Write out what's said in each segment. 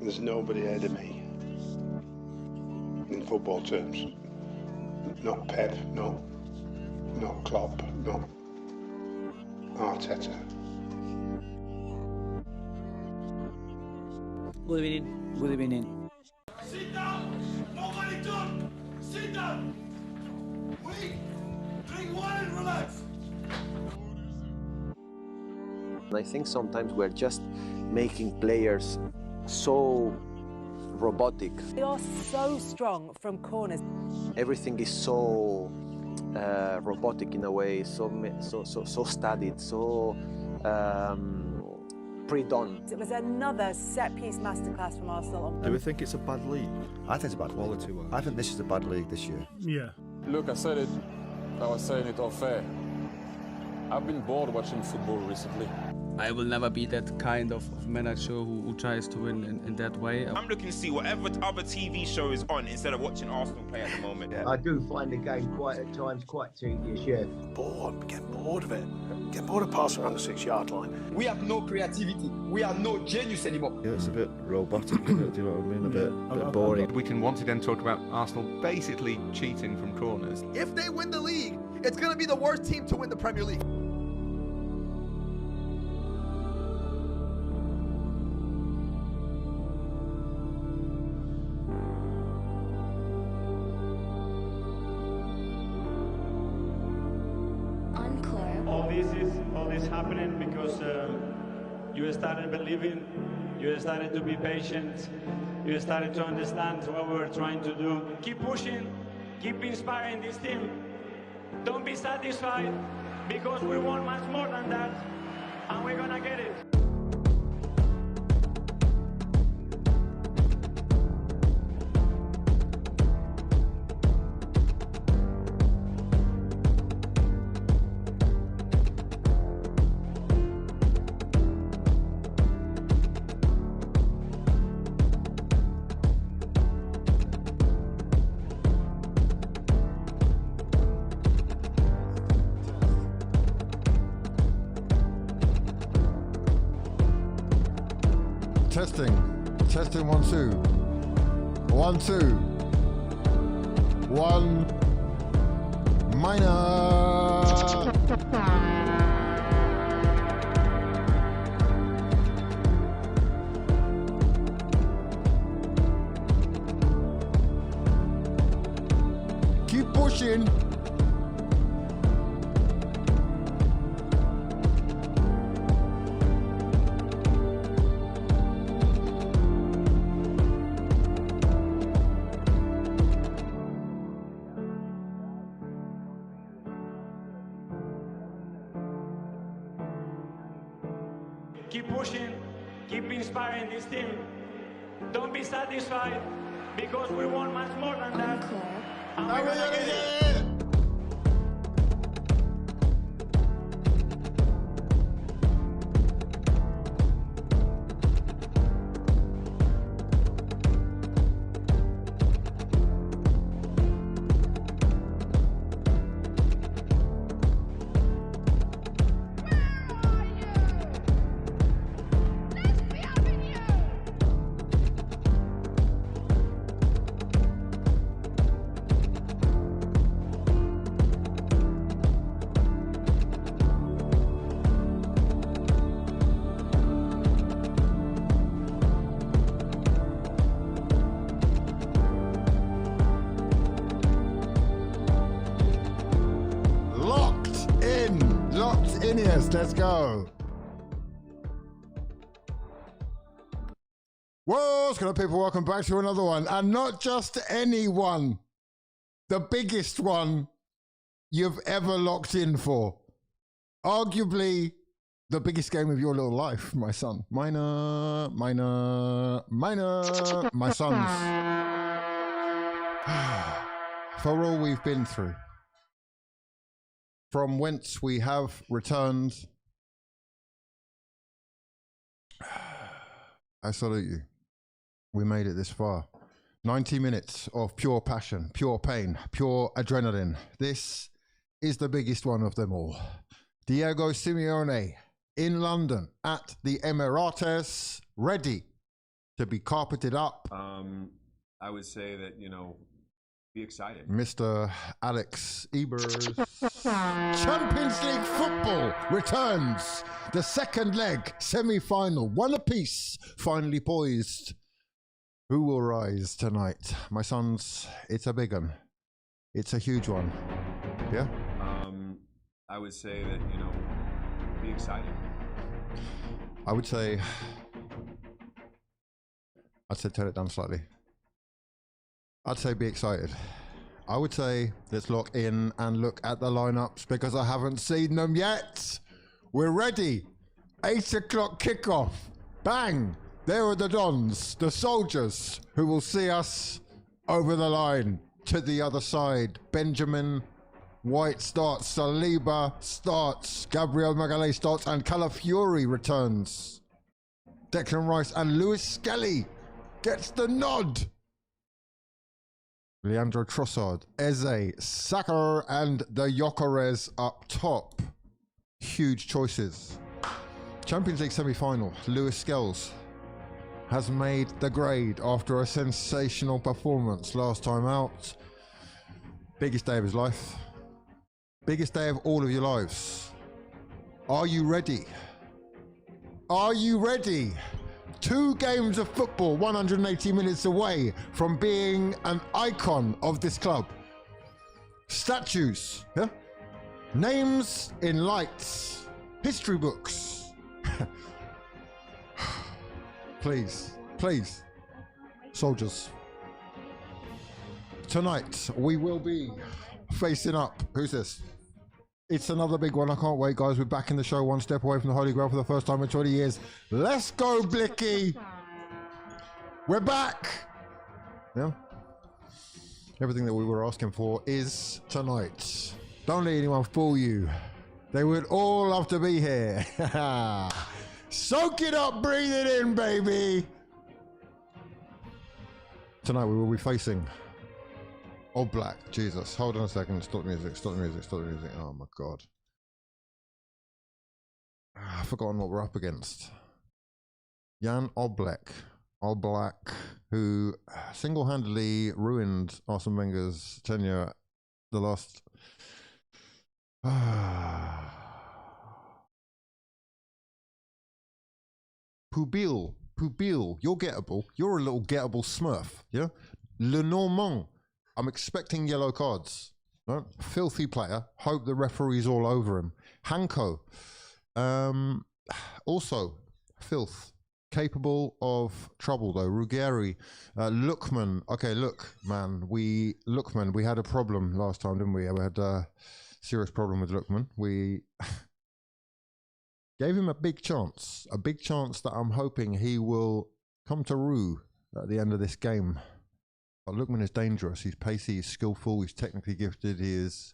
There's nobody ahead of me in football terms. Not Pep, not Klopp, not Arteta. Good evening. Good evening. Sit down! Nobody talk! Sit down! Wait! Drink water and relax! I think sometimes we're just making players so robotic. They are so strong from corners. Everything is so robotic in a way, so studied, so pre-done. It was another set-piece masterclass from Arsenal. Do we think it's a bad league? I think it's a bad Quality league. wise. I think this is a bad league this year. Yeah. Look, I said it. I was saying it off air. I've been bored watching football recently. I will never be that kind of manager who tries to win in that way. I'm looking to see whatever other TV show is on instead of watching Arsenal play at the moment. Yeah. I do find the game at times quite tedious, yeah. Bored, get bored of it. Get bored of passing around the 6-yard line. We have no creativity. We are no genius anymore. Yeah, it's a bit robotic, isn't it? Do you know what I mean? A bit boring. We can once again talk about Arsenal basically cheating from corners. If they win the league, it's going to be the worst team to win the Premier League. All this happening because you started believing, you started to be patient, you started to understand what we were trying to do. Keep pushing, keep inspiring this team. Don't be satisfied because we want much more than that, and we're gonna get it. Testing 1 2 1 2 1 minor. Keep pushing. Keep pushing, keep inspiring this team. Don't be satisfied because we want much more than that. And we're gonna get it. Let's go. What's going on, people? Welcome back to another one. And not just any one. The biggest one you've ever locked in for. Arguably the biggest game of your little life, my son. Minor, my sons. For all we've been through. From whence we have returned. I salute you. We made it this far. 90 minutes of pure passion, pure pain, pure adrenaline. This is the biggest one of them all. Diego Simeone in London at the Emirates, ready to be carpeted up. I would say that, you know, be excited. Mr. Alex Ebers. Champions League football returns. The second leg, semi-final, one apiece, finally poised. Who will rise tonight? My sons, it's a big one. It's a huge one. Yeah? I would say that, you know, be excited. I'd say turn it down slightly. I'd say be excited. I would say let's lock in and look at the lineups because I haven't seen them yet. We're ready. 8 o'clock kickoff. Bang. There are the Dons, the soldiers who will see us over the line to the other side. Benjamin White starts, Saliba starts, Gabriel Magalhaes starts, and Calafiori returns. Declan Rice and Lewis Skelly gets the nod. Leandro Trossard, Eze, Saka, and the Gyökeres up top. Huge choices. Champions League semi-final, Lewis Skells has made the grade after a sensational performance last time out. Biggest day of his life. Biggest day of all of your lives. Are you ready? Are you ready? 2 games of football, 180 minutes away from being an icon of this club. Statues, yeah? Names in lights, history books. Please, please, soldiers. Tonight, we will be facing up. Who's this? It's another big one. I can't wait, guys. We're back in the show, one step away from the Holy Grail for the first time in 20 years. Let's go, Blicky. We're back. Yeah. Everything that we were asking for is tonight. Don't let anyone fool you. They would all love to be here. Soak it up, breathe it in, baby. Tonight we will be facing All Black. Jesus, hold on a second. Stop the music, stop the music, stop the music. Oh my God. I've forgotten what we're up against. Jan Oblak, who single-handedly ruined Arsene Wenger's tenure the last... Pubil, you're gettable. You're a little gettable smurf, yeah? Lenormand, I'm expecting yellow cards. No? Filthy player. Hope the referee's all over him. Hanko, also filth. Capable of trouble though. Ruggeri, Lookman. Okay, look, man. Lookman. We had a problem last time, didn't we? We had a serious problem with Lookman. We gave him a big chance that I'm hoping he will come to rue at the end of this game. But Lookman is dangerous. He's pacey, he's skillful, he's technically gifted. He is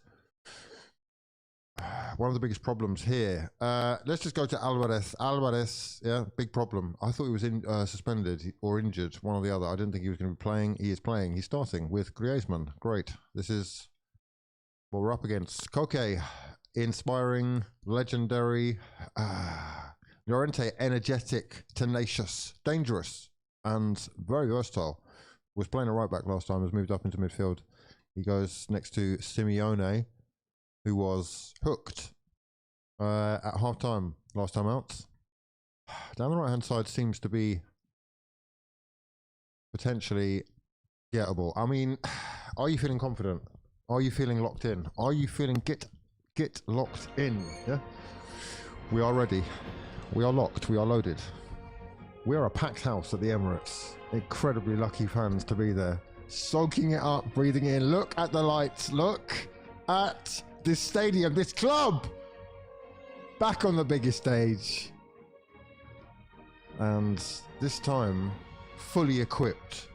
one of the biggest problems here. Let's just go to Alvarez. Alvarez, yeah, big problem. I thought he was suspended or injured, one or the other. I didn't think he was going to be playing. He is playing. He's starting with Griezmann. Great. This is what we're up against. Koke, inspiring, legendary. Llorente, energetic, tenacious, dangerous, and very versatile. Was playing a right back last time, has moved up into midfield. He goes next to Simeone, who was hooked at half time last time out. Down the right hand side seems to be potentially gettable. I mean, are you feeling confident? Are you feeling locked in? Are you feeling get locked in? Yeah, we are ready. We are locked. We are loaded. We are a packed house at the Emirates. Incredibly lucky fans to be there. Soaking it up, breathing in. Look at the lights. Look at this stadium, this club. Back on the biggest stage. And this time, fully equipped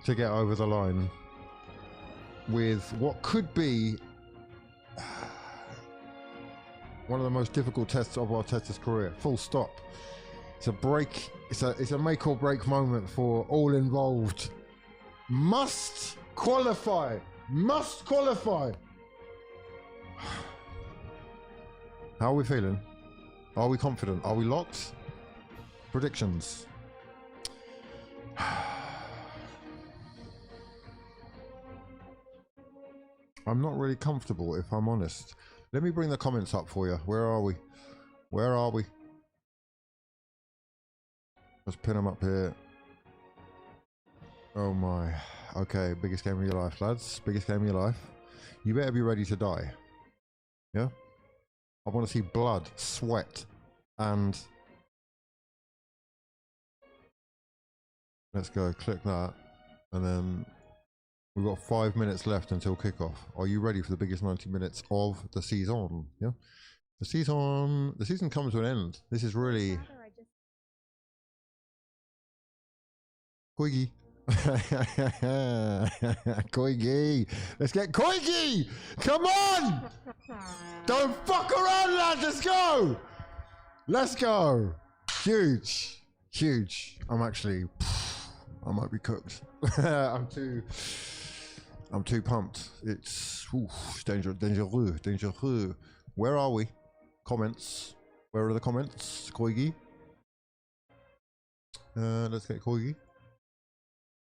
to get over the line with what could be one of the most difficult tests of Arteta's career. Full stop. It's a break. It's a make or break moment for all involved. Must qualify. Must qualify. How are we feeling? Are we confident? Are we locked? Predictions. I'm not really comfortable, if I'm honest. Let me bring the comments up for you. Where are we? Where are we? Let's pin them up here. Oh my. Okay, biggest game of your life, lads. Biggest game of your life. You better be ready to die. Yeah? I want to see blood, sweat, and... Let's go, click that. And then we've got 5 minutes left until kickoff. Are you ready for the biggest 90 minutes of the season? Yeah? The season comes to an end. This is really... Koigi. Koigi. Let's get Koigi! Come on! Don't fuck around, lads! Let's go! Let's go! Huge. Huge. I'm actually... I might be cooked. I'm too pumped. It's dangerous. Where are we? Comments. Where are the comments? Koigi. Let's get Koigi.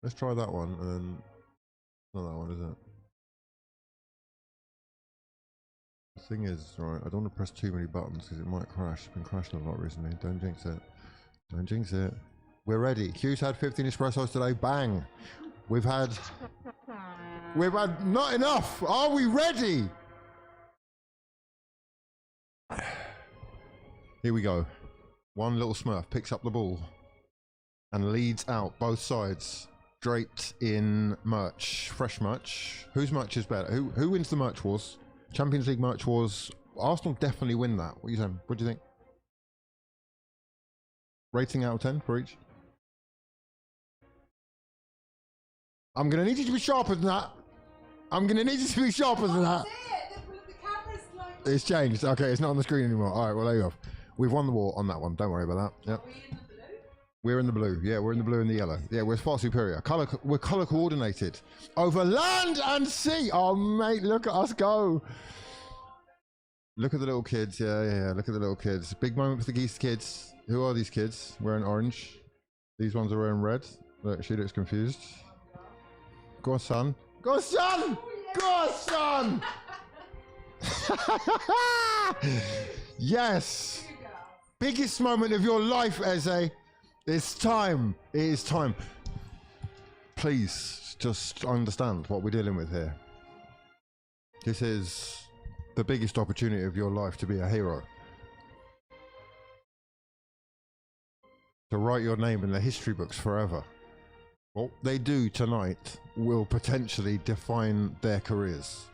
Let's try that one, and then not that one, is it? The thing is, right, I don't want to press too many buttons because it might crash. It's been crashing a lot recently. Don't jinx it. Don't jinx it. We're ready. Hugh's had 15 espressos today. Bang. We've had not enough. Are we ready? Here we go. One little Smurf picks up the ball and leads out both sides. Draped in merch, fresh merch. Whose merch is better? Who wins the merch wars? Champions League merch wars. Arsenal definitely win that. What are you saying? What do you think? Rating out of 10 for each. I'm gonna need you to be sharper than that. I'm gonna need you to be sharper than that. It's changed. Okay, it's not on the screen anymore. All right, well there you go. We've won the war on that one. Don't worry about that. Yep. We're in the blue. Yeah, we're in the blue and the yellow. Yeah, we're far superior. We're color coordinated over land and sea. Oh, mate, look at us go. Look at the little kids. Yeah. Look at the little kids. Big moment for the Geese kids. Who are these kids? Wearing orange. These ones are wearing red. Look, she looks confused. Go on, son. Go on, son. Go on, son. Yes. Biggest moment of your life, Eze. It's time. It is time. Please just understand what we're dealing with here. This is the biggest opportunity of your life to be a hero. To write your name in the history books forever. What they do tonight will potentially define their careers.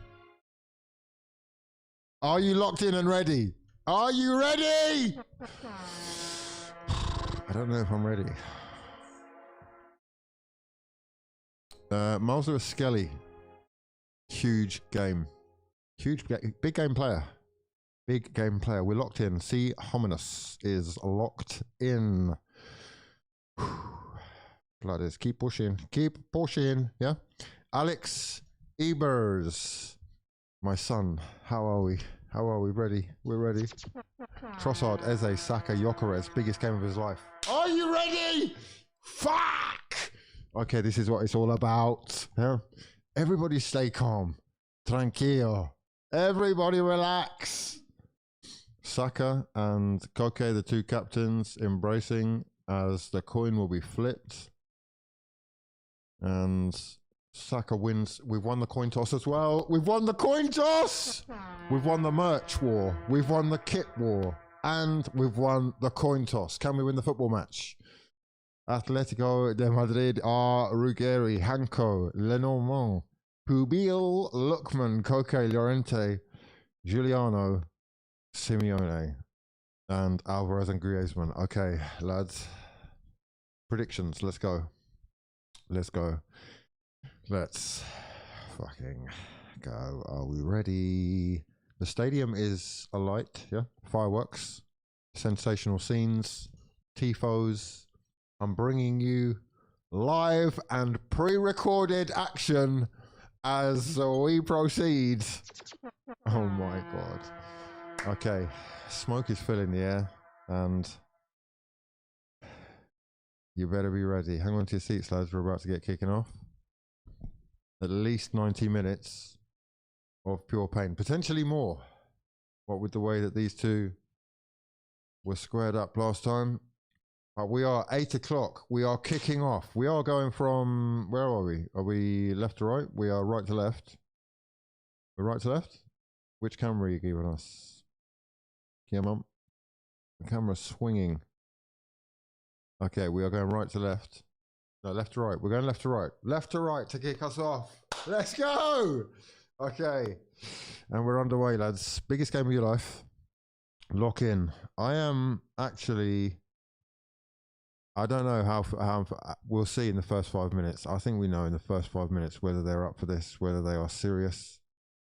Are you locked in and ready? Are you ready? I don't know if I'm ready. Miles Lewis Skelly. Huge game. Big game player. Big game player. We're locked in. C. Hominus is locked in. Blooders. Keep pushing. Keep pushing. Yeah. Alex Ebers. My son. How are we? How are we? Ready? We're ready. Trossard, Eze, Saka, Gyökeres. Biggest game of his life. Are you ready? Fuck! Okay, this is what it's all about. Yeah? Everybody stay calm. Tranquilo. Everybody relax. Saka and Koke, the two captains, embracing as the coin will be flipped. And Saka wins. We've won the coin toss as well. We've won the coin toss. We've won the merch war. We've won the kit war. And we've won the coin toss. Can we win the football match? Atletico de Madrid are Ruggeri, Hanko, Lenormand, Pubil, Lookman, Koke, Llorente, Giuliano, Simeone, and Alvarez and Griezmann. Okay, lads. Predictions. Let's go. Let's go. Let's fucking go. Are we ready? The stadium is alight, yeah? Fireworks, sensational scenes, tifos. I'm bringing you live and pre-recorded action as we proceed. Oh my God. Okay, smoke is filling the air and You better be ready. Hang on to your seats, lads. We're about to get kicking off. At least 90 minutes of pure pain. Potentially more. What with the way that these two were squared up last time. We are 8 o'clock. We are kicking off. We are going from... Where are we? Are we left to right? We are right to left. We're right to left? Which camera are you giving us? Yeah, Mum. The camera's swinging. Okay, we are going right to left. No, left to right. We're going left to right. Left to right to kick us off. Let's go! Okay. And we're underway, lads. Biggest game of your life. Lock in. I am actually... I don't know how we'll see in the first 5 minutes. I think we know in the first 5 minutes whether they're up for this, whether they are serious,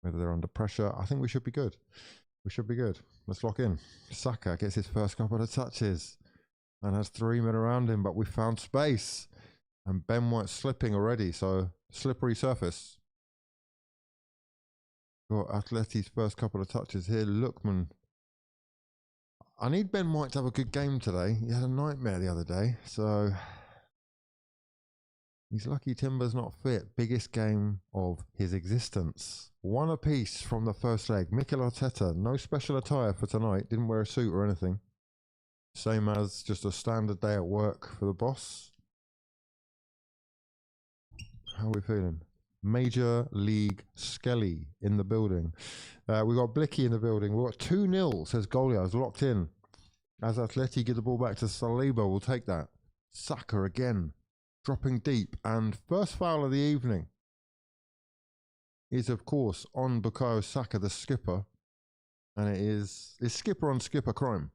whether they're under pressure. I think we should be good. We should be good. Let's lock in. Saka gets his first couple of touches and has 3 men around him, but we found space. And Ben White's slipping already, so slippery surface. Got Atleti's first couple of touches here. Lookman. I need Ben White to have a good game today. He had a nightmare the other day, so he's lucky Timber's not fit. Biggest game of his existence. 1 apiece from the first leg. Mikel Arteta, no special attire for tonight. Didn't wear a suit or anything. Same as just a standard day at work for the boss. How are we feeling? Major League Skelly in the building. We've got Blicky in the building. We've got 2-0, says Goliath, locked in. As Atleti get the ball back to Saliba, we'll take that. Saka again, dropping deep. And first foul of the evening is, of course, on Bukayo Saka, the skipper. And it is skipper on skipper crime.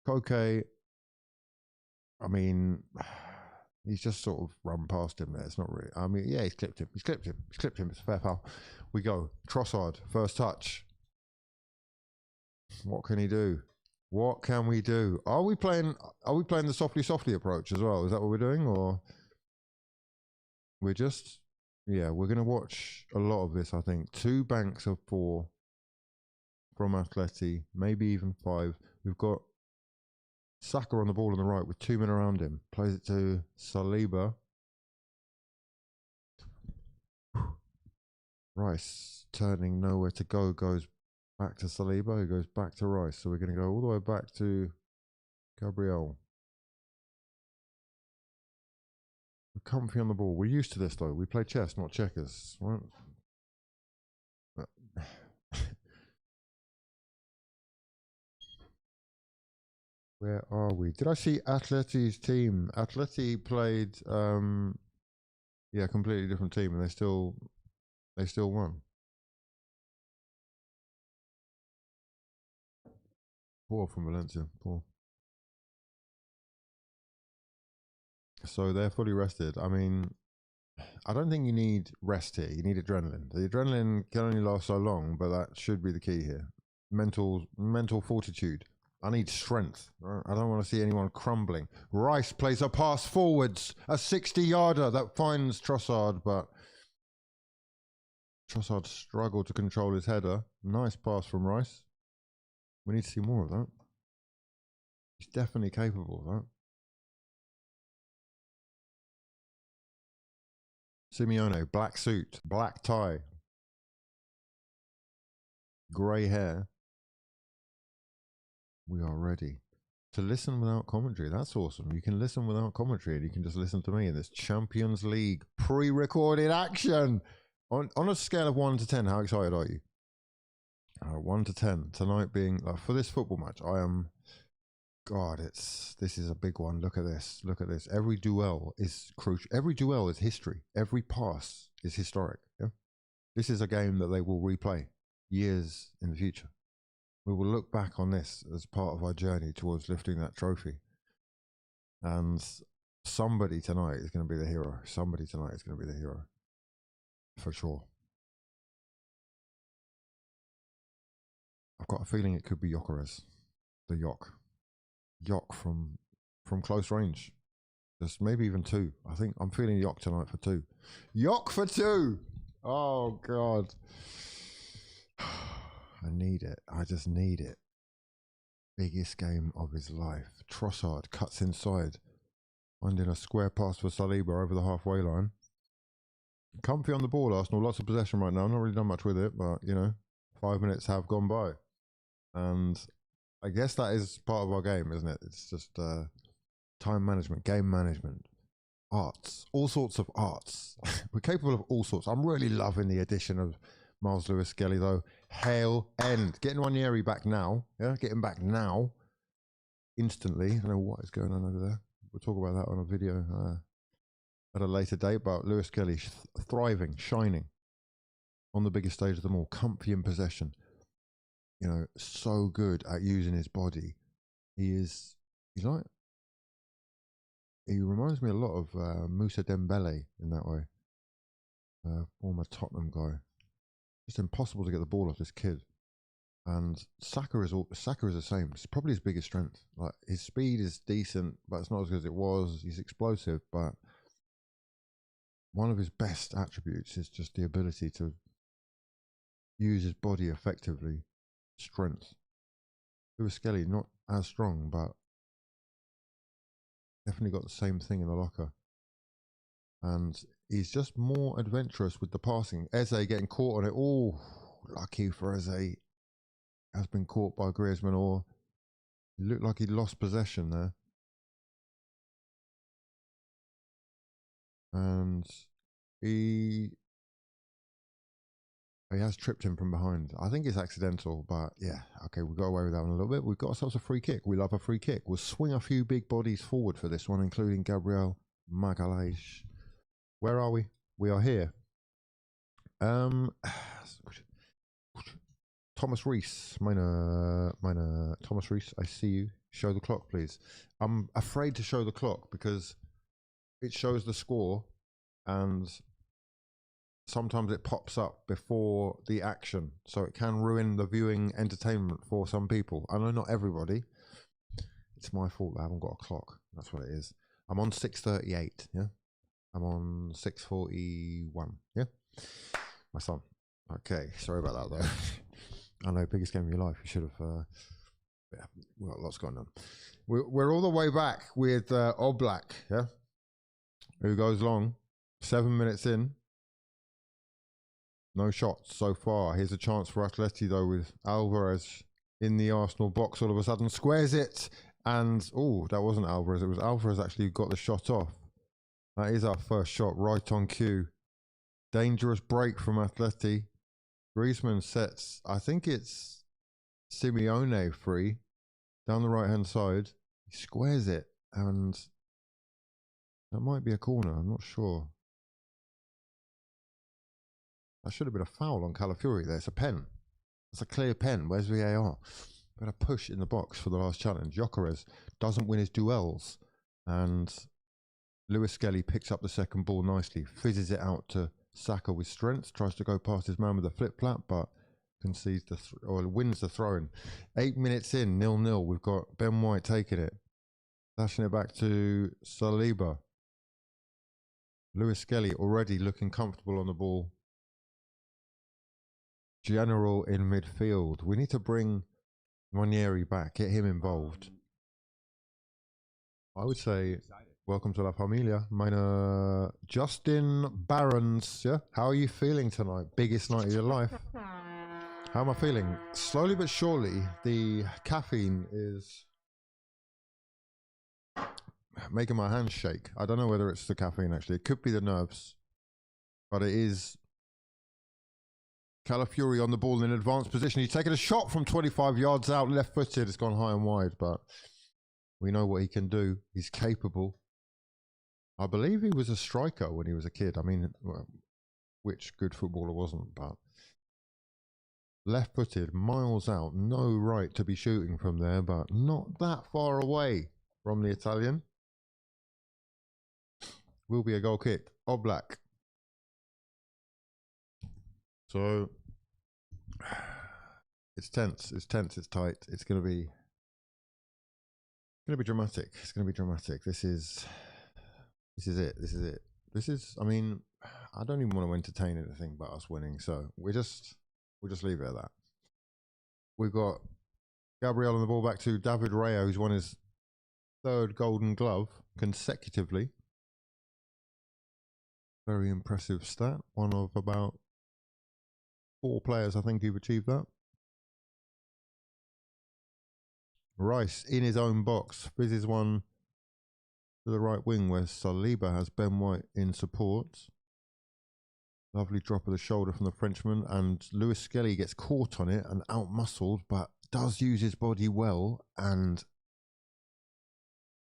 Koke, I mean... He's just sort of run past him there. It's not really... I mean, yeah, he's clipped him. He's clipped him. He's clipped him. It's a fair foul. We go. Trossard, first touch. What can he do? What can we do? Are we playing the softly approach as well? Is that what we're doing? Or we're just... Yeah, we're going to watch a lot of this, I think. 2 banks of 4 from Atleti. Maybe even 5. We've got Saka on the ball on the right with 2 men around him. Plays it to Saliba. Rice turning nowhere to go. Goes back to Saliba. Who goes back to Rice. So we're going to go all the way back to Gabriel. We're comfy on the ball. We're used to this though. We play chess, not checkers. Right? Where are we? Did I see Atleti's team? Atleti played, yeah, completely different team, and they still won. Poor from Valencia, poor. So they're fully rested. I mean, I don't think you need rest here. You need adrenaline. The adrenaline can only last so long, but that should be the key here. Mental fortitude. I need strength. I don't want to see anyone crumbling. Rice plays a pass forwards, a 60-yarder that finds Trossard, but Trossard struggled to control his header. Nice pass from Rice. We need to see more of that. He's definitely capable of that. Simeone, black suit, black tie, grey hair. We are ready to listen without commentary. That's awesome. You can listen without commentary and you can just listen to me in this Champions League pre-recorded action. On a scale of 1 to 10, how excited are you? 1 to 10. Tonight being, for this football match, I am, God, this is a big one. Look at this. Look at this. Every duel is crucial. Every duel is history. Every pass is historic. Yeah? This is a game that they will replay years in the future. We will look back on this as part of our journey towards lifting that trophy. And somebody tonight is going to be the hero. Somebody tonight is going to be the hero. For sure. I've got a feeling it could be Gyökeres. The Gyök from close range. Just maybe even 2. I think I'm feeling Gyök tonight for 2. Gyök for 2! Oh, God. I need it. I just need it. Biggest game of his life. Trossard cuts inside. finding a square pass for Saliba over the halfway line. Comfy on the ball, Arsenal. Lots of possession right now. Not really done much with it, but, you know, 5 minutes have gone by. And I guess that is part of our game, isn't it? It's just time management, game management, arts, all sorts of arts. We're capable of all sorts. I'm really loving the addition of Miles Lewis-Skelly, though. Hail end. Getting Ranieri back now. Yeah, getting back now. Instantly. I don't know what is going on over there. We'll talk about that on a video at a later date, but Lewis-Skelly thriving, shining on the biggest stage of them all, comfy in possession, you know, so good at using his body. He's like, he reminds me a lot of Moussa Dembele in that way, former Tottenham guy. It's impossible to get the ball off this kid. And Saka is the same. It's probably his biggest strength. Like, his speed is decent, but it's not as good as it was. He's explosive, but one of his best attributes is just the ability to use his body effectively. Strength. Lewis-Skelly, not as strong, but definitely got the same thing in the locker. And he's just more adventurous with the passing. Eze getting caught on it. Oh, lucky for Eze. Has been caught by Griezmann, or he looked like he lost possession there. And he has tripped him from behind. I think it's accidental, but yeah, okay, we got away with that one a little bit. We've got ourselves a free kick. We love a free kick. We'll swing a few big bodies forward for this one, including Gabriel Magalhaes. Where are we? We are here. Thomas Rees, meine Thomas Rees, I see you. Show the clock, please. I'm afraid to show the clock because it shows the score and sometimes it pops up before the action, so it can ruin the viewing entertainment for some people. I know not everybody. It's my fault that I haven't got a clock. That's what it is. I'm on 6:38, yeah? I'm on 6:41, yeah? My son. Okay, sorry about that though. I know, biggest game of your life. You should have, yeah, we've got lots going on. We're all the way back with Oblak, yeah? Who goes long, 7 minutes in. No shots so far. Here's a chance for Atleti, though, with Alvarez in the Arsenal box all of a sudden. Squares it. And, oh, that wasn't Alvarez. It was Alvarez actually who got the shot off. That is our first shot, right on cue. Dangerous break from Atleti. Griezmann sets, I think it's Simeone free. Down the right-hand side. He squares it. And that might be a corner. I'm not sure. That should have been a foul on Calafiori there. It's a pen. It's a clear pen. Where's VAR? Got a push in the box for the last challenge. Gyökeres doesn't win his duels. And Lewis-Skelly picks up the second ball nicely. Fizzes it out to Saka with strength. Tries to go past his man with a flip-flap, but concedes the or wins the throw-in. 8 minutes in, 0-0. We've got Ben White taking it. Dashing it back to Saliba. Lewis-Skelly already looking comfortable on the ball. General in midfield. We need to bring Ranieri back, get him involved. I would say, welcome to La Familia. Meine Justin Barons, yeah? How are you feeling tonight? Biggest night of your life. How am I feeling? Slowly but surely, the caffeine is making my hands shake. I don't know whether it's the caffeine, actually. It could be the nerves. But it is Calafiori on the ball in advanced position. He's taken a shot from 25 yards out, left-footed. It's gone high and wide, but we know what he can do. He's capable. I believe he was a striker when he was a kid. I mean, well, which good footballer wasn't, but left-footed, miles out, no right to be shooting from there, but not that far away from the Italian. Will be a goal kick. Oblak. So it's tense, it's tight. It's gonna be dramatic. It's gonna be dramatic. This is it. I mean, I don't even want to entertain anything but us winning, so we'll just leave it at that. We've got Gabriel on the ball back to David Raya, who's won his third Golden Glove consecutively. Very impressive stat. One of about 4 players, I think, who've achieved that. Rice in his own box. This is one to the right wing where Saliba has Ben White in support. Lovely drop of the shoulder from the Frenchman, and Lewis Skelly gets caught on it and out-muscled, but does use his body well and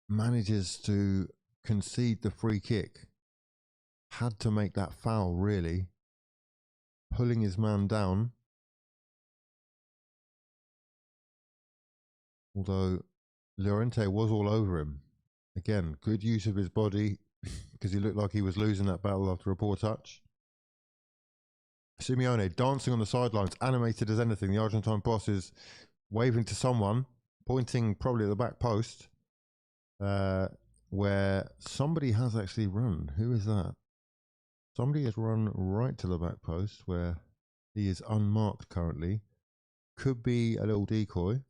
manages to concede the free kick. Had to make that foul, really. Pulling his man down. Although Llorente was all over him. Again, good use of his body because he looked like he was losing that battle after a poor touch. Simeone dancing on the sidelines, animated as anything. The Argentine boss is waving to someone, pointing probably at the back post, where somebody has actually run. Who is that? Somebody has run right to the back post where he is unmarked currently. Could be a little decoy.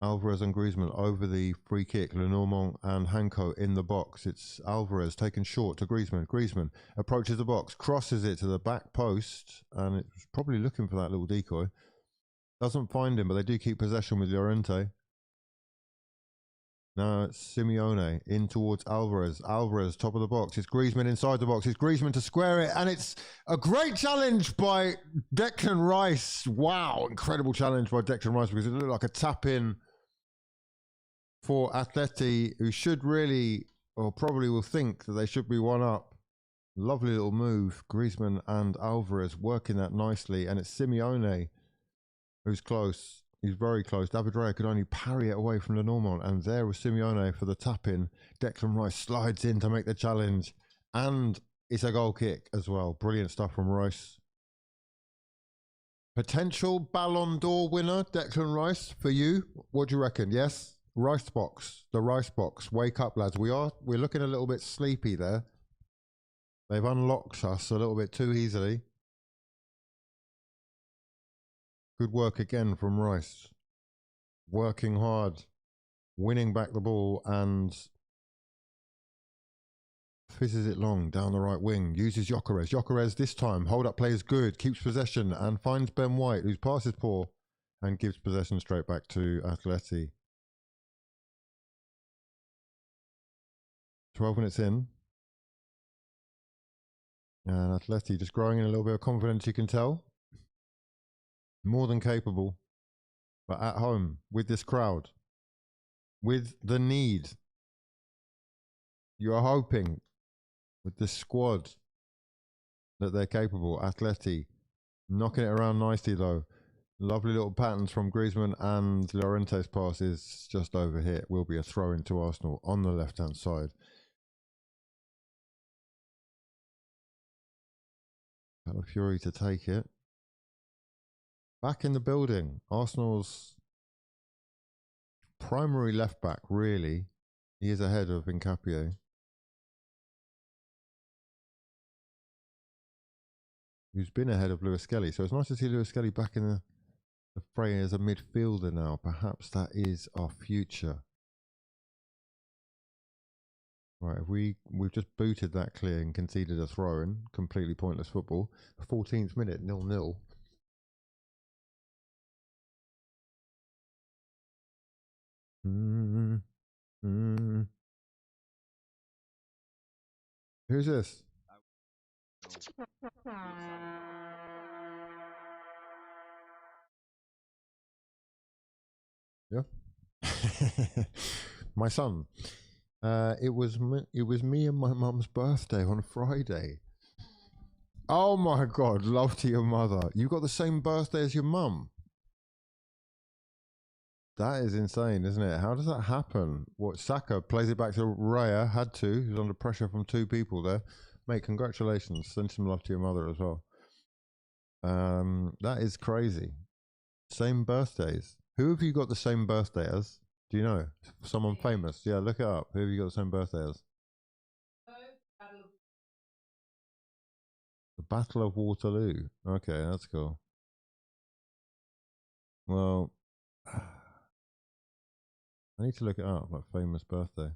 Alvarez and Griezmann over the free kick. Lenormand and Hanko in the box. It's Alvarez taken short to Griezmann. Griezmann approaches the box, crosses it to the back post, and it's probably looking for that little decoy. Doesn't find him, but they do keep possession with Llorente. Now it's Simeone in towards Alvarez. Alvarez, top of the box. It's Griezmann inside the box. It's Griezmann to square it, and it's a great challenge by Declan Rice. Wow, incredible challenge by Declan Rice, because it looked like a tap-in for Atleti, who should really, or probably will think that they should be one up. Lovely little move. Griezmann and Alvarez working that nicely, and it's Simeone who's close. He's very close. David Raya could only parry it away from Lenormand, and there was Simeone for the tap-in. Declan Rice slides in to make the challenge, and it's a goal kick as well. Brilliant stuff from Rice. Potential Ballon d'Or winner, Declan Rice, for you. What do you reckon? Yes? Rice box. The Rice box. Wake up, lads. We're looking a little bit sleepy there. They've unlocked us a little bit too easily. Good work again from Rice. Working hard, winning back the ball, and fizzes it long down the right wing. Uses Gyökeres. Gyökeres this time, hold up play is good, keeps possession, and finds Ben White, whose pass is poor, and gives possession straight back to Atleti. 12 minutes in. And Atleti just growing in a little bit of confidence, you can tell. More than capable, but at home with this crowd, with the need. You are hoping with this squad that they're capable. Atleti knocking it around nicely though. Lovely little patterns from Griezmann, and Llorente's pass is just over here. Will be a throw into Arsenal on the left hand side. Fury to take it. Back in the building, Arsenal's primary left back, really. He is ahead of Nkapie. Who's been ahead of Lewis Skelly. So it's nice to see Lewis Skelly back in the fray as a midfielder now. Perhaps that is our future. Right, we've just booted that clear and conceded a throw-in. Completely pointless football. 14th minute, 0-0. Who's this? Yeah. My son. It was me and my mum's birthday on Friday. Oh my God, love to your mother. You got the same birthday as your mum. That is insane, isn't it? How does that happen? What, Saka plays it back to Raya, had to. He was under pressure from 2 people there. Mate, congratulations. Send some love to your mother as well. That is crazy. Same birthdays. Who have you got the same birthday as? Do you know? Someone famous? Yeah, look it up. Who have you got the same birthday as? The Battle of Waterloo. Okay, that's cool. Well, I need to look it up, like famous birthday.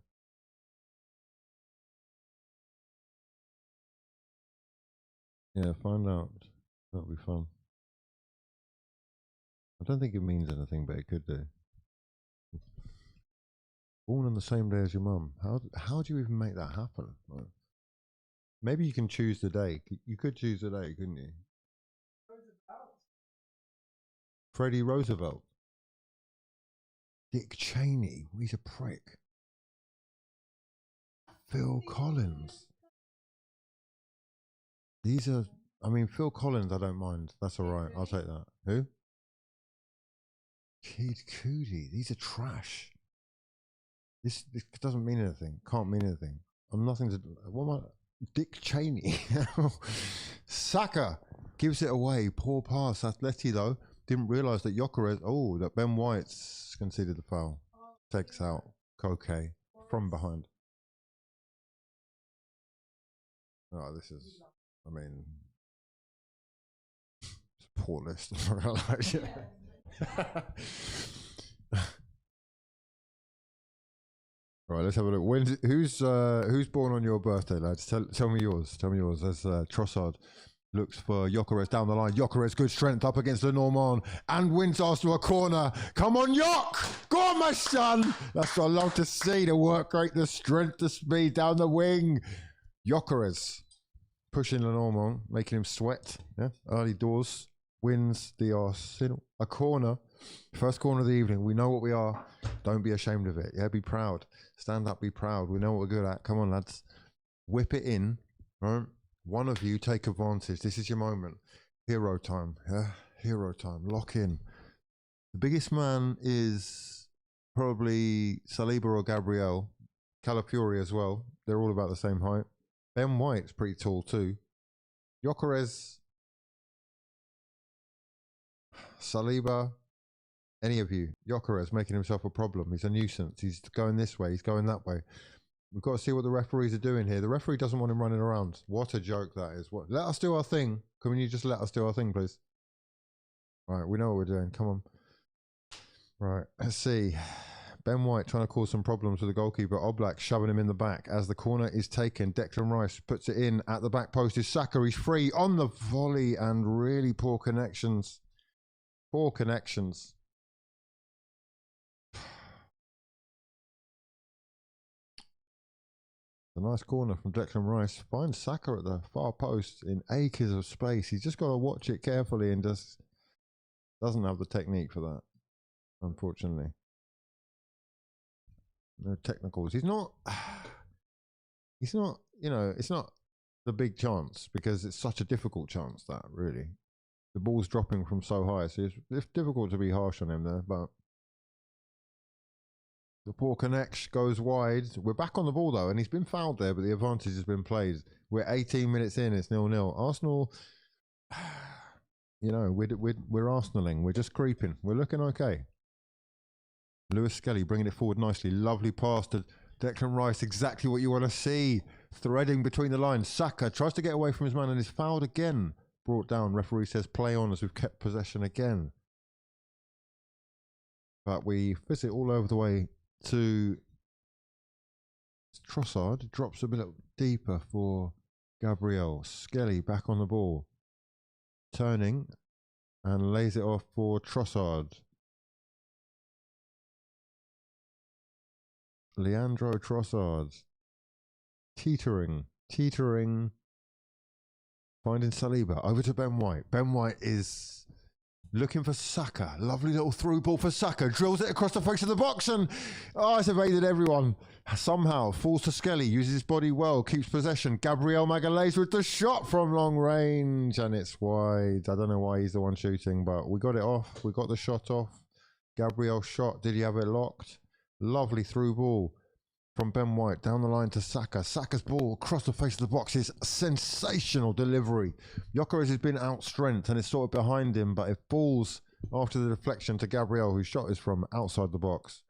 Yeah, find out. That'll be fun. I don't think it means anything, but it could do. Born on the same day as your mum. How do you even make that happen? Like, maybe you can choose the day. You could choose the day, couldn't you? Freddie Roosevelt. Dick Cheney. He's a prick. Phil Collins. These are, I mean, Phil Collins, I don't mind. That's all right. I'll take that. Who? Kid Cudi. These are trash. This doesn't mean anything. Can't mean anything. I'm nothing to. What am I? Dick Cheney. Saka gives it away. Poor pass. Atleti though didn't realise that Gyökeres. Oh, that Ben White's conceded the foul. Takes out Koke from behind. Oh, this is. I mean, it's a poor list. Right, let's have a look. Who's born on your birthday, lads? Tell me yours. Tell me yours. As Trossard looks for Gyökeres down the line. Gyökeres, good strength up against Lenormand and wins Arsenal a corner. Come on, Jock! Go on, my son! That's what I love to see. The work rate, the strength, the speed down the wing. Gyökeres pushing Lenormand, making him sweat. Yeah, early doors. Wins the Arsenal a corner. First corner of the evening. We know what we are. Don't be ashamed of it. Yeah, be proud. Stand up, be proud. We know what we're good at. Come on, lads. Whip it in. Right? One of you take advantage. This is your moment. Hero time. Yeah, hero time. Lock in. The biggest man is probably Saliba or Gabriel. Calafiori as well. They're all about the same height. Ben White's pretty tall too. Gyökeres, Saliba, any of you. Gyökeres making himself a problem. He's a nuisance. He's going this way. He's going that way. We've got to see what the referees are doing here. The referee doesn't want him running around. What a joke that is. What? Let us do our thing. Can you just let us do our thing, please? Right, we know what we're doing. Come on. Right, let's see. Ben White trying to cause some problems with the goalkeeper. Oblak shoving him in the back as the corner is taken. Declan Rice puts it in at the back post. Is Saka. He's free on the volley and really poor connections. Poor connections. A nice corner from Declan Rice. Finds Saka at the far post in acres of space. He's just got to watch it carefully and just doesn't have the technique for that, unfortunately. No technicals. He's not, you know, it's not the big chance because it's such a difficult chance that really. The ball's dropping from so high, so it's difficult to be harsh on him there, but the poor connection goes wide. We're back on the ball though, and he's been fouled there, but the advantage has been played. We're 18 minutes in, it's 0-0. Arsenal, you know, we're Arsenaling. We're just creeping. We're looking okay. Lewis Skelly bringing it forward nicely. Lovely pass to Declan Rice. Exactly what you want to see. Threading between the lines. Saka tries to get away from his man and is fouled again. Brought down. Referee says play on as we've kept possession again. But we fizz it all over the way to Trossard. Drops a bit deeper for Gabriel. Skelly back on the ball. Turning and lays it off for Trossard. Leandro Trossard. Teetering. Finding Saliba. Over to Ben White. Ben White is looking for Saka. Lovely little through ball for Saka. Drills it across the face of the box and it's evaded everyone. Somehow falls to Skelly. Uses his body well. Keeps possession. Gabriel Magalhaes with the shot from long range and it's wide. I don't know why he's the one shooting, but we got it off. We got the shot off. Gabriel shot. Did he have it locked? Lovely through ball from Ben White down the line to Saka. Saka's ball across the face of the box is sensational delivery. Gyökeres has been outstrength and is sort of behind him, but it falls after the deflection to Gabriel, whose shot is from outside the box.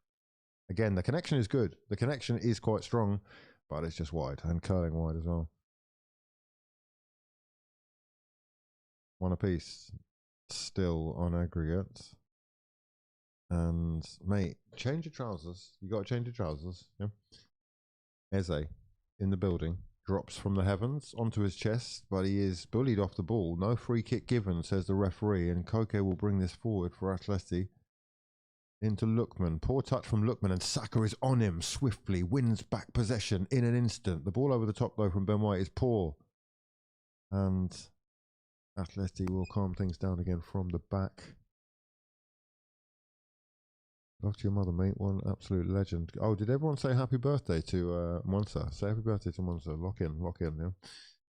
Again, the connection is good. The connection is quite strong, but it's just wide and curling wide as well. One apiece, still on aggregate. And mate, change your trousers. You got to change your trousers. Yeah. Eze in the building drops from the heavens onto his chest, but he is bullied off the ball. No free kick given, says the referee, and Koke will bring this forward for Atleti. Into Lookman. Poor touch from Lookman, and Saka is on him swiftly, wins back possession in an instant. The ball over the top, though, from Ben White is poor. And Atleti will calm things down again from the back. Love to your mother, mate. One absolute legend. Oh, did everyone say happy birthday to Monza? Say happy birthday to Monza. Lock in, yeah.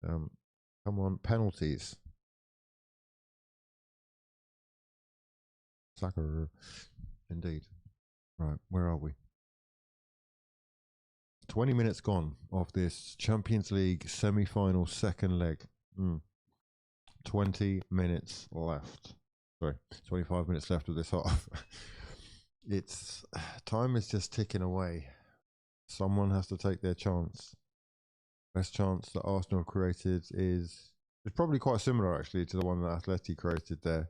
Come on, penalties. Saka. Indeed. Right, where are we? 20 minutes gone of this Champions League semi-final second leg. 20 minutes left. Sorry, 25 minutes left of this half. It's time is just ticking away. Someone has to take their chance. Best chance that Arsenal created is probably quite similar actually to the one that Atleti created there.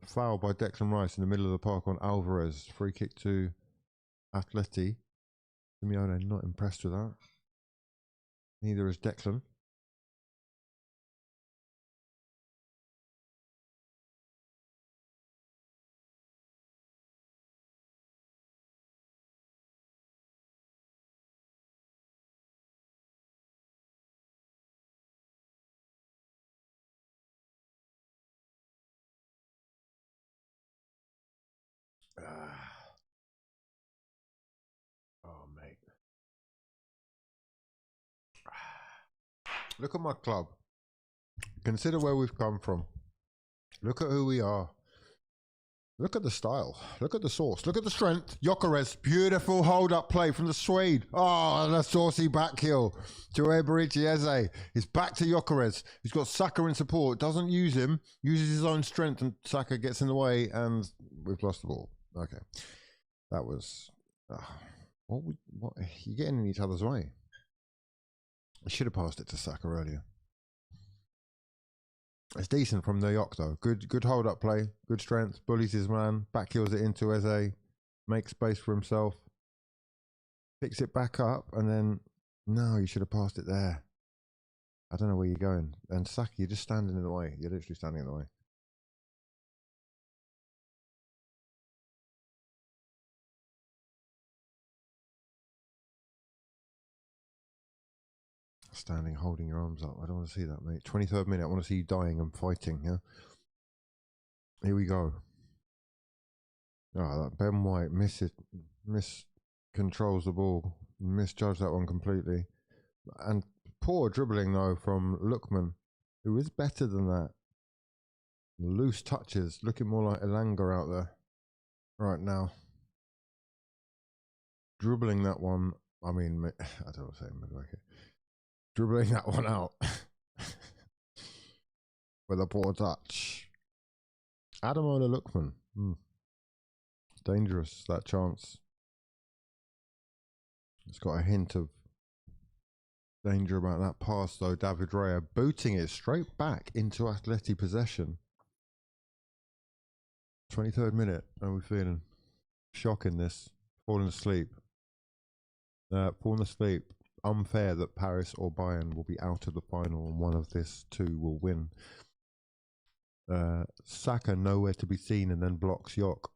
Foul by Declan Rice in the middle of the park on Alvarez. Free kick to Atleti. Simeone not impressed with that. Neither is Declan. Oh, mate. Look at my club. Consider where we've come from. Look at who we are. Look at the style. Look at the sauce. Look at the strength. Gyökeres, beautiful hold-up play from the Swede. Oh, the saucy back heel to Eberici Eze. He's back to Gyökeres. He's got Saka in support. Doesn't use him. Uses his own strength, and Saka gets in the way, and we've lost the ball. Okay. That was... what? You're getting in each other's way. I should have passed it to Saka earlier. It's decent from the Yok though. Good hold up play, good strength, bullies his man, back heels it into Eze, makes space for himself, picks it back up, and then no, you should have passed it there. I don't know where you're going. And Saka, you're just standing in the way. You're literally standing in the way. Standing, holding your arms up. I don't want to see that, mate. 23rd minute. I want to see you dying and fighting. Yeah. Here we go. Oh, that Ben White miscontrols the ball. Misjudged that one completely. And poor dribbling though from Lookman, who is better than that. Loose touches, looking more like Elanga out there right now. Dribbling that one. I mean, I don't want to say okay. Dribbling that one out with a poor touch. Ademola Lookman. It's dangerous, that chance. It's got a hint of danger about that pass though. David Raya booting it straight back into Atleti possession. 23rd minute. How are we feeling? Shocking this. Falling asleep. Falling asleep. Unfair that Paris or Bayern will be out of the final and one of this two will win. Saka nowhere to be seen and then blocks Yok.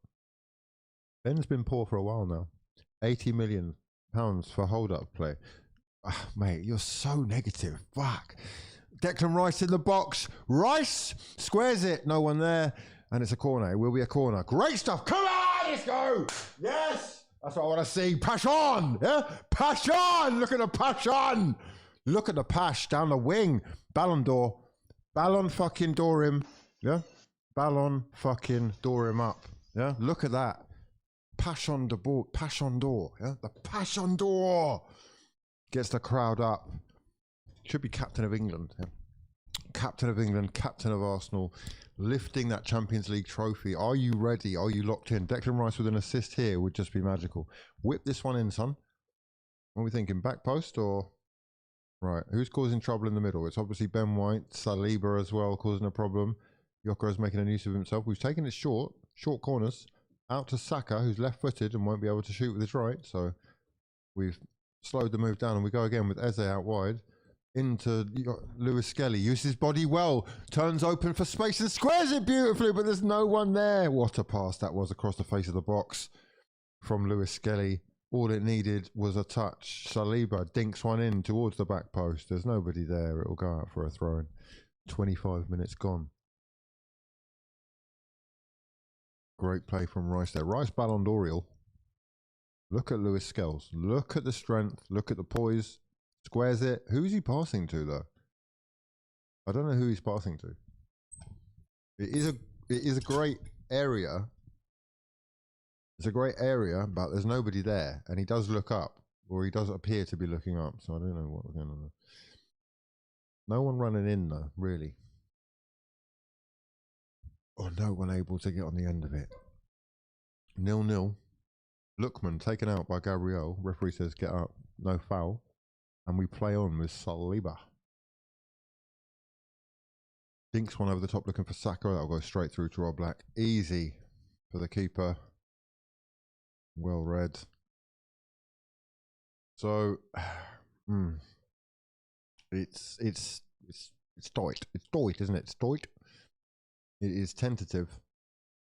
Ben's been poor for a while now. £80 million for hold-up play. Mate, you're so negative. Fuck. Declan Rice in the box. Rice squares it. No one there. And it's a corner. It will be a corner. Great stuff. Come on, let's go. Yes. That's what I want to see. Passion! Yeah? Passion! Look at the passion! Look at the pash down the wing. Ballon d'Or. Ballon fucking d'Or him. Yeah? Ballon fucking d'Or him up. Yeah? Look at that. Passion d'Or. Passion d'Or. Yeah? The Passion d'Or! Gets the crowd up. Should be captain of England. Yeah? Captain of England, captain of Arsenal, lifting that Champions League trophy. Are you ready? Are you locked in? Declan Rice with an assist here would just be magical. Whip this one in, son. What are we thinking? Back post or... Right, who's causing trouble in the middle? It's obviously Ben White, Saliba as well causing a problem. Gyökeres making a use of himself. We've taken it short corners, out to Saka, who's left-footed and won't be able to shoot with his right. So we've slowed the move down, and we go again with Eze out wide. Into Lewis Skelly, uses his body well, turns open for space and squares it beautifully, but there's no one there. What a pass that was across the face of the box from Lewis Skelly. All it needed was a touch. Saliba dinks one in towards the back post. There's nobody there. It'll go out for a throw-in. 25 minutes gone. Great play from Rice there. Rice Ballon d'Oriel. Look at Lewis Skells. Look at the strength. Look at the poise. Squares it. Who is he passing to, though? I don't know who he's passing to. It is a great area. It's a great area, but there's nobody there, and he does look up, or he does appear to be looking up. So I don't know what's going on there. No one running in though, really. Or no one able to get on the end of it. 0-0. Lookman taken out by Gabriel. Referee says get up, no foul. And we play on with Saliba. Dinks one over the top looking for Saka. That'll go straight through to Rob Black. Easy for the keeper. Well read. So it's tight. It's tight, isn't it? It's tight. It is tentative.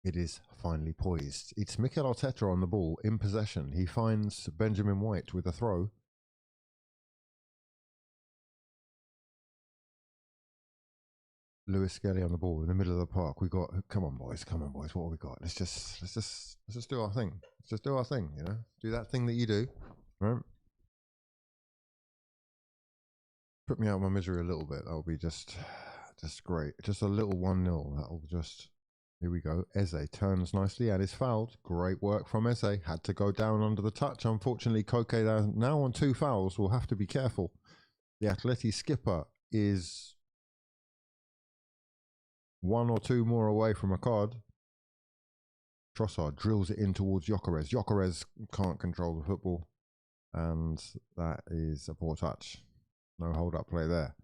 It is finely poised. It's Mikel Arteta on the ball in possession. He finds Benjamin White with a throw. Lewis Skelly on the ball in the middle of the park. We got, come on boys, what have we got? Let's just do our thing. Let's just do our thing, you know? Do that thing that you do, right? Put me out of my misery a little bit. That'll be just great. Just a little 1-0. That'll just, here we go. Eze turns nicely and is fouled. Great work from Eze. Had to go down under the touch. Unfortunately, Koke now on 2 fouls. Will have to be careful. The Atleti skipper is 1 or 2 more away from a card. Trossard drills it in towards Gyökeres. Gyökeres can't control the football, and that is a poor touch. No hold-up play there.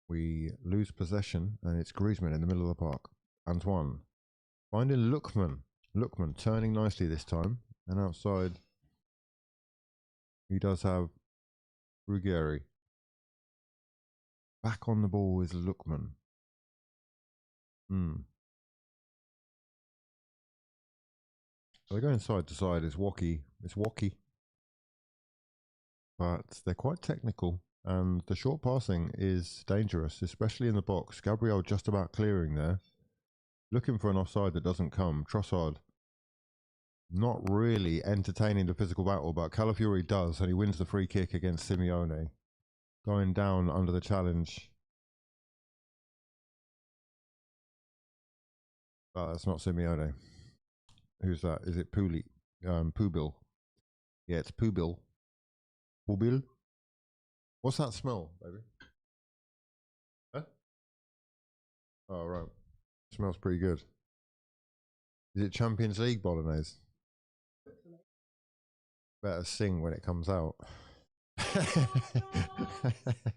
We lose possession, and it's Griezmann in the middle of the park. Antoine finding Lookman. Lookman turning nicely this time, and outside he does have Ruggieri. Back on the ball is Lookman. So they're going side to side. It's wacky. It's wacky. But they're quite technical. And the short passing is dangerous, especially in the box. Gabriel just about clearing there. Looking for an offside that doesn't come. Trossard not really entertaining the physical battle, but Calafiori does. And he wins the free kick against Simeone. Going down under the challenge. Oh, that's not Simeone. Who's that? Is it Pubil? Yeah, it's Pubil. Pubil? What's that smell, baby? Huh? Oh, right. Smells pretty good. Is it Champions League bolognese? Better sing when it comes out.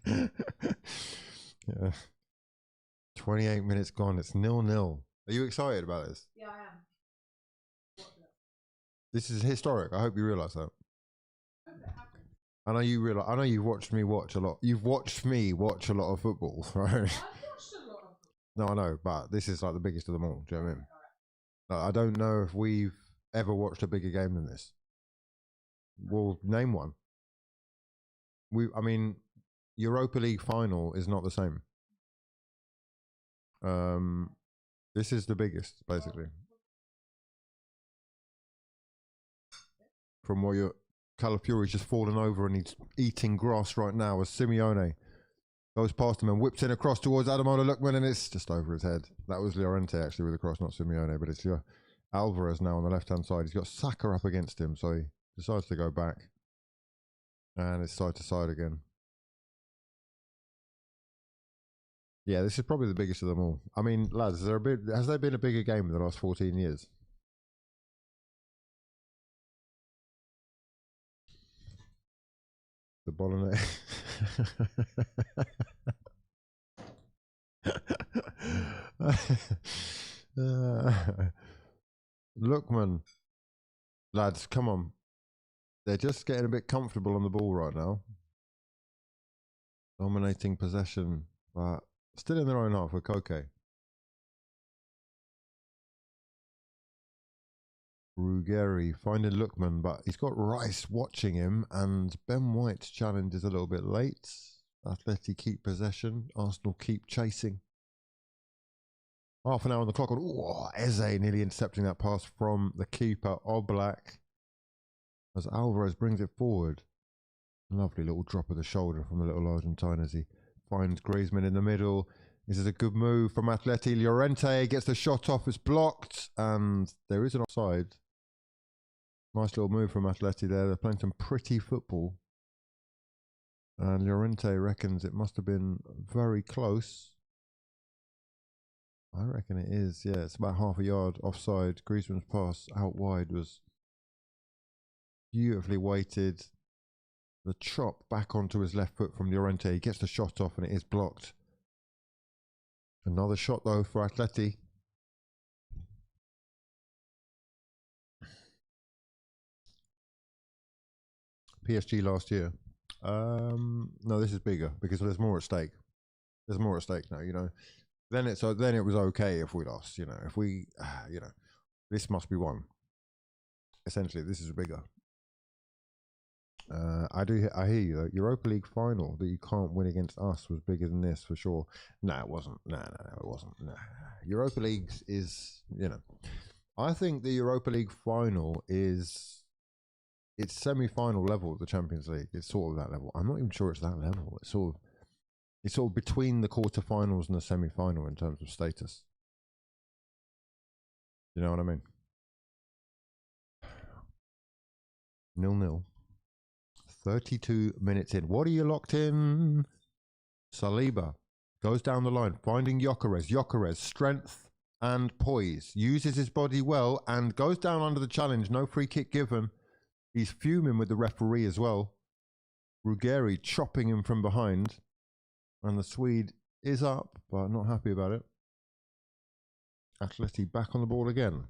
Yeah. 28 minutes gone. It's 0-0. Are you excited about this? Yeah, I am. This is historic. I hope you realise that. I know you realise. I know you've watched me watch a lot. You've watched me watch a lot of football, right? I've watched a lot of football. No, I know, but this is like the biggest of them all. Do you know what I mean? I don't know if we've ever watched a bigger game than this. Well, name one. I mean, Europa League final is not the same. This is the biggest, basically. From what you're, Calafiori's just fallen over and he's eating grass right now as Simeone goes past him and whips in across towards Ademola Lookman, and it's just over his head. That was Llorente actually with the cross, not Simeone, but it's Alvarez now on the left-hand side. He's got Saka up against him, so he decides to go back. And it's side to side again. Yeah, this is probably the biggest of them all. I mean, lads, has there been a bigger game in the last 14 years? The bolognese. Lookman, lads, come on. They're just getting a bit comfortable on the ball right now. Dominating possession, but still in their own half with Koke. Ruggeri finding Lookman, but he's got Rice watching him, and Ben White's challenge is a little bit late. Atleti keep possession, Arsenal keep chasing. Half an hour on the clock. Oh, Eze nearly intercepting that pass from the keeper, Oblak, as Alvarez brings it forward. Lovely little drop of the shoulder from the little Argentine as he finds Griezmann in the middle. This is a good move from Atleti. Llorente gets the shot off, it's blocked, and there is an offside. Nice little move from Atleti there. They're playing some pretty football. And Llorente reckons it must have been very close. I reckon it is, yeah. It's about half a yard offside. Griezmann's pass out wide was beautifully weighted. The chop back onto his left foot from Llorente. He gets the shot off and it is blocked. Another shot though for Atleti. PSG last year. No, this is bigger because there's more at stake. There's more at stake now, you know. Then it was okay if we lost, you know. If we, you know, this must be one. Essentially, this is bigger. I hear you though. Europa League final that you can't win against us was bigger than this for sure. No, it wasn't. No, it wasn't. No. Europa League is, you know, I think the Europa League final is, it's semi-final level of the Champions League. It's sort of that level. I'm not even sure it's that level. It's sort of between the quarterfinals and the semi-final in terms of status. You know what I mean? 0-0. 32 minutes in. What are you locked in? Saliba goes down the line, finding Gyökeres. Gyökeres, strength and poise. Uses his body well and goes down under the challenge. No free kick given. He's fuming with the referee as well. Ruggeri chopping him from behind. And the Swede is up, but not happy about it. Atleti back on the ball again.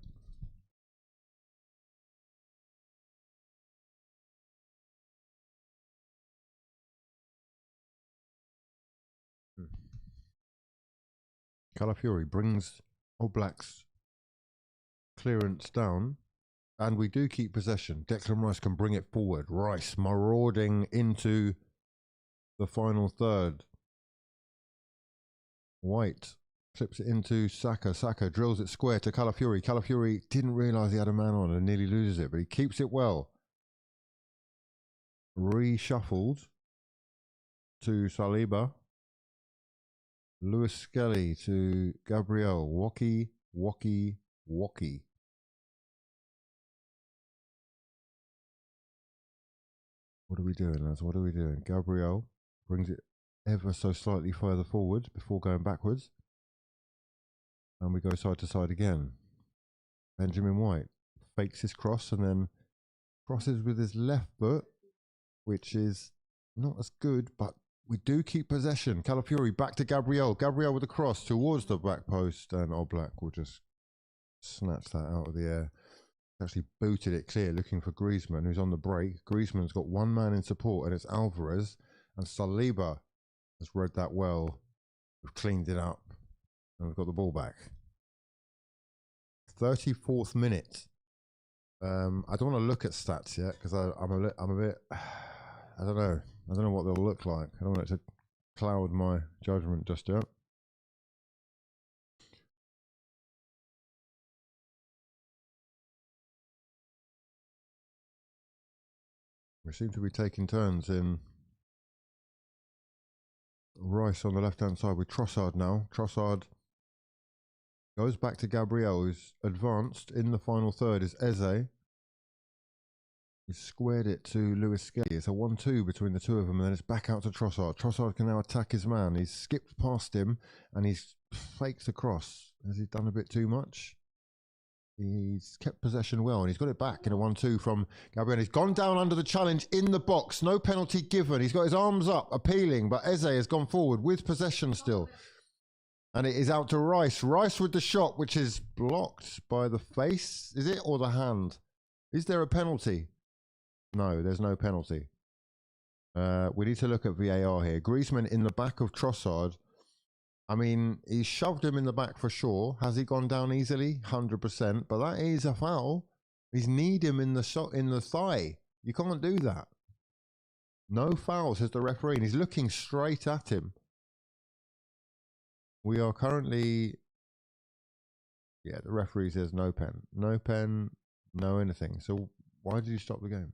Calafiori brings Oblak's clearance down, and we do keep possession. Declan Rice can bring it forward. Rice marauding into the final third. White clips it into Saka. Saka drills it square to Calafiori. Calafiori didn't realise he had a man on and nearly loses it, but he keeps it well. Reshuffled to Saliba. Lewis Skelly to Gabriel. Woki. What are we doing, lads? What are we doing? Gabriel brings it ever so slightly further forward before going backwards. And we go side to side again. Benjamin White fakes his cross and then crosses with his left foot, which is not as good, but we do keep possession. Calafiori back to Gabriel. Gabriel with a cross towards the back post, and Oblak will just snatch that out of the air. Actually booted it clear, looking for Griezmann, who's on the break. Griezmann's got one man in support, and it's Alvarez. And Saliba has read that well. We've cleaned it up, and we've got the ball back. 34th minute. I don't want to look at stats yet because I'm a bit. I don't know. I don't know what they'll look like. I don't want it to cloud my judgment just yet. We seem to be taking turns in. Rice on the left-hand side with Trossard now. Trossard goes back to Gabriel, who's advanced in the final third. Is Eze. He's squared it to Lewis Skelly. It's a 1-2 between the two of them, and then it's back out to Trossard. Trossard can now attack his man. He's skipped past him, and he's faked the cross. Has he done a bit too much? He's kept possession well, and he's got it back in a 1-2 from Gabriel. He's gone down under the challenge in the box. No penalty given. He's got his arms up, appealing, but Eze has gone forward with possession still. And it is out to Rice. Rice with the shot, which is blocked by the face. Is it? Or the hand? Is there a penalty? No, there's no penalty. We need to look at VAR here. Griezmann in the back of Trossard. I mean, he shoved him in the back for sure. Has he gone down easily? 100%. But that is a foul. He's kneed him in the shot in the thigh. You can't do that. No foul, says the referee. And he's looking straight at him. We are currently... Yeah, the referee says no pen. No pen, no anything. So why did you stop the game?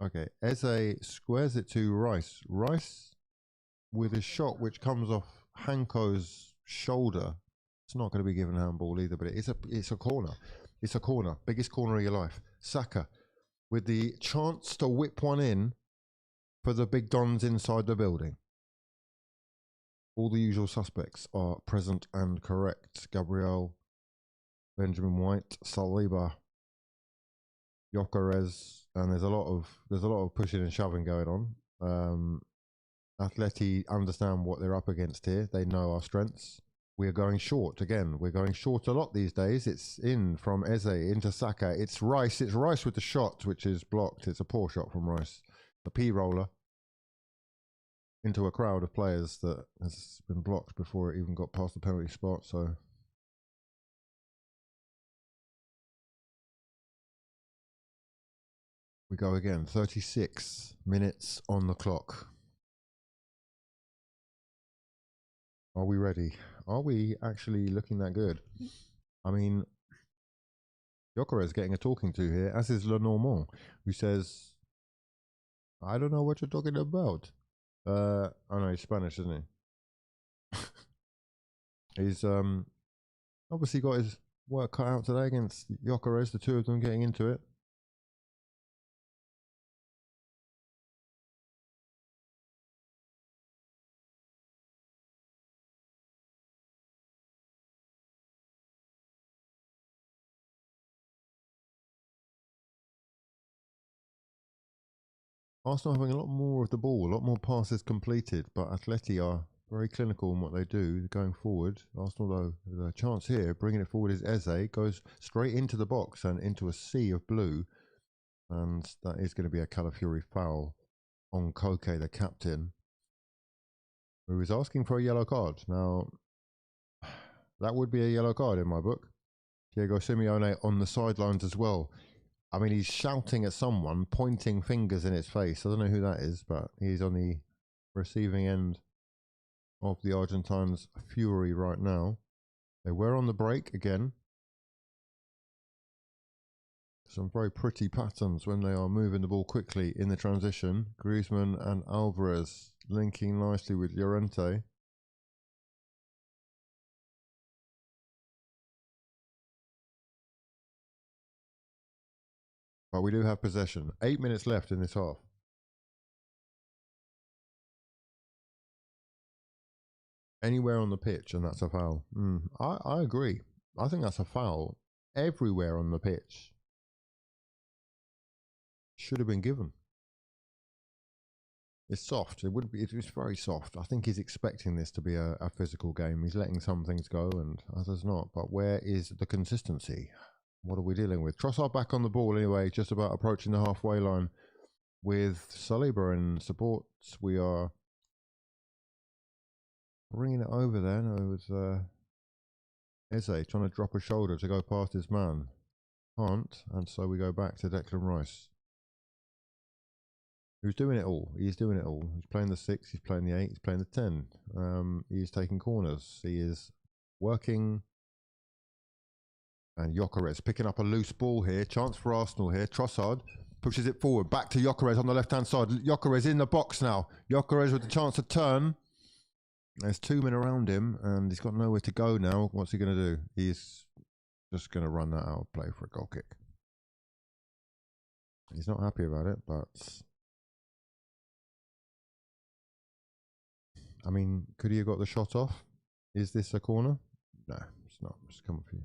Okay, Eze squares it to Rice. Rice with a shot which comes off Hanko's shoulder. It's not going to be given a handball either, but it's a corner. It's a corner. Biggest corner of your life. Saka with the chance to whip one in for the big dons inside the building. All the usual suspects are present and correct. Gabriel, Benjamin White, Saliba, Gyökeres, and there's a lot of pushing and shoving going on. Atleti understand what they're up against here. They know our strengths. We are going short again. We're going short a lot these days. It's in from Eze into Saka. It's Rice. It's Rice with the shot, which is blocked. It's a poor shot from Rice. The P roller into a crowd of players that has been blocked before it even got past the penalty spot. So we go again. 36 minutes on the clock. Are we ready? Are we actually looking that good? I mean, Gyökeres getting a talking to here, as is Lenormand, who says, I don't know what you're talking about. Oh no, he's Spanish, isn't he? He's obviously got his work cut out today against Gyökeres, the two of them getting into it. Arsenal having a lot more of the ball, a lot more passes completed, but Atleti are very clinical in what they do going forward. Arsenal, though, with a chance here, bringing it forward is Eze, goes straight into the box and into a sea of blue, and that is going to be a Calafiori foul on Koke, the captain, who is asking for a yellow card. Now, that would be a yellow card in my book. Diego Simeone on the sidelines as well. I mean, he's shouting at someone, pointing fingers in his face. I don't know who that is, but he's on the receiving end of the Argentines' fury right now. They were on the break again. Some very pretty patterns when they are moving the ball quickly in the transition. Griezmann and Alvarez linking nicely with Llorente. But we do have possession. 8 minutes left in this half. Anywhere on the pitch, and that's a foul. I agree. I think that's a foul everywhere on the pitch. Should have been given. It's soft. It wouldn't be. It's very soft. I think he's expecting this to be a physical game. He's letting some things go and others not. But where is the consistency? What are we dealing with? Trossard back on the ball anyway, just about approaching the halfway line with Saliba in support. We are bringing it over there. No, it was Eze trying to drop a shoulder to go past his man. Can't, and so we go back to Declan Rice, who's doing it all. He's doing it all. He's playing the 6, he's playing the 8, he's playing the 10. He's taking corners. He is working. And Gyökeres picking up a loose ball here. Chance for Arsenal here. Trossard pushes it forward. Back to Gyökeres on the left-hand side. Gyökeres in the box now. Gyökeres with the chance to turn. There's 2 men around him, and he's got nowhere to go now. What's he going to do? He's just going to run that out of play for a goal kick. He's not happy about it, but... I mean, could he have got the shot off? Is this a corner? No, it's not. It's coming for you.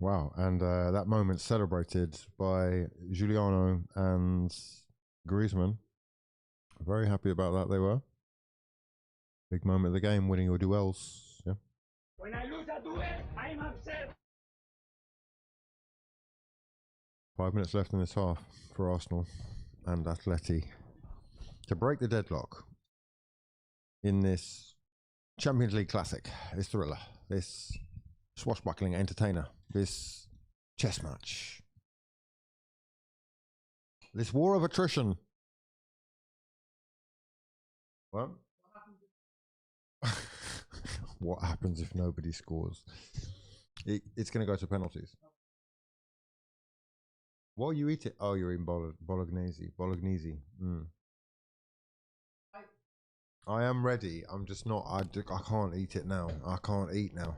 Wow, and that moment celebrated by Giuliano and Griezmann. Very happy about that, they were. Big moment of the game, winning your duels. Yeah. When I lose a duel, I'm upset. 5 minutes left in this half for Arsenal and Atleti to break the deadlock in this Champions League classic, this thriller, this swashbuckling entertainer, this chess match, this war of attrition. What? What happens if nobody scores? It's going to go to penalties. What are you eating? Oh, you're eating bolognese. I am ready. I'm just not. I can't eat it now. I can't eat now.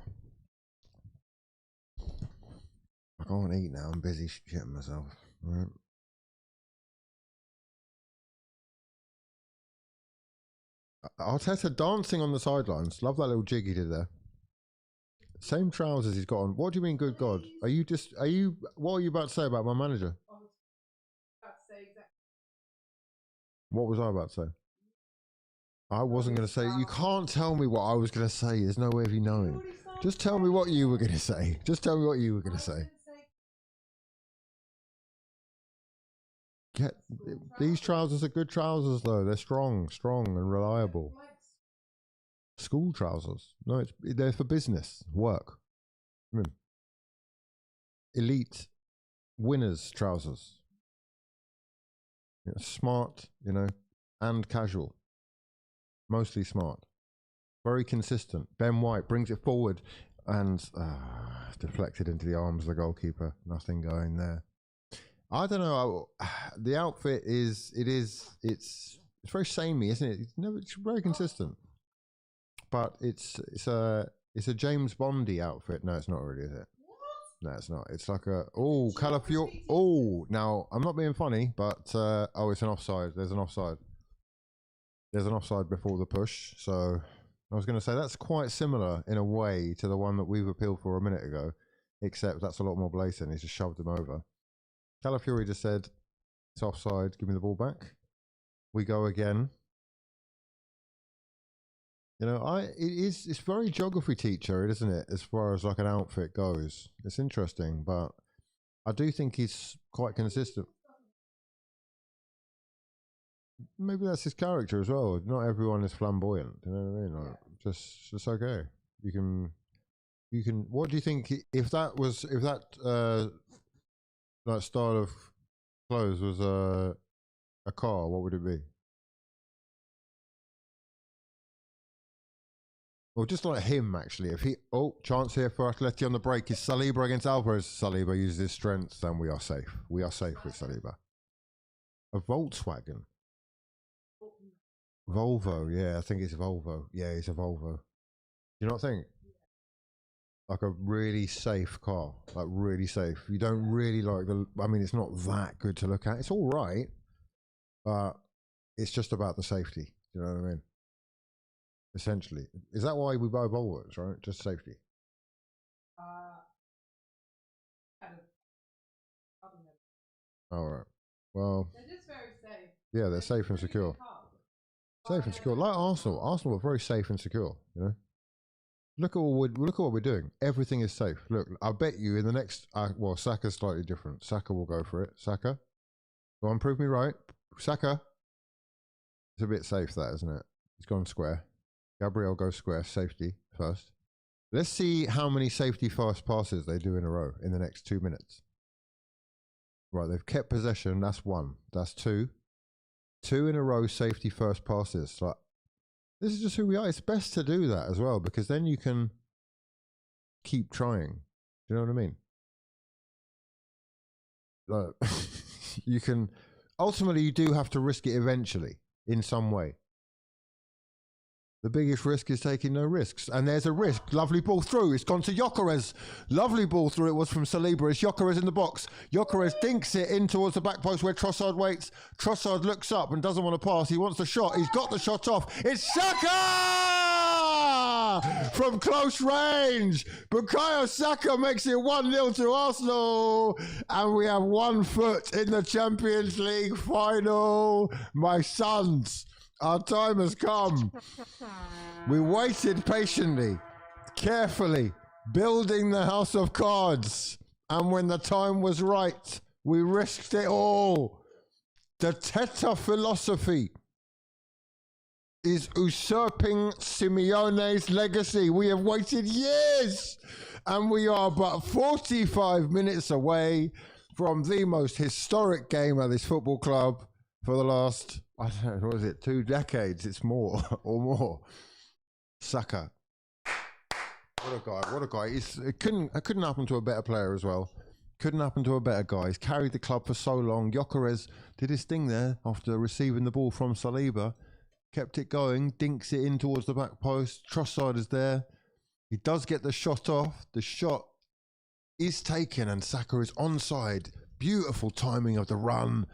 I can't eat now. I'm busy shitting myself. Right. Arteta dancing on the sidelines. Love that little jig he did there. Same trousers he's got on. What do you mean, good God? What are you about to say about my manager? What was I about to say? I wasn't going to say. You can't tell me what I was going to say. There's no way of you knowing. Just tell me what you were going to say. Just tell me what you were going to say. These trousers are good trousers, though. They're strong and reliable. School trousers. No, they're for business, work. Elite winners trousers. Smart, and casual. Mostly smart. Very consistent. Ben White brings it forward and deflected into the arms of the goalkeeper. Nothing going there. I don't know. The outfit it's very samey, isn't it? It's very consistent. But it's a James Bondy outfit. No, it's not really, is it? No, it's not. It's like Calafiore. Now I'm not being funny, but it's an offside. There's an offside. There's an offside before the push. So I was going to say that's quite similar in a way to the one that we've appealed for a minute ago, except that's a lot more blatant. He's just shoved him over. Calafiore just said, it's offside, give me the ball back. We go again. It's very geography teacher, isn't it, as far as like an outfit goes. It's interesting, but I do think he's quite consistent. Maybe that's his character as well. Not everyone is flamboyant, you know what I mean? Like, just okay. You can, what do you think, if that style of clothes was a car, what would it be? Or just like him, actually. If chance here for Atleti on the break is Saliba against Alvarez. Saliba uses his strength, and we are safe. We are safe with Saliba. A Volkswagen. Volvo, yeah, I think it's Volvo. Yeah, it's a Volvo. You not think? Like a really safe car, like really safe. You don't really like it's not that good to look at. It's all right, but it's just about the safety. You know what I mean? Essentially. Is that why we buy Volvos, right? Just safety? All right. Well, they're just very safe. Yeah, they're safe and secure. Safe and secure. Like Arsenal. Arsenal are very safe and secure, Look at what we're doing. Everything is safe. Look, I bet you in the next Saka's slightly different. Saka will go for it. Saka. Go on, prove me right. Saka. It's a bit safe, that, isn't it? He's gone square. Gabriel goes square, safety first. Let's see how many safety first passes they do in a row in the next 2 minutes. Right, they've kept possession. That's one. That's two. 2 in a row, safety first passes. Like, this is just who we are. It's best to do that as well, because then you can keep trying. Do you know what I mean? Like, you can, ultimately, you do have to risk it eventually in some way. The biggest risk is taking no risks. And there's a risk. Lovely ball through. It's gone to Gyökeres. Lovely ball through. It was from Saliba. It's Gyökeres in the box. Gyökeres dinks it in towards the back post where Trossard waits. Trossard looks up and doesn't want to pass. He wants the shot. He's got the shot off. It's Saka! from close range. Bukayo Saka makes it 1-0 to Arsenal. And we have 1 foot in the Champions League final. My sons, our time has come. We waited patiently, carefully, building the house of cards. And when the time was right, we risked it all. The Teta philosophy is usurping Simeone's legacy. We have waited years, and we are but 45 minutes away from the most historic game at this football club for the last, I don't know, what is it, 2 decades? It's more or more. Saka. What a guy, what a guy. It couldn't happen to a better player as well. Couldn't happen to a better guy. He's carried the club for so long. Gyökeres did his thing there after receiving the ball from Saliba. Kept it going, dinks it in towards the back post. Trossard is there. He does get the shot off. The shot is taken and Saka is onside. Beautiful timing of the run.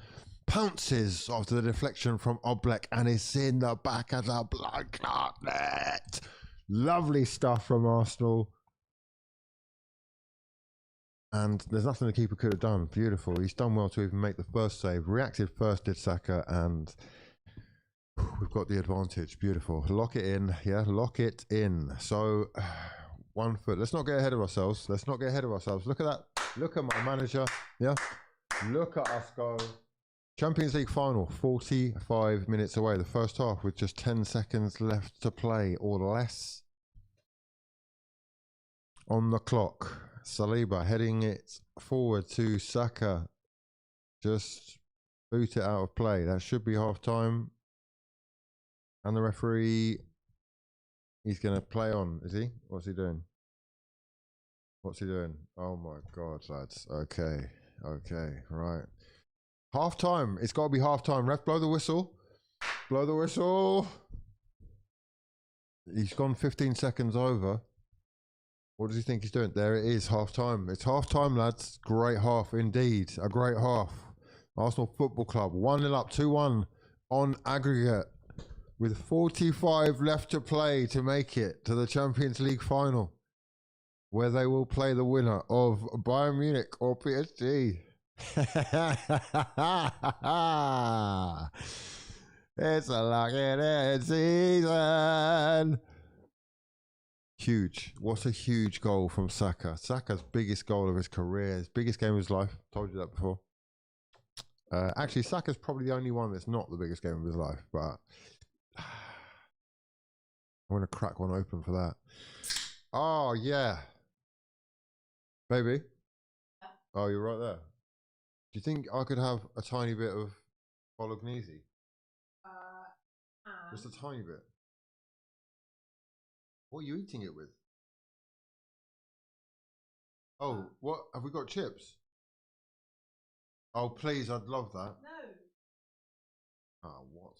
Pounces after the deflection from Oblak and is in the back of the blood clot net. Lovely stuff from Arsenal. And there's nothing the keeper could have done. Beautiful. He's done well to even make the first save. Reacted first, did Saka, and we've got the advantage. Beautiful. Lock it in. Yeah, lock it in. So, 1 foot. Let's not get ahead of ourselves. Let's not get ahead of ourselves. Look at that. Look at my manager. Yeah. Look at us go. Champions League final, 45 minutes away. The first half with just 10 seconds left to play or less on the clock. Saliba heading it forward to Saka. Just boot it out of play. That should be half time. And the referee, he's going to play on, is he? What's he doing? What's he doing? Oh my God, lads. Okay. Okay. Right. Half time. It's got to be half time. Ref, blow the whistle. Blow the whistle. He's gone 15 seconds over. What does he think he's doing? There it is, half time. It's half time, lads. Great half indeed. A great half. Arsenal Football Club 1-0 up, 2-1 on aggregate with 45 left to play to make it to the Champions League final, where they will play the winner of Bayern Munich or PSG. It's a lock-it-in season. Huge. What a huge goal from Saka. Saka's biggest goal of his career, his biggest game of his life. Told you that before. Actually, Saka's probably the only one that's not the biggest game of his life, but I'm going to crack one open for that. Oh, yeah. Baby. Oh, you're right there. Do you think I could have a tiny bit of bolognese? Just a tiny bit. What are you eating it with? Oh, what? Have we got chips? Oh, please, I'd love that. No. Oh, what?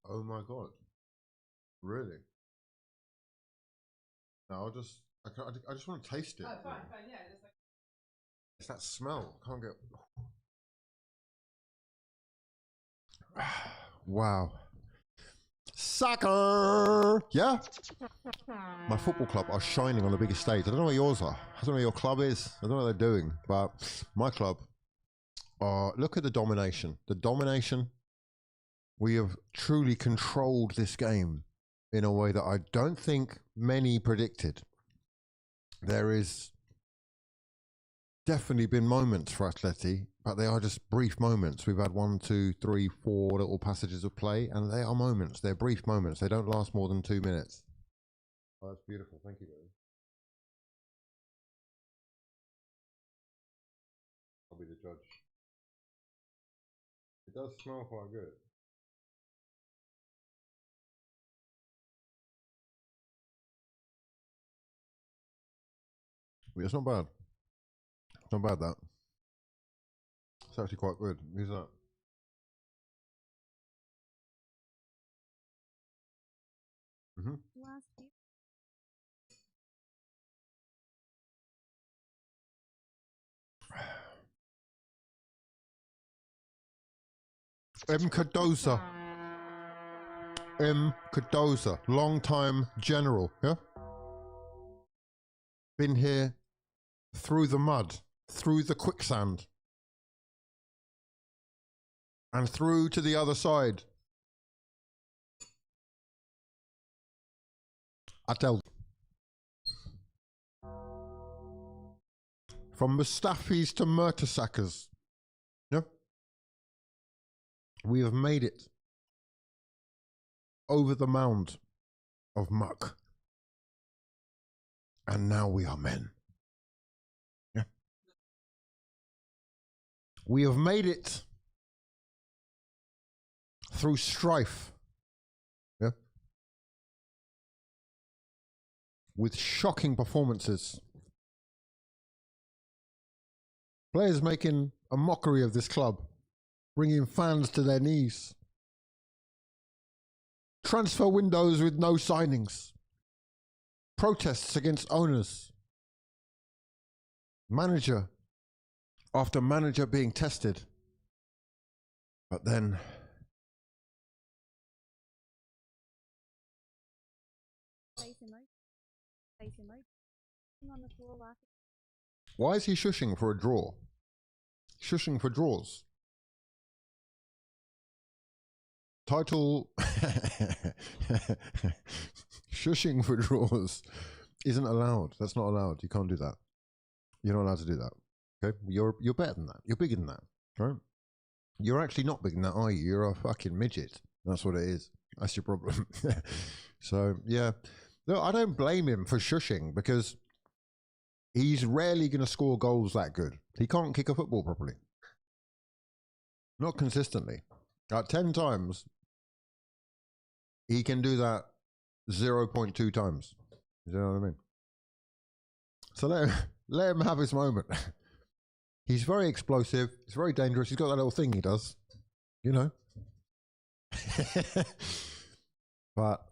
Oh my God. Really? No, I just want to taste it. Oh, fine, yeah. Just like... It's that smell. I can't get... Wow. Soccer! Yeah? My football club are shining on the biggest stage. I don't know where yours are. I don't know where your club is. I don't know what they're doing. But my club, look at the domination. The domination. We have truly controlled this game in a way that I don't think many predicted. There is definitely been moments for Atleti, but they are just brief moments. We've had 1, 2, 3, 4 little passages of play, and they are moments. They're brief moments. They don't last more than 2 minutes. Oh, that's beautiful. Thank you, Billy. I'll be the judge. It does smell quite good. It's not bad. It's not bad, that. It's actually quite good. Who's that? Mm-hmm. Cardoza. Cardoza, long-time general, yeah? Been here through the mud, through the quicksand, and through to the other side. I tell. From Mustafis to Murtasackers, yeah? We have made it over the mound of muck. And now we are men. Yeah. We have made it through strife. Yeah. With shocking performances. Players making a mockery of this club, bringing fans to their knees. Transfer windows with no signings. Protests against owners. Manager after manager being tested. But then why is he shushing for a draw? Shushing for draws. Title shushing for draws isn't allowed. That's not allowed. You can't do that. You're not allowed to do that. Okay? You're better than that. You're bigger than that. Right? You're actually not bigger than that, are you? You're a fucking midget. That's what it is. That's your problem. So yeah. No, I don't blame him for shushing because he's rarely going to score goals that good. He can't kick a football properly. Not consistently. 10 times, he can do that 0.2 times. You know what I mean? So let him have his moment. He's very explosive. He's very dangerous. He's got that little thing he does. You know? But,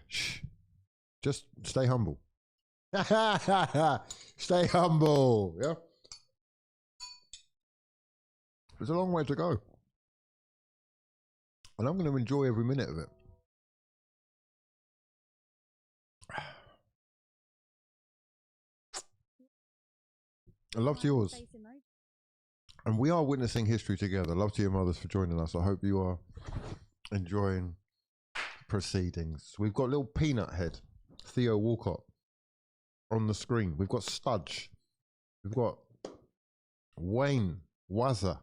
shh. Just stay humble. Stay humble. Yeah? There's a long way to go. And I'm going to enjoy every minute of it. Love to yours. And we are witnessing history together. Love to your mothers for joining us. I hope you are enjoying proceedings. We've got little peanut head, Theo Walcott, on the screen. We've got Studge. We've got Wayne Wazza.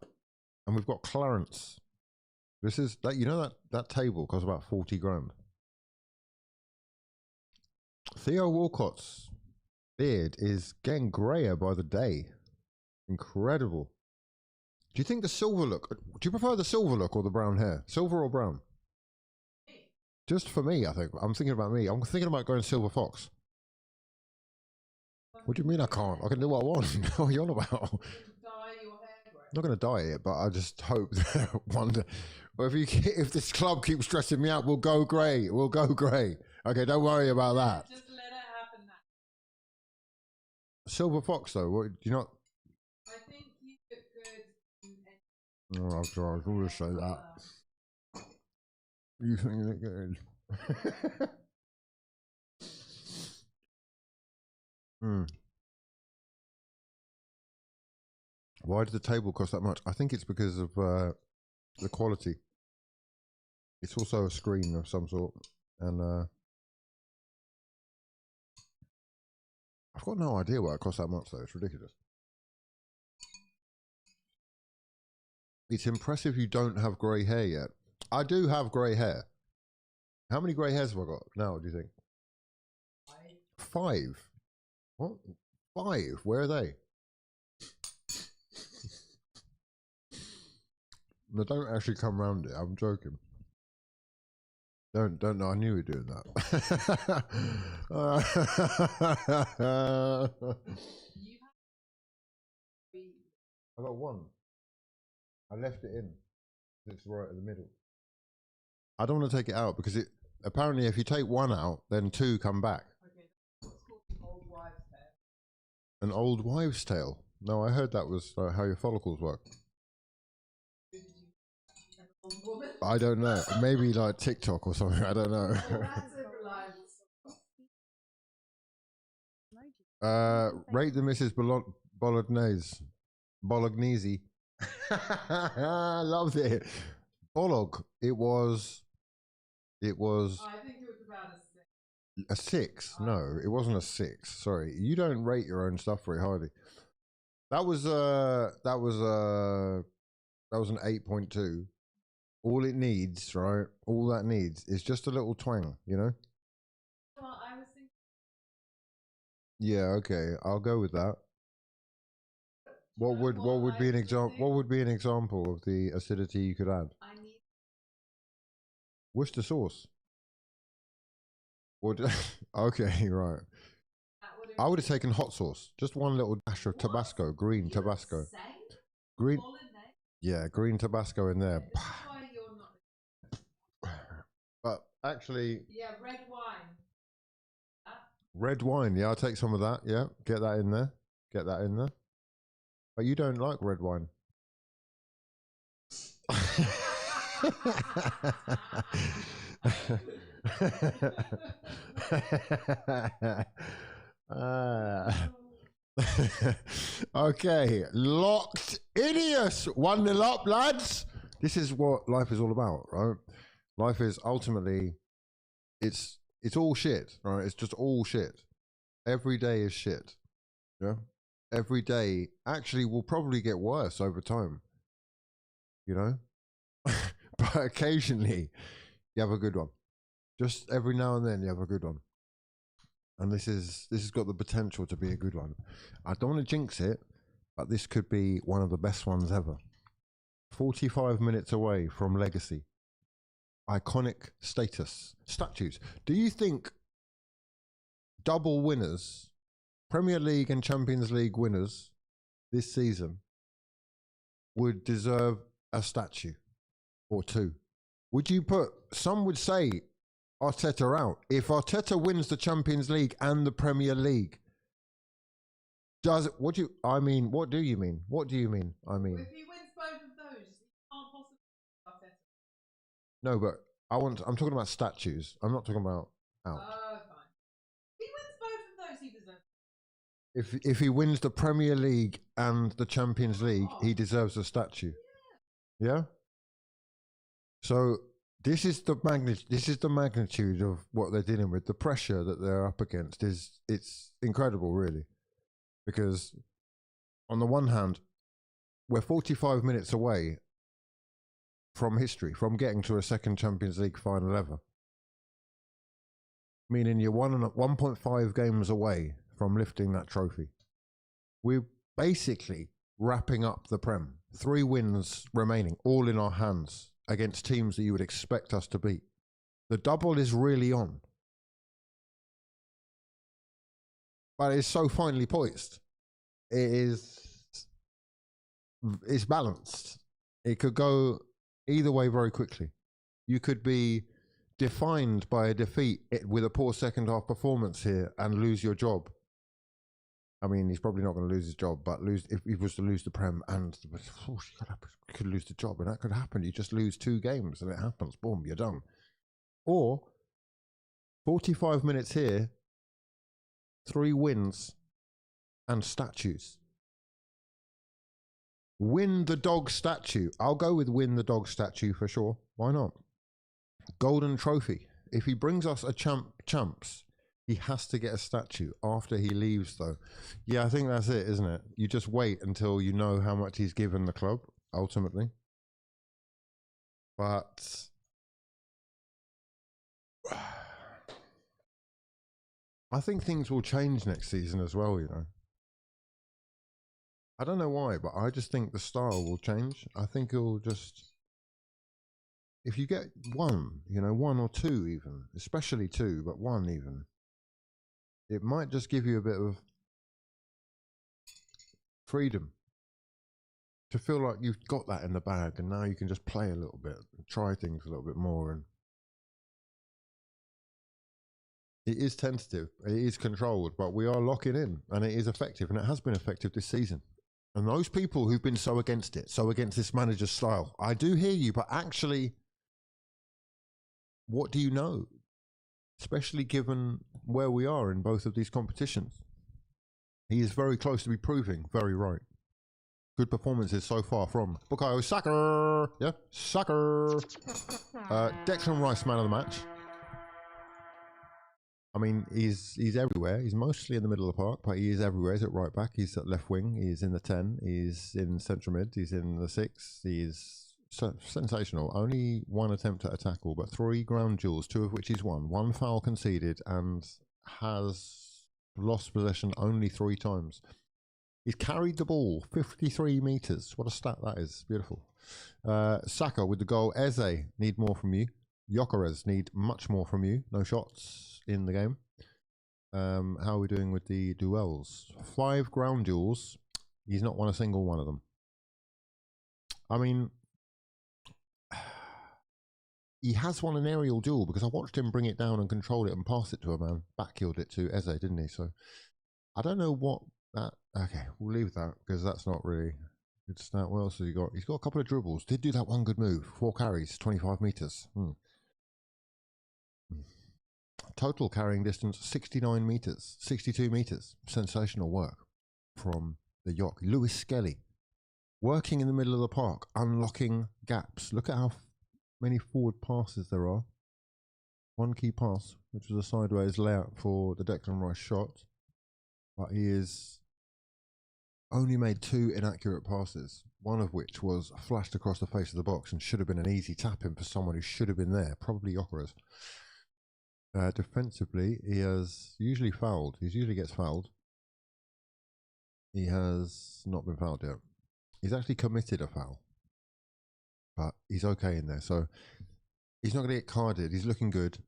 And we've got Clarence. This is that, you know, that table costs about 40 grand. Theo Walcott's beard is getting grayer by the day. Incredible. Do you think the silver look, do you prefer the silver look or the brown hair? Silver or brown? Just for me, I think. I'm thinking about me. I'm thinking about going silver fox. What do you mean I can't? I can do what I want. What are you on about? I'm not going to dye it, but I just hope that one day, if this club keeps stressing me out, we'll go grey. We'll go grey. Okay, don't worry about that. Just let it happen now. Silver fox, though, what, do you not? I think you look good. Oh, I'll always say that. You think you look good? Why did the table cost that much? I think it's because of the quality. It's also a screen of some sort, and I've got no idea why it costs that much though. It's ridiculous. It's impressive you don't have grey hair yet. I do have grey hair. How many grey hairs have I got now, do you think? 5. What? 5? Where are they? No, don't actually come round it. I'm joking. Don't know. I knew you were doing that. I got 1. I left it in. It's right in the middle. I don't want to take it out because it apparently if you take 1 out, then 2 come back. Okay, that's called an old wives' tale. An old wives' tale? No, I heard that was how your follicles work. woman. I don't know. Maybe like TikTok or something. I don't know. Well, that's it, reliance. Rate the Mrs. Bolognese. Bolognese. Loved it. Bolog. It was. I think it was about a 6. A 6? No, it wasn't a 6. Sorry, you don't rate your own stuff very highly. That was an 8.2. All it needs, right? All that needs is just a little twang, you know? Well, I was thinking. Yeah, okay, I'll go with that. What would be an example? What would be an example of the acidity you could add? I need. Worcester sauce. What? Okay, right. I would have taken hot sauce. Just one little dash of Tabasco, green Tabasco. Green. Yeah, green Tabasco in there. That's why you're not. But actually. Yeah, red wine. Red wine. Yeah, I'll take some of that. Yeah, get that in there. Get that in there. But you don't like red wine. Okay, locked Idios 1-0 up, lads. This is what life is all about, right? Life is ultimately, it's all shit, right? It's just all shit. Every day is shit. Yeah, every day actually will probably get worse over time. You know, but occasionally you have a good one. Just every now and then you have a good one. And this has got the potential to be a good one. I don't want to jinx it, but this could be one of the best ones ever. 45 minutes away from legacy. Iconic status. Statues. Do you think double winners, Premier League and Champions League winners this season would deserve a statue or two? Would you put, some would say Arteta out. If Arteta wins the Champions League and the Premier League, does it, what do you mean? If he wins both of those, he can't possibly Arteta. No, but I'm talking about statues. I'm not talking about out. Oh, fine. If he wins both of those, he deserves. If he wins the Premier League and the Champions League, he deserves a statue. Yeah? So this is the magnitude of what they're dealing with. The pressure that they're up against it's incredible, really. Because on the one hand, we're 45 minutes away from history, from getting to a second Champions League final ever. Meaning you're 1.5 games away from lifting that trophy. We're basically wrapping up the Prem. 3 wins remaining, all in our hands, against teams that you would expect us to beat. The double is really on. But it's so finely poised. It's balanced. It could go either way very quickly. You could be defined by a defeat with a poor second half performance here and lose your job. I mean, he's probably not going to lose his job, but if he was to lose the Prem and he could lose the job, and that could happen. You just lose 2 games and it happens. Boom, you're done. Or 45 minutes here, 3 wins and statues. Win the dog statue. I'll go with win the dog statue for sure. Why not? Golden trophy. If he brings us a champs, he has to get a statue after he leaves, though. Yeah, I think that's it, isn't it? You just wait until you know how much he's given the club, ultimately. But I think things will change next season as well, you know. I don't know why, but I just think the style will change. I think it'll just... If you get 1, you know, 1 or 2 even, especially 2, but 1 even, it might just give you a bit of freedom to feel like you've got that in the bag and now you can just play a little bit, and try things a little bit more. And it is tentative, it is controlled, but we are locking in and it is effective, and it has been effective this season. And those people who've been so against it, so against this manager's style, I do hear you, but actually, what do you know? Especially given where we are in both of these competitions. He is very close to be proving very right. Good performances so far from Bukayo Saka. Yeah, Saka. Declan Rice, man of the match. I mean, he's everywhere. He's mostly in the middle of the park, but he is everywhere. He's at right back. He's at left wing. He's in the 10. He's in central mid. He's in the 6. He's sensational. Only one attempt at a tackle, but 3 ground duels, 2 of which he's won. 1 foul conceded, and has lost possession only 3 times. He's carried the ball 53 metres. What a stat that is. Beautiful. Saka with the goal. Eze, need more from you. Gyökeres, need much more from you. No shots in the game. How are we doing with the duels? 5 ground duels. He's not won a single one of them. I mean, he has won an aerial duel because I watched him bring it down and control it and pass it to a man. Back-heeled it to Eze, didn't he? So I don't know what that... Okay, we'll leave that because that's not really good stat. What else has he got? He's got a couple of dribbles. Did do that one good move. 4 carries, 25 metres. Total carrying distance, 69 metres, 62 metres. Sensational work from the Yok. Lewis Skelly, working in the middle of the park, unlocking gaps. Look at how many forward passes there are. 1 key pass, which was a sideways layout for the Declan Rice shot. But he has only made 2 inaccurate passes, one of which was flashed across the face of the box and should have been an easy tap-in for someone who should have been there, probably Gyökeres. Defensively, he has usually fouled. He usually gets fouled. He has not been fouled yet. He's actually committed a foul, but he's okay in there. So he's not going to get carded. He's looking good.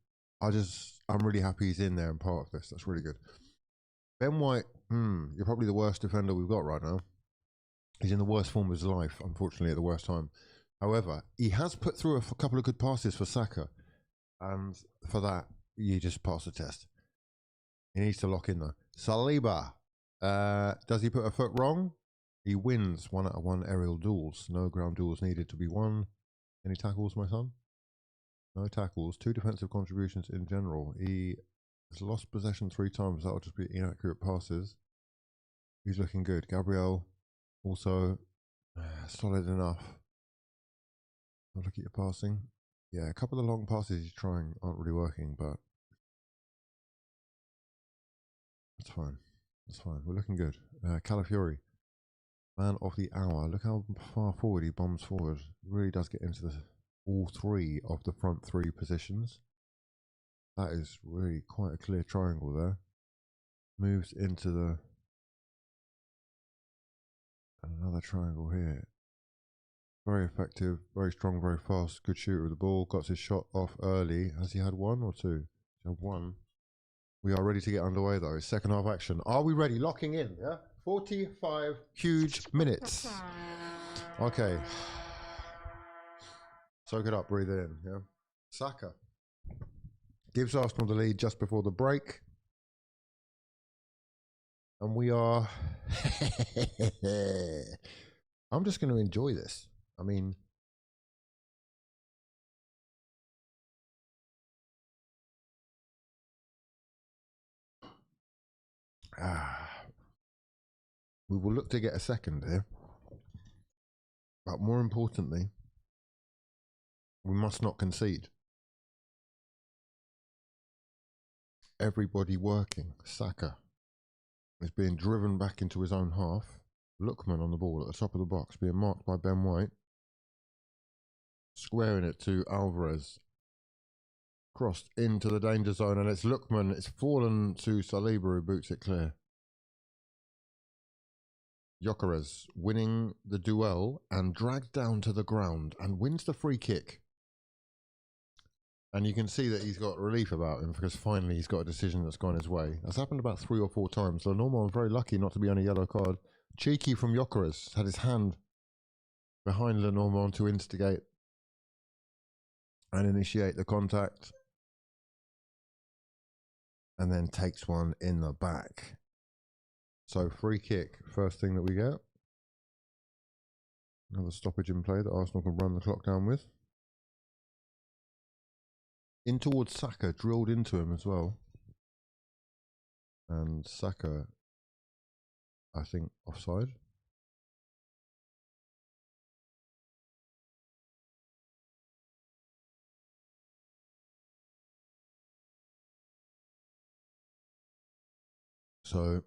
I'm really happy he's in there and part of this. That's really good. Ben White, you're probably the worst defender we've got right now. He's in the worst form of his life, unfortunately, at the worst time. However, he has put through a couple of good passes for Saka, and for that, you just pass the test. He needs to lock in though. Saliba, does he put a foot wrong? He wins 1 out of 1 aerial duels. No ground duels needed to be won. Any tackles, my son? No tackles. 2 defensive contributions in general. He has lost possession 3 times. That'll just be inaccurate passes. He's looking good. Gabriel, also solid enough. I'll look at your passing. Yeah, a couple of the long passes he's trying aren't really working, but that's fine. That's fine. We're looking good. Calafiori, man of the hour. Look how far forward he bombs forward. Really does get into all 3 of the front 3 positions. That is really quite a clear triangle there. Moves into another triangle here. Very effective, very strong, very fast. Good shooter with the ball. Got his shot off early. Has he had 1 or 2? He's had 1. We are ready to get underway though. Second half action. Are we ready? Locking in, yeah? 45 huge minutes. Okay. Soak it up, breathe it in, yeah? Saka gives Arsenal the lead just before the break. And we are... I'm just going to enjoy this. I mean... we will look to get a second here. But more importantly, we must not concede. Everybody working. Saka is being driven back into his own half. Lookman on the ball at the top of the box, being marked by Ben White. Squaring it to Alvarez. Crossed into the danger zone, and it's Lookman. It's fallen to Saliba, who boots it clear. Gyökeres winning the duel and dragged down to the ground and wins the free kick. And you can see that he's got relief about him because finally he's got a decision that's gone his way. That's happened about 3 or 4 times. So Norman, very lucky not to be on a yellow card. Cheeky from Gyökeres, had his hand behind Lenormand to instigate and initiate the contact. And then takes one in the back. So free kick, first thing that we get. Another stoppage in play that Arsenal can run the clock down with. In towards Saka, drilled into him as well. And Saka, I think, offside. So,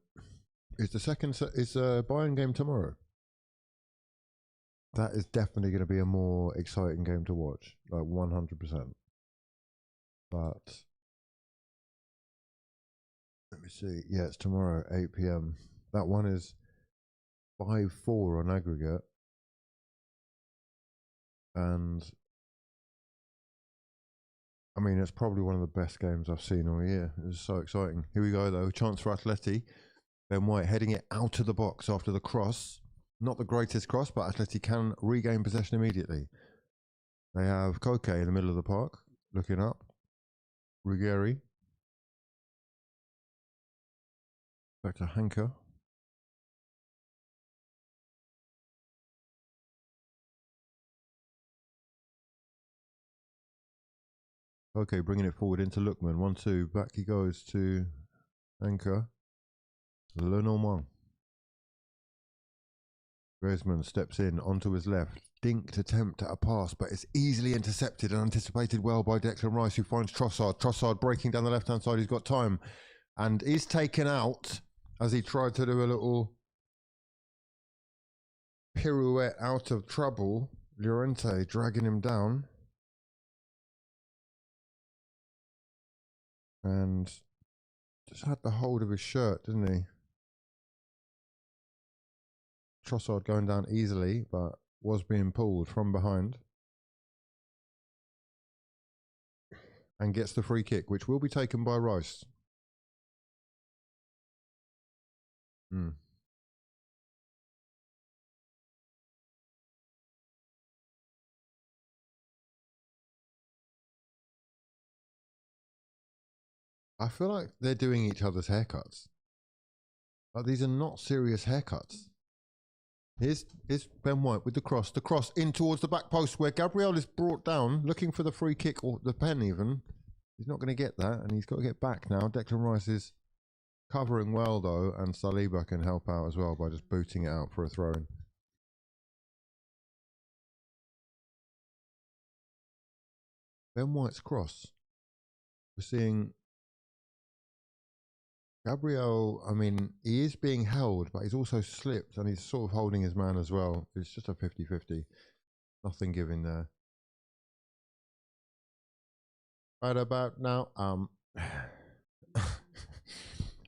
is the Bayern game tomorrow? That is definitely going to be a more exciting game to watch, like 100%. But let me see. Yeah, it's tomorrow, 8 p.m. That one is 5-4 on aggregate, and I mean, it's probably one of the best games I've seen all year. It was so exciting. Here we go, though. Chance for Atleti. Ben White heading it out of the box after the cross. Not the greatest cross, but Atleti can regain possession immediately. They have Koke in the middle of the park, looking up. Ruggeri. Back to Hanker. Okay, bringing it forward into Lookman. 1-2. Back he goes to Anchor. Lenormand. Griezmann steps in onto his left. Dinked attempt at a pass, but it's easily intercepted and anticipated well by Declan Rice, who finds Trossard. Trossard breaking down the left-hand side. He's got time. And is taken out as he tried to do a little pirouette out of trouble. Llorente dragging him down. And just had the hold of his shirt, didn't he? Trossard going down easily, but was being pulled from behind. And gets the free kick, which will be taken by Rice. I feel like they're doing each other's haircuts. Like, these are not serious haircuts. Here's Ben White with the cross. The cross in towards the back post where Gabriel is brought down, looking for the free kick or the pen even. He's not going to get that, and he's got to get back now. Declan Rice is covering well, though, and Saliba can help out as well by just booting it out for a throw-in. Ben White's cross. We're seeing Gabriel, I mean, he is being held, but he's also slipped, and he's sort of holding his man as well. It's just a 50-50. Nothing given there. Right about now,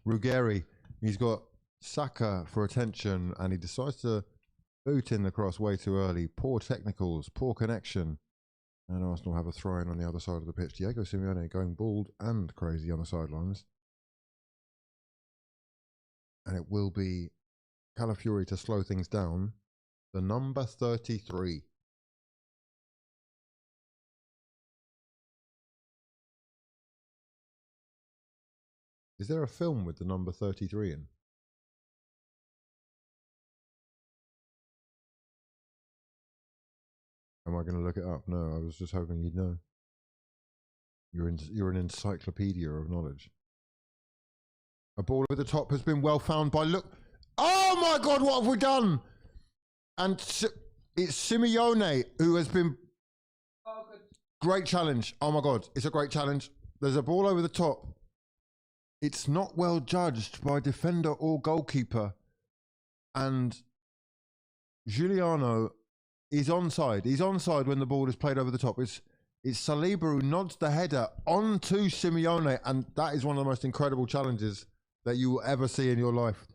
Ruggeri, he's got Saka for attention, and he decides to boot in the cross way too early. Poor technicals, poor connection. And Arsenal have a throw-in on the other side of the pitch. Diego Simeone going bald and crazy on the sidelines. And it will be Calafiori to slow things down. The number 33. Is there a film with the number 33 in? Am I going to look it up? No, I was just hoping you'd know. You're an encyclopedia of knowledge. A ball over the top has been well found by look. Oh my God, what have we done? And it's Simeone who has been. Oh, good. Great challenge. Oh my God, it's a great challenge. There's a ball over the top. It's not well judged by defender or goalkeeper. And Giuliano is onside. He's onside when the ball is played over the top. It's Saliba who nods the header onto Simeone, and that is one of the most incredible challenges that you will ever see in your life.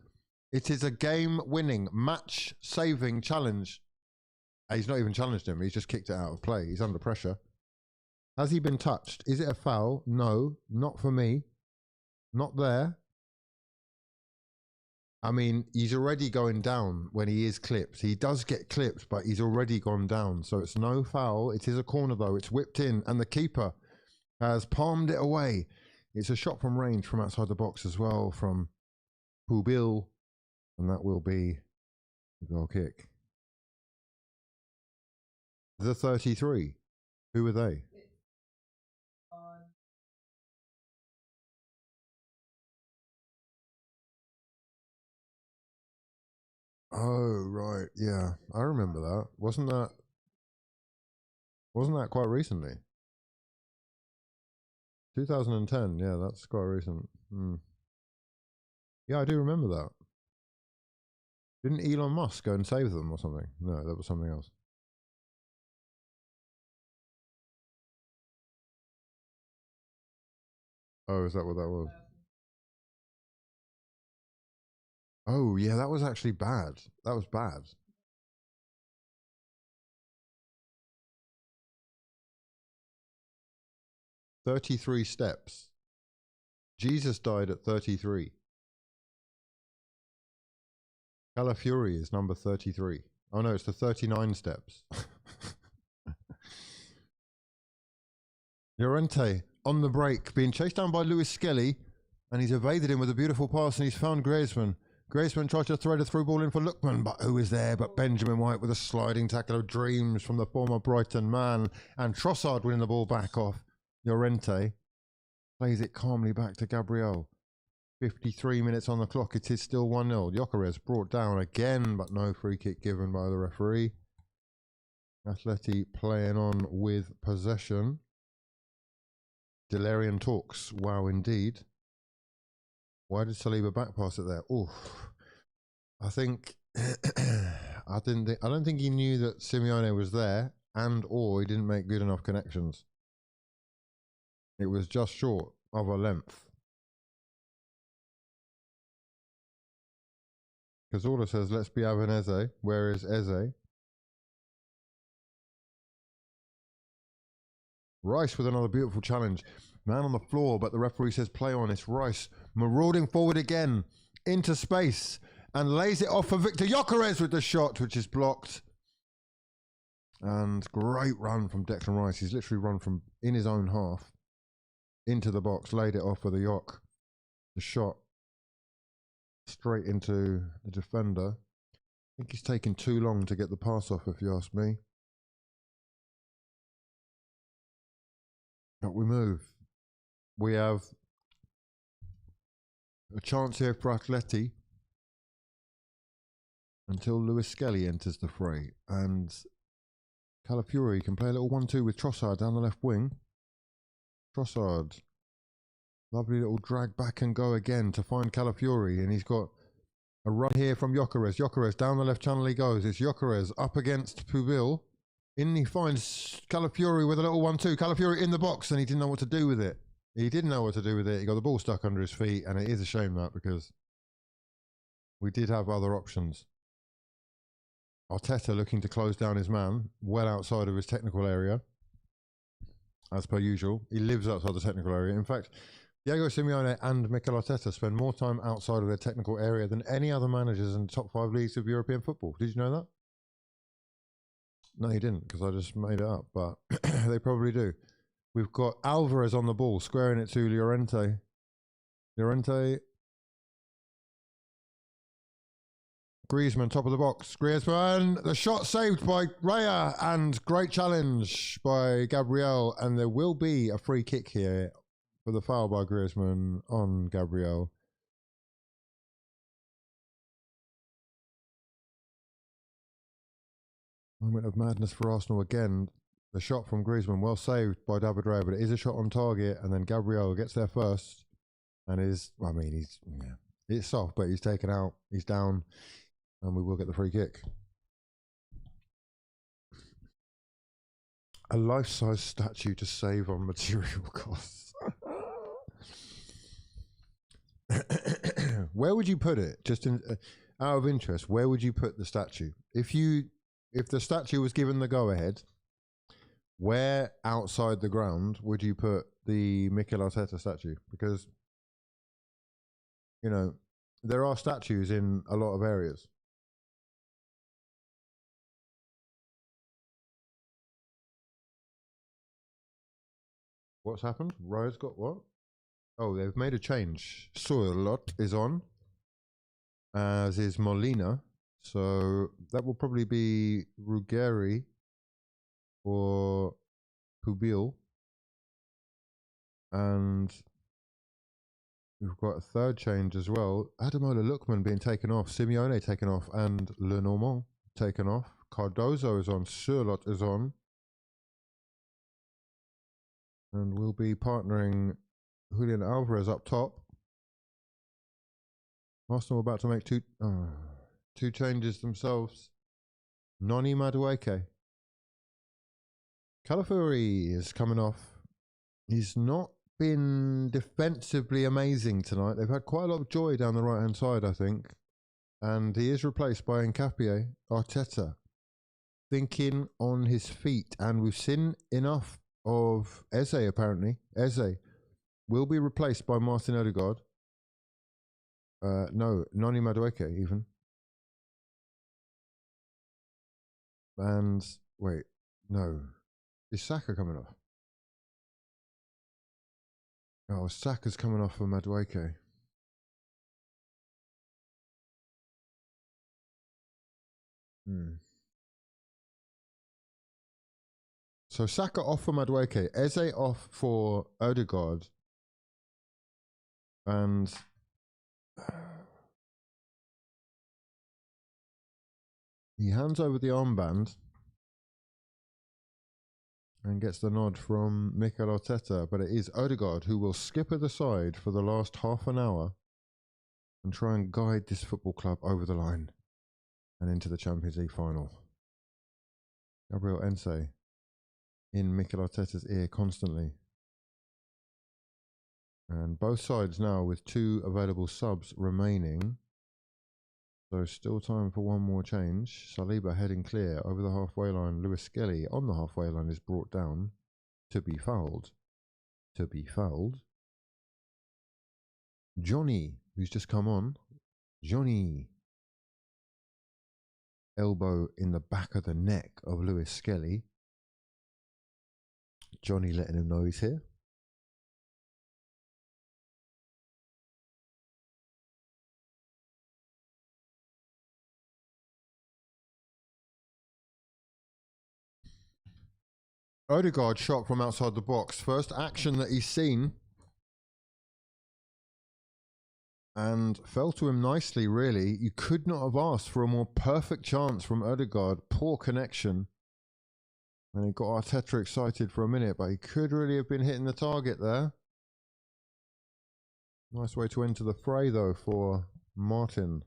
It is a game-winning, match-saving challenge. He's not even challenged him. He's just kicked it out of play. He's under pressure. Has he been touched? Is it a foul? No, not for me. Not there. I mean, he's already going down when he is clipped. He does get clipped, but he's already gone down. So it's no foul. It is a corner, though. It's whipped in, and the keeper has palmed it away. It's a shot from range from outside the box as well from Pubil, and that will be the goal kick. The 33. Who were they? Oh, right. Yeah. I remember that. Wasn't that quite recently? 2010. Yeah, that's quite recent. Yeah, I do remember that. Didn't Elon Musk go and save them or something? No, that was something else. Oh, is that what that was? Oh, yeah, that was actually bad. That was bad. "33 steps." Jesus died at 33. Calafiori is number 33. Oh no, it's the 39 steps. Llorente on the break, being chased down by Lewis Skelly, and he's evaded him with a beautiful pass, and he's found Griezmann. Griezmann tries to thread a through ball in for Lookman, but who is there but Benjamin White with a sliding tackle of dreams from the former Brighton man, and Trossard winning the ball back off Llorente. Plays it calmly back to Gabriel. 53 minutes on the clock. It is still 1-0. Gyökeres brought down again, but no free kick given by the referee. Atleti playing on with possession. Delirian talks. Wow, indeed. Why did Saliba back pass it there? Oof. I think I don't think he knew that Simeone was there, or he didn't make good enough connections. It was just short of a length. Cazorla says, let's be having Eze. Where is Eze? Rice with another beautiful challenge. Man on the floor, but the referee says play on. It's Rice marauding forward again into space and lays it off for Victor Gyökeres with the shot, which is blocked. And great run from Declan Rice. He's literally run from in his own half into the box, laid it off for the Yock. The shot straight into the defender. I think he's taken too long to get the pass off, if you ask me. But we move. We have a chance here for Atleti until Lewis Skelly enters the fray. And Calafiori can play a little 1-2 with Trossard down the left wing. Trossard. Lovely little drag back and go again to find Calafiori. And he's got a run here from Gyökeres. Gyökeres down the left channel he goes. It's Gyökeres up against Pubil. In he finds Calafiori with a little 1-2. Calafiori in the box, and he didn't know what to do with it. He didn't know what to do with it. He got the ball stuck under his feet, and it is a shame that, because we did have other options. Arteta looking to close down his man, well outside of his technical area, as per usual. He lives outside the technical area. In fact, Diego Simeone and Mikel Arteta spend more time outside of their technical area than any other managers in the top 5 leagues of European football. Did you know that? No, he didn't, because I just made it up, but they probably do. We've got Alvarez on the ball, squaring it to Llorente. Llorente. Griezmann, top of the box. Griezmann, the shot saved by Raya, and great challenge by Gabriel. And there will be a free kick here for the foul by Griezmann on Gabriel. Moment of madness for Arsenal again. The shot from Griezmann, well saved by David Raya, but it is a shot on target, and then Gabriel gets there first, and it's soft, but he's taken out, he's down, and we will get the free kick. A life-size statue to save on material costs. Where would you put it? Just out of interest, where would you put the statue? If the statue was given the go-ahead, where outside the ground would you put the Mikel Arteta statue? Because, you know, there are statues in a lot of areas. What's happened? Raya's got what? Oh, they've made a change. Soilot is on, as is Molina. So that will probably be Ruggeri for Pubil. And we've got a third change as well. Ademola Lookman being taken off, Simeone taken off, and Lenormand taken off. Cardozo is on, Surlot is on. And we'll be partnering Julian Alvarez up top. Arsenal about to make two changes themselves. Noni Madueke. Calafiori is coming off. He's not been defensively amazing tonight. They've had quite a lot of joy down the right-hand side, I think. And he is replaced by Nkapie. Arteta thinking on his feet. And we've seen enough of Eze, apparently. Eze will be replaced by Martin Odegaard. No, Noni Madueke even. And, wait, no. Is Saka coming off? Oh, Saka's coming off for Madueke. So Saka off for Madueke, Eze off for Odegaard, and he hands over the armband and gets the nod from Mikel Arteta, but it is Odegaard who will skipper the side for the last half an hour and try and guide this football club over the line and into the Champions League final. Gabriel Ense in Mikel Arteta's ear constantly. And both sides now with 2 available subs remaining. So still time for one more change. Saliba heading clear over the halfway line. Lewis Skelly on the halfway line is brought down to be fouled. To be fouled. Johnny, who's just come on. Johnny. Elbow in the back of the neck of Lewis Skelly. Johnny letting him know he's here. Odegaard shot from outside the box. First action that he's seen. And fell to him nicely, really. You could not have asked for a more perfect chance from Odegaard. Poor connection. And he got Arteta excited for a minute, but he could really have been hitting the target there. Nice way to enter the fray, though, for Martin.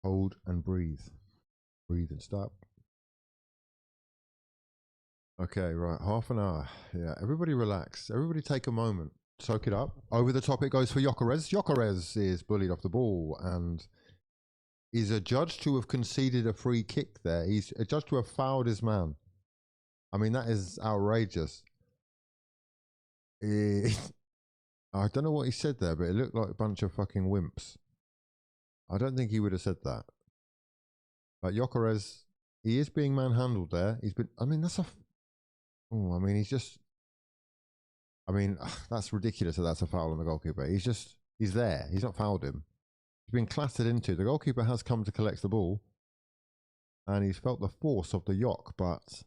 Hold and breathe. Breathe and stop. Okay, right. Half an hour. Yeah, everybody relax. Everybody take a moment. Soak it up. Over the top it goes for Gyökeres. Gyökeres is bullied off the ball and is adjudged to have conceded a free kick there. He's adjudged to have fouled his man. I mean, that is outrageous. I don't know what he said there, but it looked like a bunch of fucking wimps. I don't think he would have said that. But Gyökeres, he is being manhandled there. He's been, I mean, that's a... Oh, I mean, he's just... I mean, that's ridiculous that that's a foul on the goalkeeper. He's there. He's not fouled him. He's been clattered into. The goalkeeper has come to collect the ball. And he's felt the force of the Yock, but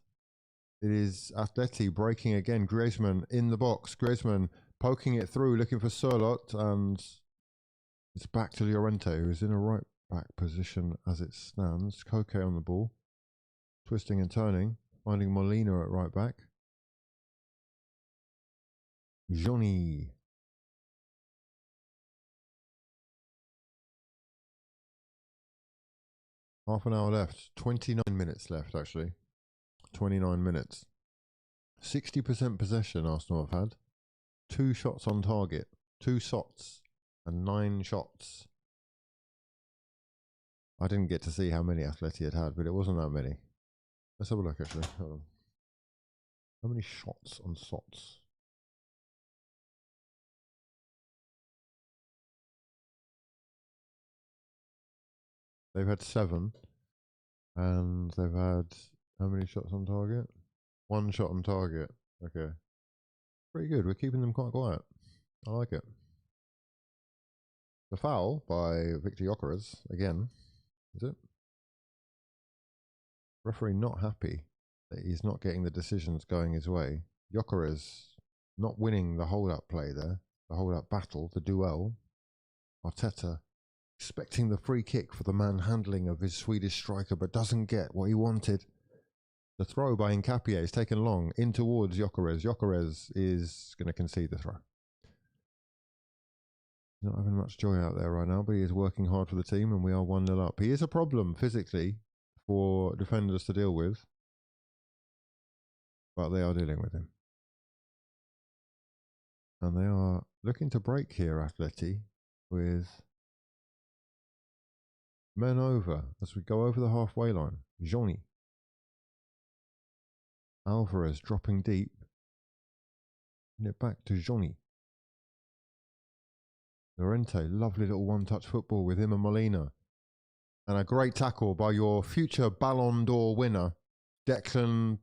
it is Atleti breaking again. Griezmann in the box. Griezmann poking it through, looking for Surlot, and it's back to Llorente, who is in a right back position as it stands. Koke on the ball. Twisting and turning. Finding Molina at right back. Johnny. Half an hour left. 29 minutes left, actually. 29 minutes. 60% possession Arsenal have had. 2 shots on target. 2 shots and 9 shots. I didn't get to see how many Atleti had, but it wasn't that many. Let's have a look, actually. Hold on. How many shots on shots? They've had 7. And they've had how many shots on target? 1 shot on target. Okay. Pretty good. We're keeping them quite quiet. I like it. The foul by Victor Gyökeres again. Is it? Referee not happy that he's not getting the decisions going his way. Gyökeres not winning the hold-up play there. The hold-up battle, the duel. Arteta expecting the free kick for the manhandling of his Swedish striker, but doesn't get what he wanted. The throw by Nkapie is taken long in towards Gyökeres. Gyökeres is going to concede the throw. He's not having much joy out there right now, but he is working hard for the team, and we are 1-0 up. He is a problem physically for defenders to deal with, but they are dealing with him. And they are looking to break here, Atleti, with men over as we go over the halfway line. Johnny. Alvarez dropping deep. And it back to Johnny. Llorente, lovely little one-touch football with him and Molina. And a great tackle by your future Ballon d'Or winner, Declan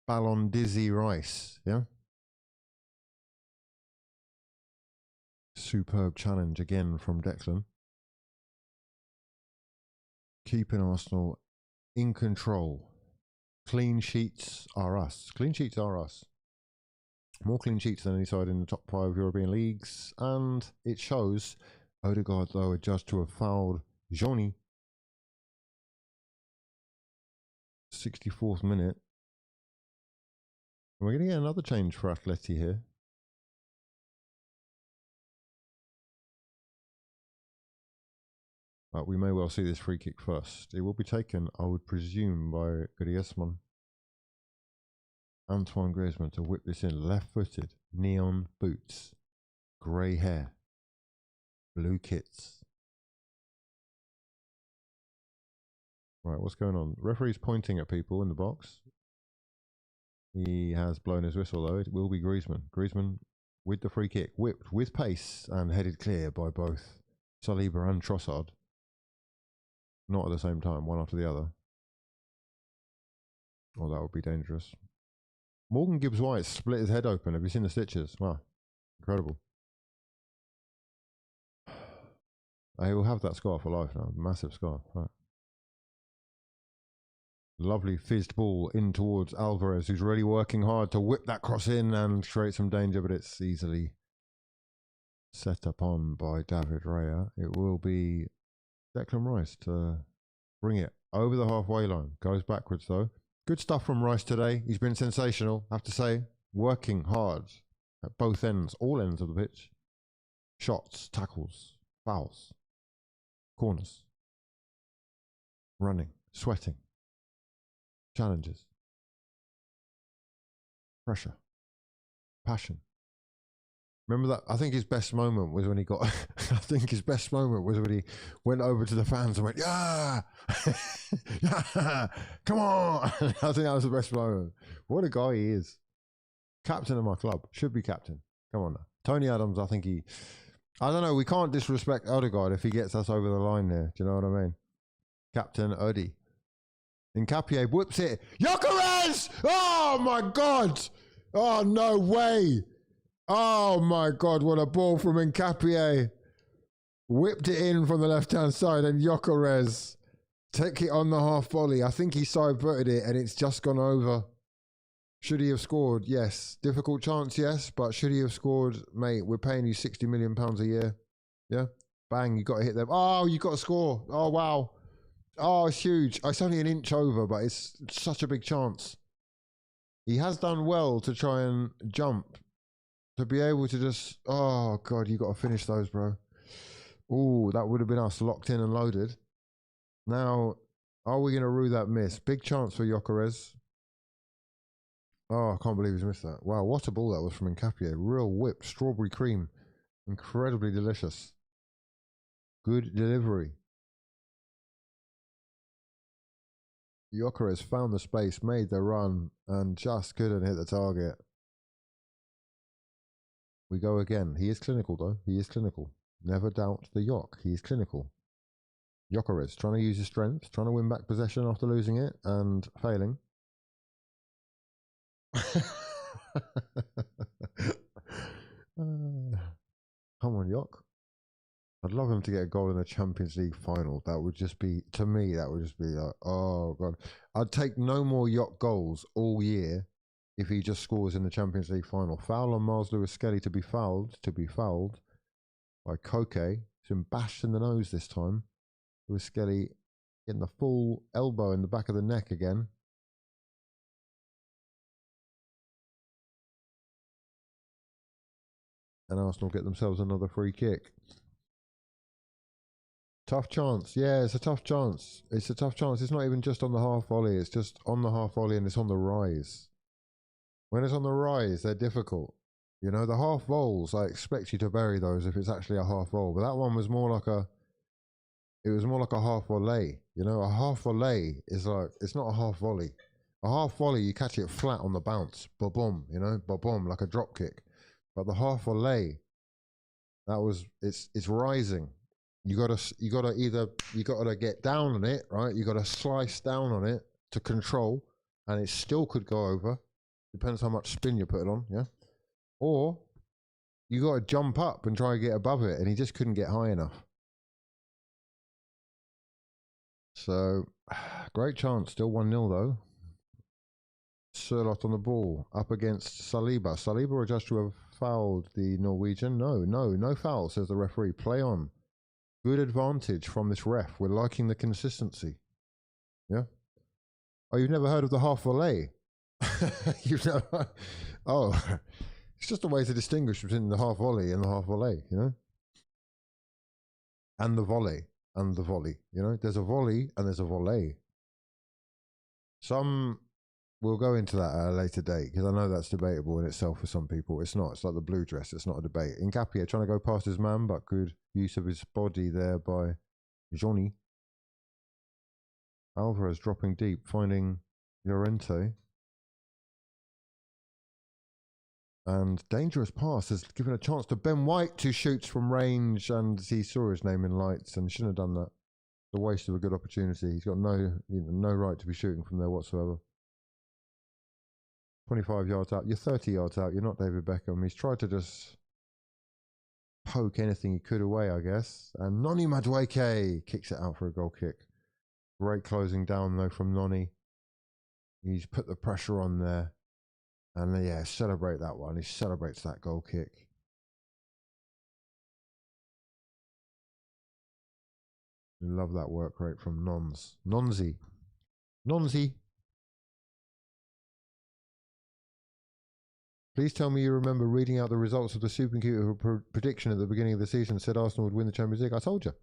Ballon Dizzy Rice. Yeah? Superb challenge again from Declan. Keeping Arsenal in control. Clean sheets are us. Clean sheets are us. More clean sheets than any side in the top 5 European leagues. And it shows. Odegaard, though, adjudged to have fouled Johnny. 64th minute. And we're going to get another change for Atleti here. But we may well see this free kick first. It will be taken, I would presume, by Griezmann. Antoine Griezmann to whip this in. Left-footed, neon boots, grey hair, blue kits. Right, what's going on? Referee's pointing at people in the box. He has blown his whistle, though. It will be Griezmann. Griezmann with the free kick, whipped with pace and headed clear by both Saliba and Trossard. Not at the same time, one after the other. Oh, that would be dangerous. Morgan Gibbs-White split his head open. Have you seen the stitches? Wow, incredible. He will have that scar for life now. Massive scar. Right. Lovely fizzed ball in towards Alvarez, who's really working hard to whip that cross in and create some danger, but it's easily set upon by David Raya. It will be Declan Rice to bring it over the halfway line. Goes backwards though. Good stuff from Rice today. He's been sensational, I have to say. Working hard at both ends, all ends of the pitch. Shots, tackles, fouls, corners. Running, sweating. Challenges. Pressure. Passion. Remember that? I think his best moment was when he got. I think his best moment was when he went over to the fans and went, "Yeah, yeah, come on!" I think that was the best moment. What a guy he is! Captain of my club, should be captain. Come on now, Tony Adams. I think he. I don't know. We can't disrespect Odegaard if he gets us over the line there. Do you know what I mean? Captain Odi. Nkapie whips it. Gyökeres! Oh my God! Oh no way! Oh my God, what a ball from Nkapie. Whipped it in from the left-hand side and Gyökeres take it on the half volley. I think he side-footed it and it's just gone over. Should he have scored? Yes. Difficult chance, yes. But should he have scored? Mate, we're paying you £60 million a year. Yeah? Bang, you got to hit them. Oh, you got to score. Oh, wow. Oh, it's huge. It's only an inch over, but it's such a big chance. He has done well to try and jump. To be able to just, oh God, you got to finish those, bro. Ooh, that would have been us locked in and loaded. Now, are we going to rue that miss? Big chance for Gyökeres. Oh, I can't believe he's missed that. Wow, what a ball that was from Nkapie. Real whip, strawberry cream. Incredibly delicious. Good delivery. Gyökeres found the space, made the run, and just couldn't hit the target. We go again. He is clinical, though. He is clinical. Never doubt the Yok. He is clinical. Gyökeres trying to use his strength, trying to win back possession after losing it and failing. Come on, Yok. I'd love him to get a goal in the Champions League final. That would just be, to me, that would just be like, oh, God. I'd take no more Yok goals all year if he just scores in the Champions League final. Foul on Miles Lewis-Skelly to be fouled by Koke. He's been bashed in the nose this time. Lewis-Skelly getting the full elbow in the back of the neck again. And Arsenal get themselves another free kick. Tough chance. Yeah, it's a tough chance. It's a tough chance. It's not even just on the half volley. It's just on the half volley and it's on the rise. When it's on the rise, they're difficult. You know, the half vols, I expect you to bury those if it's actually a half vol. But that one was more like a, it was more like a half volley. You know, a half volley is like, it's not a half volley. A half volley, you catch it flat on the bounce. Ba-boom, you know, ba-boom, like a drop kick. But the half volley, that was, it's rising. You gotta get down on it, right? You gotta slice down on it to control, and it still could go over. Depends how much spin you put it on, yeah? Or you gotta jump up and try and get above it, and he just couldn't get high enough. So, great chance, still 1-0 though. Sørloth on the ball, up against Saliba. Saliba are judged to have fouled the Norwegian. No foul, says the referee. Play on. Good advantage from this ref. We're liking the consistency. Yeah? Oh, you've never heard of the half volley? You've never... Oh, it's just a way to distinguish between the half volley and the half volley, you know? And the volley and the volley, you know? There's a volley and there's a volley. We'll go into that at a later date, because I know that's debatable in itself for some people. It's not. It's like the blue dress. It's not a debate. Nkapia trying to go past his man, but good use of his body there by Johnny. Alvarez dropping deep, finding Llorente. And dangerous pass has given a chance to Ben White, who shoots from range, and he saw his name in lights and shouldn't have done that. It's a waste of a good opportunity. He's got no right to be shooting from there whatsoever. 25 yards out, you're 30 yards out, you're not David Beckham. He's tried to just poke anything he could away, I guess. And Noni Madueke kicks it out for a goal kick. Great closing down though from Noni. He's put the pressure on there. And yeah, celebrate that one. He celebrates that goal kick. Love that work rate from Nonzi. Please tell me you remember reading out the results of the supercomputer prediction at the beginning of the season that said Arsenal would win the Champions League. I told you.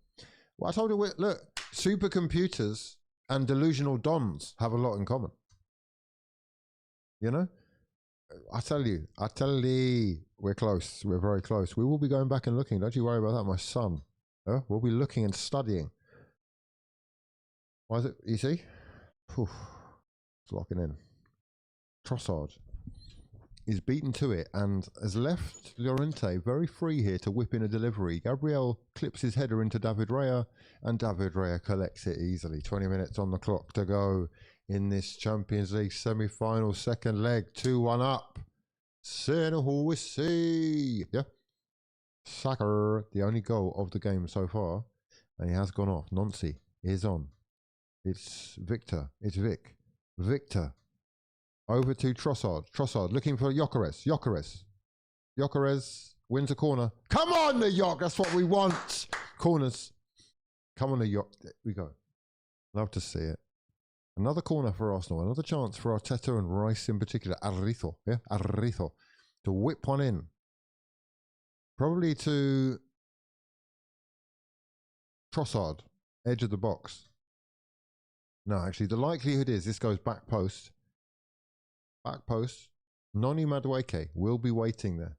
Well, I told you, look, supercomputers and delusional dons have a lot in common. You know? I tell you, we're close. We're very close. We will be going back and looking. Don't you worry about that, my son. We'll be looking and studying. Why is it? You see? Whew. It's locking in. Trossard is beaten to it and has left Llorente very free here to whip in a delivery. Gabriel clips his header into David Raya, and David Raya collects it easily. 20 minutes on the clock to go in this Champions League semi-final, second leg, 2-1 up. Yeah. Saka, the only goal of the game so far, and he has gone off. Nancy is on. It's Victor. It's Vic. Victor. Over to Trossard. Trossard looking for Gyökeres. Gyökeres wins a corner. Come on, the Yok. That's what we want. Corners. Come on, the Yok. There we go. Love to see it. Another corner for Arsenal. Another chance for Arteta and Rice in particular. Arrizo. Yeah, Arrizo. To whip one in. Probably to Trossard. Edge of the box. No, actually, the likelihood is this goes back post. Back post. Noni Madueke will be waiting there.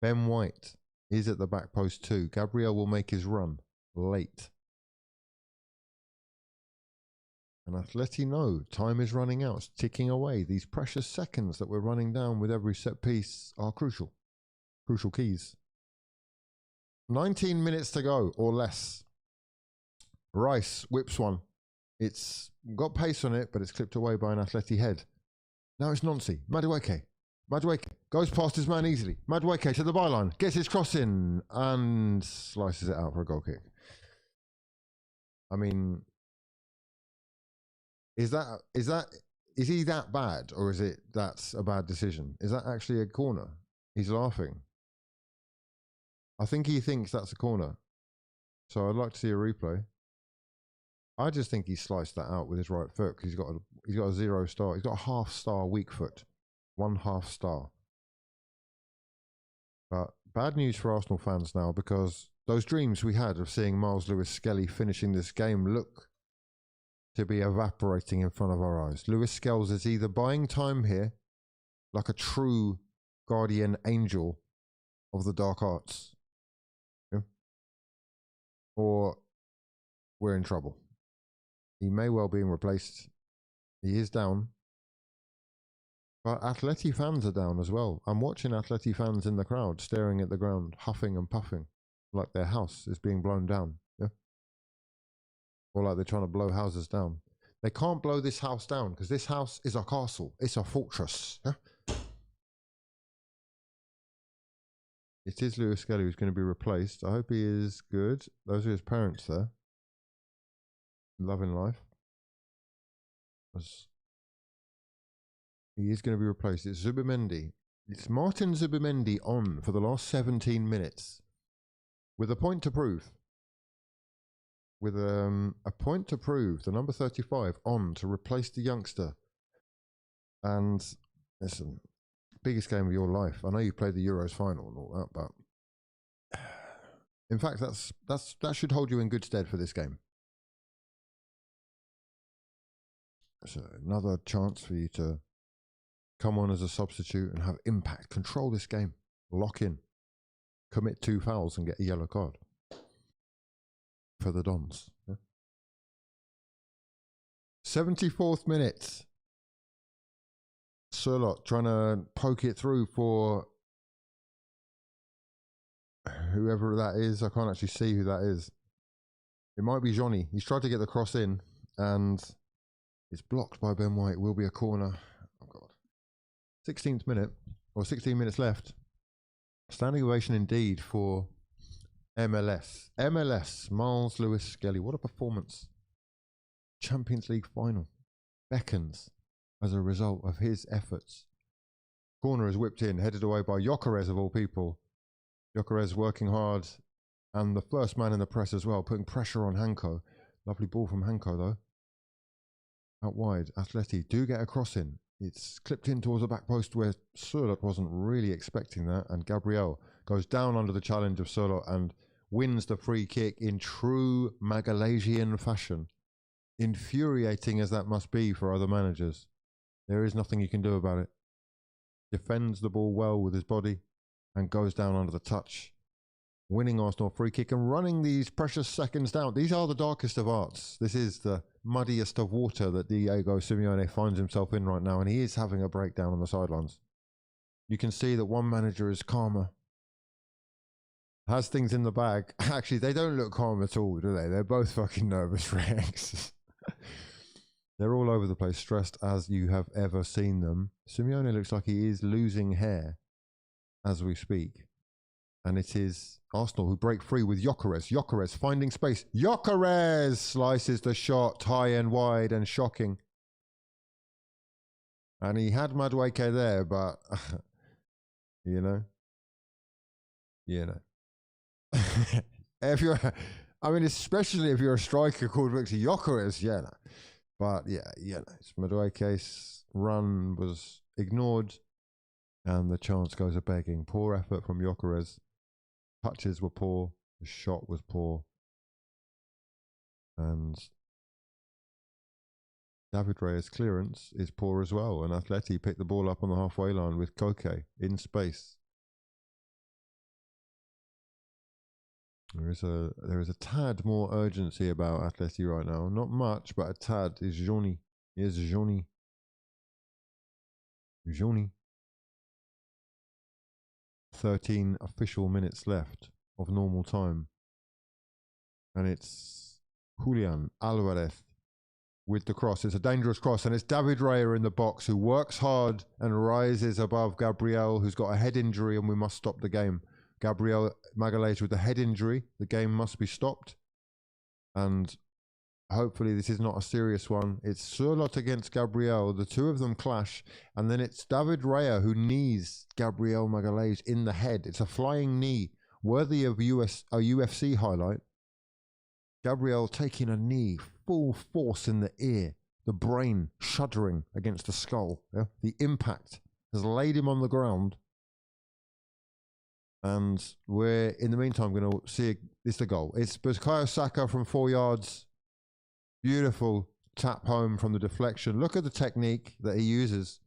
Ben White is at the back post too. Gabriel will make his run late. And Atleti know time is running out. It's ticking away. These precious seconds that we're running down with every set piece are crucial. Crucial keys. 19 minutes to go or less. Rice whips one. It's got pace on it, but it's clipped away by an Atleti head. Now it's Nancy. Madueke. Madueke goes past his man easily. Madueke to the byline, gets his cross in and slices it out for a goal kick. I mean, is he that bad, or is it that's a bad decision? Is that actually a corner? He's laughing. I think he thinks that's a corner. So I'd like to see a replay. I just think he sliced that out with his right foot because he's got a 0 star. He's got a half-star weak foot. 1/2 star. But bad news for Arsenal fans now, because those dreams we had of seeing Miles Lewis-Skelly finishing this game look to be evaporating in front of our eyes. Lewis-Skells is either buying time here, like a true guardian angel of the dark arts, yeah, or we're in trouble. He may well be replaced. He is down. But Atleti fans are down as well. I'm watching Atleti fans in the crowd staring at the ground, huffing and puffing, like their house is being blown down. Yeah? Or like they're trying to blow houses down. They can't blow this house down because this house is a castle. It's a fortress. Yeah? It is Lewis-Skelly who's going to be replaced. I hope he is good. Those are his parents there. Loving life. He is going to be replaced. It's Zubimendi. It's Martin Zubimendi on for the last 17 minutes. With a point to prove. With a point to prove. The number 35 on to replace the youngster. And listen, biggest game of your life. I know you played the Euros final and all that, but in fact, that should hold you in good stead for this game. So another chance for you to come on as a substitute and have impact. Control this game. Lock in. Commit 2 fouls and get a yellow card. For the Dons. Yeah. 74th minute. Sørloth trying to poke it through for whoever that is. I can't actually see who that is. It might be Johnny. He's tried to get the cross in and it's blocked by Ben White. Will be a corner. Oh, God. 16th minute, or 16 minutes left. Standing ovation indeed for MLS. MLS, Miles Lewis-Skelly. What a performance. Champions League final. Beckons as a result of his efforts. Corner is whipped in, headed away by Gyökeres of all people. Gyökeres working hard, and the first man in the press as well, putting pressure on Hanko. Lovely ball from Hanko though. Out wide, Atleti do get a cross in. It's clipped in towards the back post where Sørloth wasn't really expecting that, and Gabriel goes down under the challenge of Sørloth and wins the free kick in true Magalhaesian fashion. Infuriating as that must be for other managers. There is nothing you can do about it. Defends the ball well with his body and goes down under the touch. Winning Arsenal free kick and running these precious seconds down. These are the darkest of arts. This is the muddiest of water that Diego Simeone finds himself in right now, and he is having a breakdown on the sidelines. You can see that one manager is calmer, has things in the bag. Actually, they don't look calm at all, do they? They're both fucking nervous wrecks. They're all over the place, stressed as you have ever seen them. Simeone looks like he is losing hair as we speak. And it is Arsenal who break free with Gyökeres. Gyökeres finding space. Gyökeres slices the shot high and wide and shocking. And he had Madueke there, but you know. If you're, I mean, especially if you're a striker called Victor Gyökeres, But yeah, Madueke's run was ignored, and the chance goes a begging. Poor effort from Gyökeres. Touches were poor. The shot was poor. And David Ray's clearance is poor as well. And Atleti picked the ball up on the halfway line with Koke in space. There is a tad more urgency about Atleti right now. Not much, but a tad. Is Johnny. Here's Johnny. 13 official minutes left of normal time. And it's Julian Alvarez with the cross. It's a dangerous cross, and it's David Raya in the box who works hard and rises above Gabriel, who's got a head injury, and we must stop the game. Gabriel Magalhaes with a head injury. The game must be stopped. And hopefully this is not a serious one. It's Surlot against Gabriel. The two of them clash. And then it's David Raya who knees Gabriel Magalhaes in the head. It's a flying knee, worthy of a UFC highlight. Gabriel taking a knee, full force in the ear. The brain shuddering against the skull. Yeah? The impact has laid him on the ground. And we're, in the meantime, going to see it's the goal. It's Bukayo Saka from 4 yards. Beautiful tap home from the deflection. Look at the technique that he uses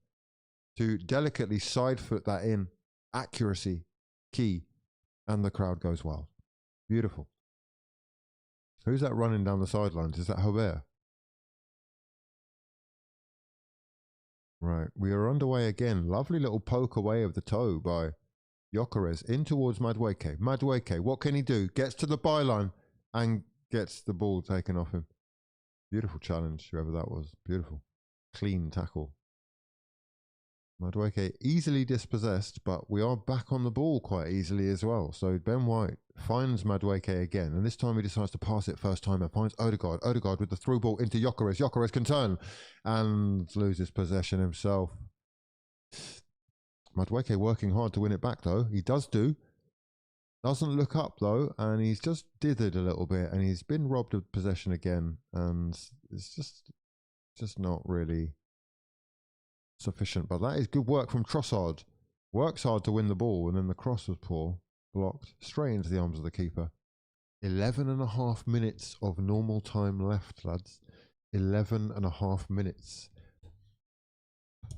to delicately side foot that in. Accuracy, key. And the crowd goes wild. Beautiful. Who's that running down the sidelines? Is that Hobert? Right. We are underway again. Lovely little poke away of the toe by Gyökeres in towards Madueke. Madueke, what can he do? Gets to the byline and gets the ball taken off him. Beautiful challenge, whoever that was. Beautiful. Clean tackle. Madueke easily dispossessed, but we are back on the ball quite easily as well. So Ben White finds Madueke again, and this time he decides to pass it first time and finds Odegaard. Odegaard with the through ball into Gyökeres. Gyökeres can turn and loses possession himself. Madueke working hard to win it back though. He doesn't look up though, and he's just dithered a little bit, and he's been robbed of possession again, and it's just not really sufficient. But that is good work from Trossard. Works hard to win the ball, and then the cross was poor. Blocked straight into the arms of the keeper. 11.5 minutes of normal time left, lads. 11.5 minutes.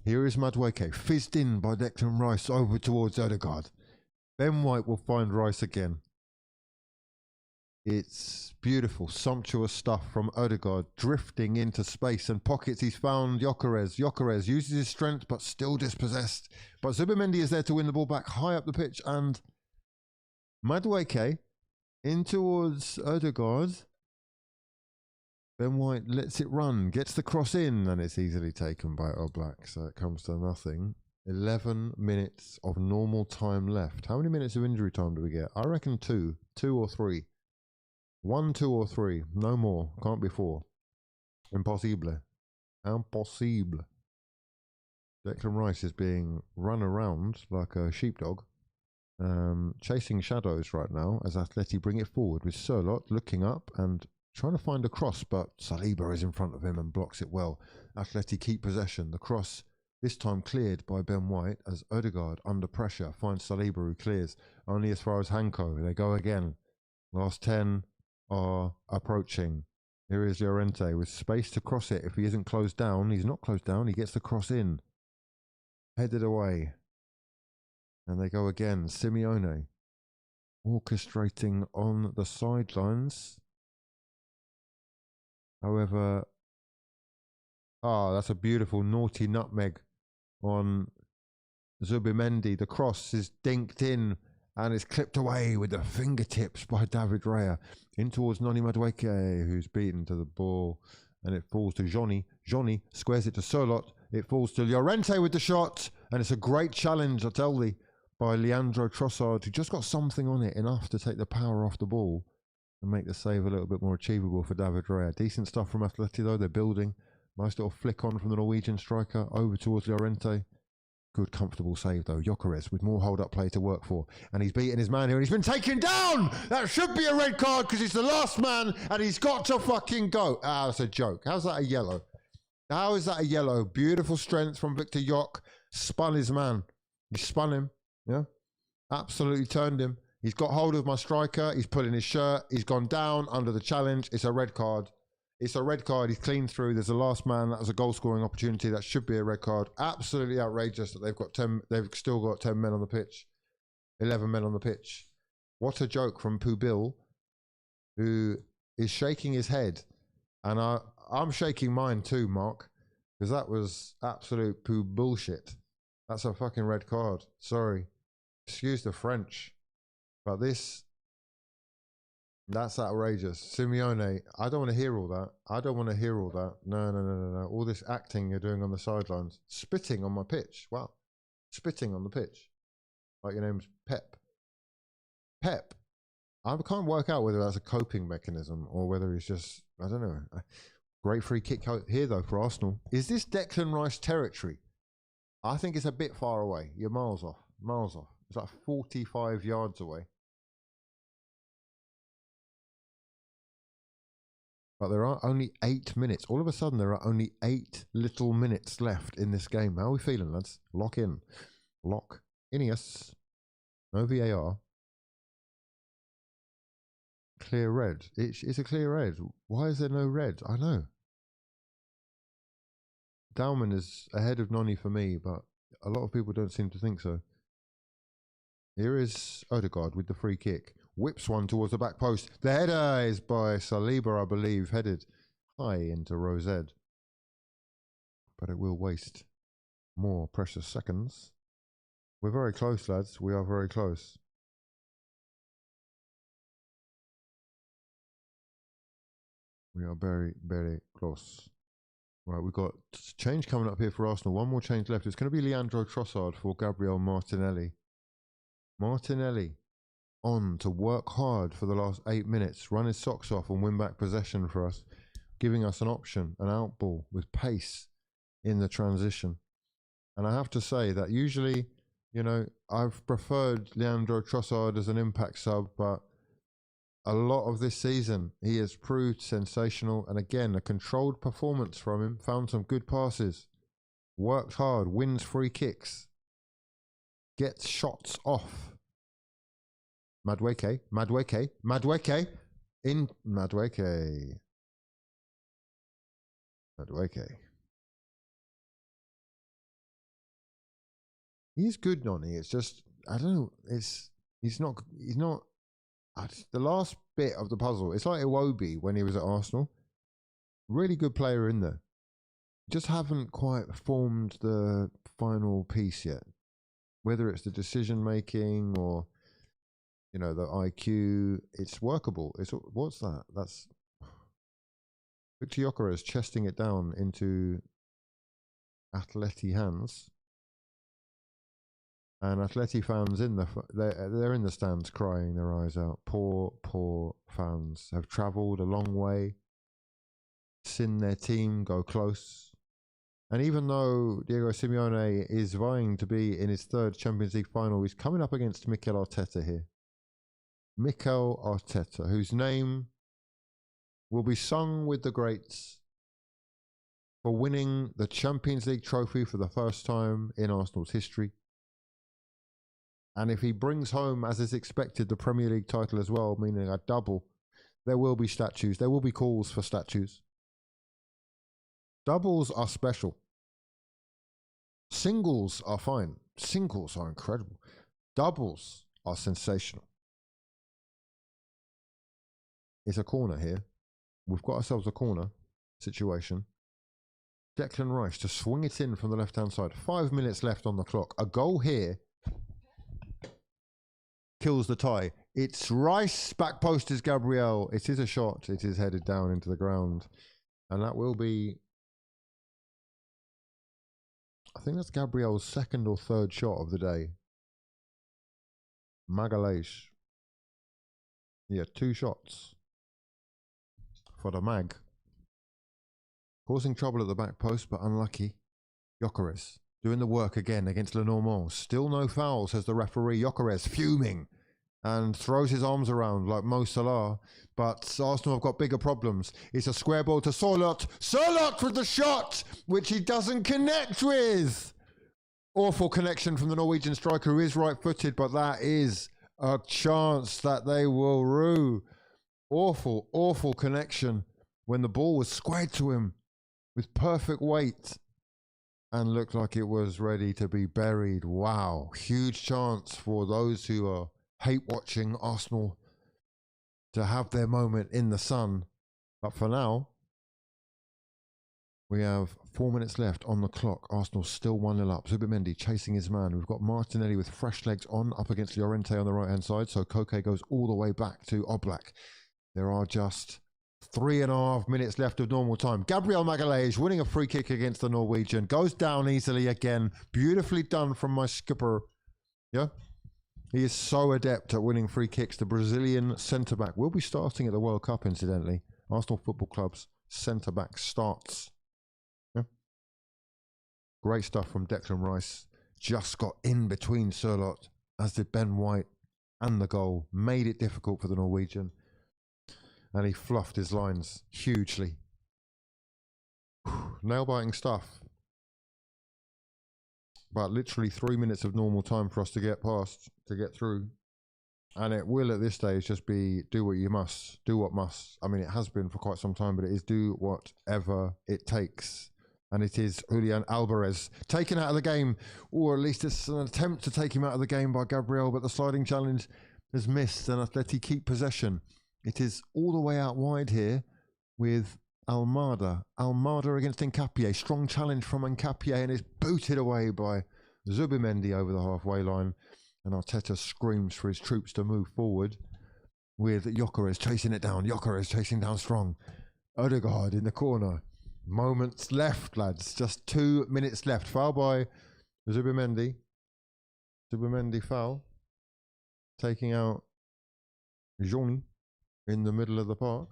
Here is Madueke, fizzed in by Declan Rice over towards Odegaard. Ben White will find Rice again. It's beautiful, sumptuous stuff from Odegaard, drifting into space and pockets. He's found Gyökeres. Gyökeres uses his strength, but still dispossessed. But Zubimendi is there to win the ball back high up the pitch, and Madueke in towards Odegaard. Ben White lets it run, gets the cross in, and it's easily taken by Oblak, so it comes to nothing. 11 minutes of normal time left. How many minutes of injury time do we get? I reckon 2 or 3. 1, 2 or 3, no more. Can't be 4. Impossible. Impossible. Declan Rice is being run around like a sheepdog, chasing shadows right now as Atleti bring it forward with Surlot looking up and trying to find a cross, but Saliba is in front of him and blocks it well. Atleti keep possession. The cross, this time cleared by Ben White as Odegaard, under pressure, finds Saliba who clears. Only as far as Hanko. They go again. Last 10 are approaching. Here is Llorente with space to cross it. If he isn't closed down, he's not closed down. He gets the cross in. Headed away. And they go again. Simeone orchestrating on the sidelines. However, that's a beautiful naughty nutmeg on Zubimendi. The cross is dinked in and it's clipped away with the fingertips by David Raya. In towards Noni Madueke, who's beaten to the ball, and it falls to Johnny. Johnny squares it to Surlot. It falls to Llorente with the shot, and it's a great challenge, I tell thee, by Leandro Trossard, who just got something on it, enough to take the power off the ball and make the save a little bit more achievable for David Raya. Decent stuff from Atleti though, they're building. Nice little flick on from the Norwegian striker over towards Llorente. Good comfortable save though. Gyökeres with more hold up play to work for, and he's beaten his man here and he's been taken down. That should be a red card because he's the last man and he's got to fucking go. That's a joke. How's that a yellow? How is that a yellow? Beautiful strength from Victor Jock. Spun his man. He spun him. Yeah, absolutely turned him. He's got hold of my striker. He's pulling his shirt. He's gone down under the challenge. It's a red card. It's a red card. He's clean through. There's a last man. That was a goal scoring opportunity. That should be a red card. Absolutely outrageous that they've got 10. They've still got 10 men on the pitch. 11 men on the pitch. What a joke from Pubil, who is shaking his head, and I'm shaking mine too, Mark, because that was absolute poo bullshit. That's a fucking red card. Sorry, excuse the French, but this That's outrageous. Simeone, I don't want to hear all that. I don't want to hear all that. No. All this acting you're doing on the sidelines. Spitting on my pitch. Wow. Spitting on the pitch. Like your name's Pep. Pep. I can't work out whether that's a coping mechanism or whether he's just, I don't know. Great free kick here, though, for Arsenal. Is this Declan Rice territory? I think it's a bit far away. You're miles off. Miles off. It's like 45 yards away. But there are only 8 minutes. All of a sudden, there are only 8 little minutes left in this game. How are we feeling, lads? Lock in. Lock. Ineos. No VAR. Clear red. It's a clear red. Why is there no red? I know. Dauman is ahead of Noni for me, but a lot of people don't seem to think so. Here is Odegaard with the free kick. Whips one towards the back post. The header is by Saliba, I believe, headed high into Rosed. But it will waste more precious seconds. We're very close, lads. We are very close. We are very, very close. Right, we've got change coming up here for Arsenal. One more change left. It's going to be Leandro Trossard for Gabriel Martinelli. Martinelli on to work hard for the last 8 minutes, run his socks off and win back possession for us, giving us an option, an out ball with pace in the transition. And I have to say that usually, you know, I've preferred Leandro Trossard as an impact sub, but a lot of this season, he has proved sensational. And again, a controlled performance from him. Found some good passes. Worked hard. Wins free kicks. Gets shots off. Madueke. In Madueke. He's good, Noni. It's just, I don't know. He's not. The last bit of the puzzle, it's like Iwobi when he was at Arsenal. Really good player in there. Just haven't quite formed the final piece yet. Whether it's the decision making or, you know, the IQ, it's workable. What's that? That's Victor Gyökeres chesting it down into Atleti hands. And Atleti fans they're in the stands crying their eyes out. Poor fans have travelled a long way, seen their team go close. And even though Diego Simeone is vying to be in his 3rd Champions League final, he's coming up against Mikel Arteta here. Mikel Arteta, whose name will be sung with the greats for winning the Champions League trophy for the first time in Arsenal's history. And if he brings home, as is expected, the Premier League title as well, meaning a double, there will be statues. There will be calls for statues. Doubles are special. Singles are fine. Singles are incredible. Doubles are sensational. It's a corner here. We've got ourselves a corner situation. Declan Rice to swing it in from the left-hand side. 5 minutes left on the clock. A goal here kills the tie. It's Rice, back post is Gabriel. It is a shot. It is headed down into the ground. And that will be, I think that's Gabriel's 2nd or 3rd shot of the day. Magalhaes. Yeah, 2 shots for the Mag. Causing trouble at the back post, but unlucky. Gyökeres doing the work again against Lenormand. Still no foul, says the referee. Gyökeres fuming and throws his arms around like Mo Salah. But Arsenal have got bigger problems. It's a square ball to Sørloth. Sørloth with the shot, which he doesn't connect with. Awful connection from the Norwegian striker, who is right-footed, but that is a chance that they will rue. Awful, awful connection when the ball was squared to him with perfect weight and looked like it was ready to be buried. Wow. Huge chance for those who are hate watching Arsenal to have their moment in the sun. But for now, we have 4 minutes left on the clock. Arsenal still 1-0 up. Zubimendi chasing his man. We've got Martinelli with fresh legs on up against Llorente on the right-hand side. So Koke goes all the way back to Oblak. There are just 3.5 minutes left of normal time. Gabriel Magalhaes winning a free kick against the Norwegian. Goes down easily again. Beautifully done from my skipper. Yeah. He is so adept at winning free kicks. The Brazilian centre-back will be starting at the World Cup, incidentally. Arsenal Football Club's centre-back starts. Yeah. Great stuff from Declan Rice. Just got in between Sørloth, as did Ben White, and the goal. Made it difficult for the Norwegian. And he fluffed his lines hugely. Nail-biting stuff. But literally 3 minutes of normal time for us to get past, to get through. And it will at this stage just be do what you must, do what must. I mean, it has been for quite some time, but it is do whatever it takes. And it is Julian Alvarez taken out of the game, or at least it's an attempt to take him out of the game by Gabriel, but the sliding challenge is missed and Atleti keep possession. It is all the way out wide here with Almada. Almada against Nkapie. Strong challenge from Nkapie and is booted away by Zubimendi over the halfway line. And Arteta screams for his troops to move forward with Gyökeres chasing it down. Gyökeres chasing down strong. Odegaard in the corner. Moments left, lads. Just 2 minutes left. Foul by Zubimendi. Zubimendi foul. Taking out Johnny in the middle of the park.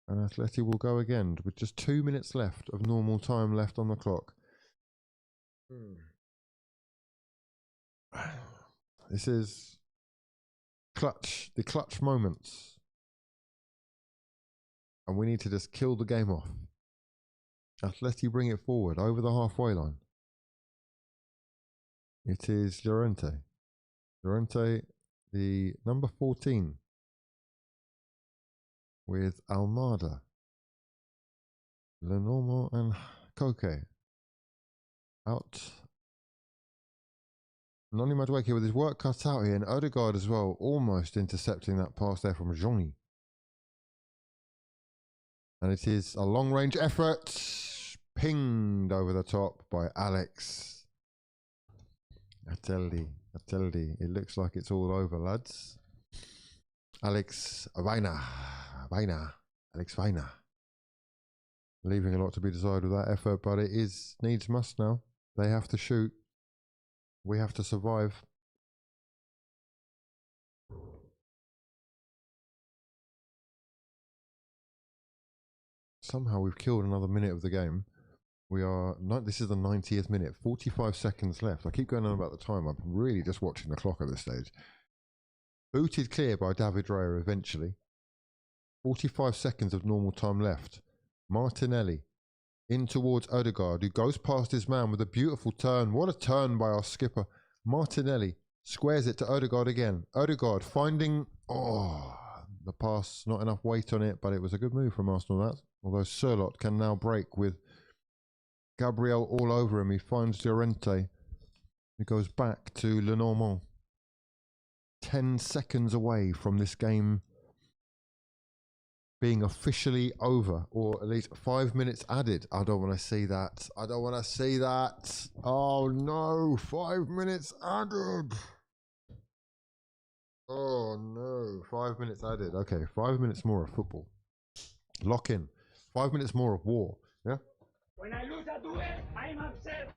And Atleti will go again with just 2 minutes left of normal time left on the clock. This is clutch, the clutch moments. And we need to just kill the game off. Atleti bring it forward over the halfway line. It is Llorente. Llorente, the number 14. With Almada, Lenormand and Koke. Out. Noni Madueke with his work cut out here, and Odegaard as well, almost intercepting that pass there from Johnny. And it is a long-range effort, pinged over the top by Alex. ATLETI. It looks like it's all over, lads. Alex Vaina. Alex Vaina. Leaving a lot to be desired with that effort, but it is needs must now. They have to shoot. We have to survive. Somehow we've killed another minute of the game. This is the 90th minute, 45 seconds left. I keep going on about the time. I'm really just watching the clock at this stage. Booted clear by David Raya eventually. 45 seconds of normal time left. Martinelli in towards Odegaard, who goes past his man with a beautiful turn. What a turn by our skipper. Martinelli squares it to Odegaard again. Odegaard finding, the pass, not enough weight on it, but it was a good move from Arsenal, that. Although Sørloth can now break with Gabriel all over him. He finds Llorente. He goes back to Lenormand. 10 seconds away from this game being officially over, or at least 5 minutes added. I don't want to see that. I don't want to see that. Oh no, 5 minutes added. Oh no, 5 minutes added. Okay, 5 minutes more of football. Lock in. 5 minutes more of war. Yeah? When I lose a duel, I'm upset.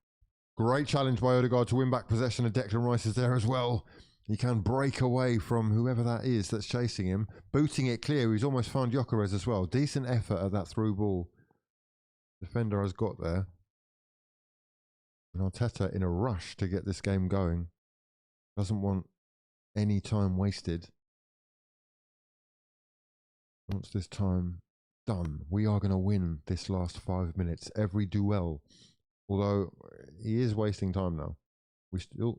Great challenge by Odegaard to win back possession, and Declan Rice is there as well. He can break away from whoever that is that's chasing him. Booting it clear. He's almost found Gyökeres as well. Decent effort at that through ball. Defender has got there. And Arteta in a rush to get this game going. Doesn't want any time wasted. Wants this time done. We are going to win this last 5 minutes. Every duel. Although he is wasting time now.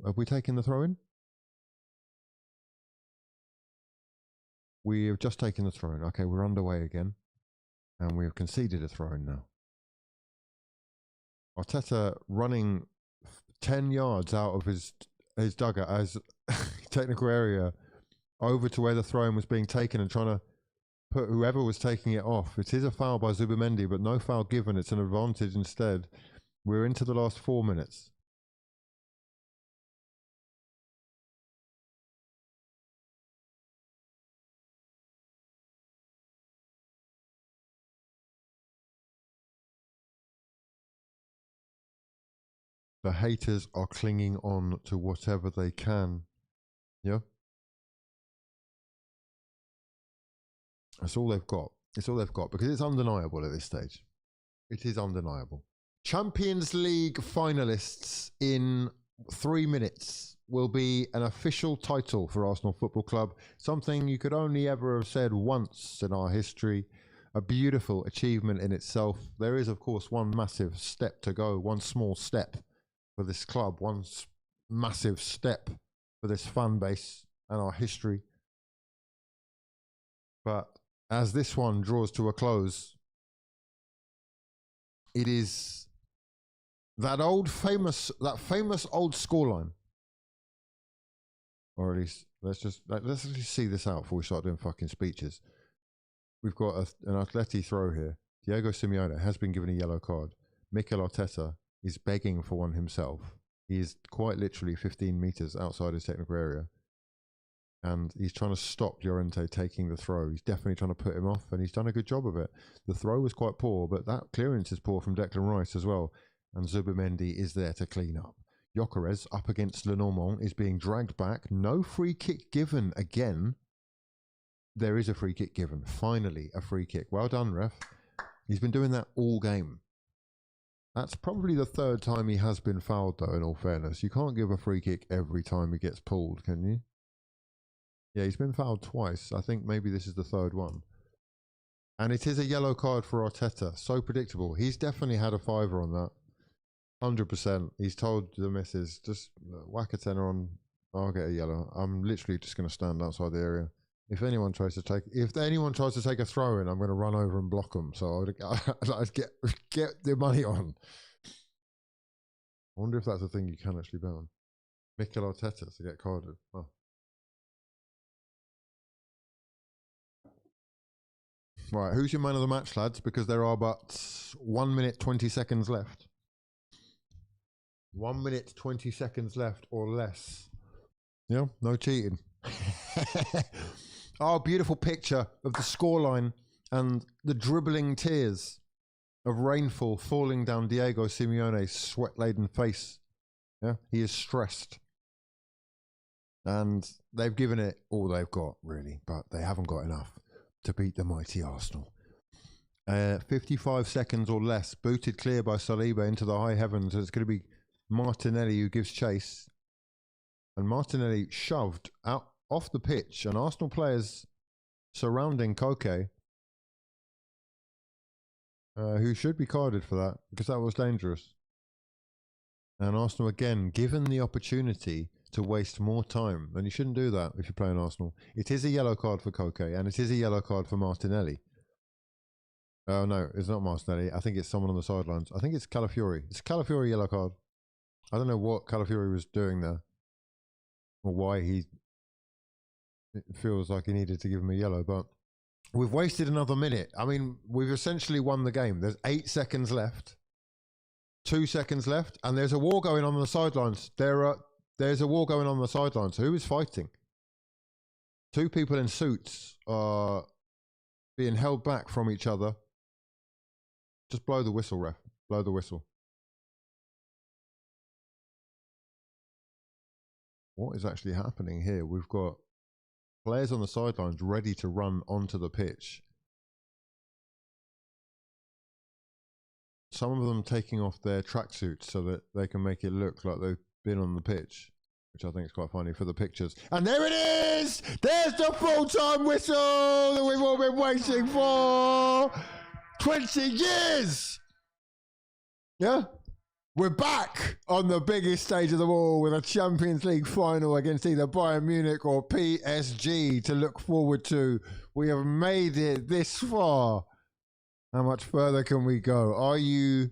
Have we taken the throw in? We have just taken the throw in. Okay, we're underway again. And we have conceded a throw in now. Arteta running 10 yards out of his dugout as technical area over to where the throw in was being taken and trying to put whoever was taking it off. It is a foul by Zubimendi, but no foul given. It's an advantage instead. We're into the last 4 minutes. The haters are clinging on to whatever they can. Yeah? That's all they've got. It's all they've got because it's undeniable at this stage. It is undeniable. Champions League finalists in 3 minutes will be an official title for Arsenal Football Club. Something you could only ever have said once in our history. A beautiful achievement in itself. There is, of course, one massive step to go, one small step for this club, one massive step for this fan base and our history. But as this one draws to a close, it is that famous old scoreline. Or at least let's just see this out before we start doing fucking speeches. We've got an Atleti throw here. Diego Simeone has been given a yellow card. Mikel Arteta is begging for one himself. He is quite literally 15 meters outside his technical area. And he's trying to stop Llorente taking the throw. He's definitely trying to put him off, and he's done a good job of it. The throw was quite poor, but that clearance is poor from Declan Rice as well. And Zubimendi is there to clean up. Gyökeres up against Lenormand is being dragged back. No free kick given again. There is a free kick given. Finally, a free kick. Well done, ref. He's been doing that all game. That's probably the third time he has been fouled, though, in all fairness. You can't give a free kick every time he gets pulled, can you? Yeah, he's been fouled twice. I think maybe this is the third one. And it is a yellow card for Arteta. So predictable. He's definitely had a fiver on that. 100%. He's told the missus, just whack a tenner on, I'll get a yellow. I'm literally just going to stand outside the area. If anyone tries to take a throw in, I'm going to run over and block them. So I'd get the money on. I wonder if that's a thing you can actually bet on. Mikel Arteta to get carded. Oh. Right, who's your man of the match, lads? Because there are but 1 minute 20 seconds left. 1 minute 20 seconds left or less. Yeah, no cheating. Oh, beautiful picture of the scoreline and the dribbling tears of rainfall falling down Diego Simeone's sweat-laden face. Yeah, he is stressed. And they've given it all they've got, really, but they haven't got enough to beat the mighty Arsenal. 55 seconds or less, booted clear by Saliba into the high heavens. It's going to be Martinelli who gives chase. And Martinelli shoved out off the pitch, and Arsenal players surrounding Koke, who should be carded for that, because that was dangerous. And Arsenal again given the opportunity to waste more time, and you shouldn't do that if you're playing Arsenal. It is a yellow card for Koke, and it is a yellow card for Martinelli. Oh no, it's not Martinelli. I think it's someone on the sidelines. I think it's Calafiori. It's Calafiori yellow card. I don't know what Calafiori was doing there, or why he feels like he needed to give him a yellow, but we've wasted another minute. I mean, we've essentially won the game. There's 8 seconds left, 2 seconds left, and there's a war going on the sidelines. There's a war going on the sidelines. Who is fighting? 2 people in suits are being held back from each other. Just blow the whistle, ref. Blow the whistle. What is actually happening here? We've got players on the sidelines ready to run onto the pitch. Some of them taking off their tracksuits so that they can make it look like they've been on the pitch, which I think is quite funny for the pictures. And there it is! There's the full-time whistle that we've all been waiting for! 20 years! Yeah? We're back on the biggest stage of them all with a Champions League final against either Bayern Munich or PSG to look forward to. We have made it this far. How much further can we go? Are you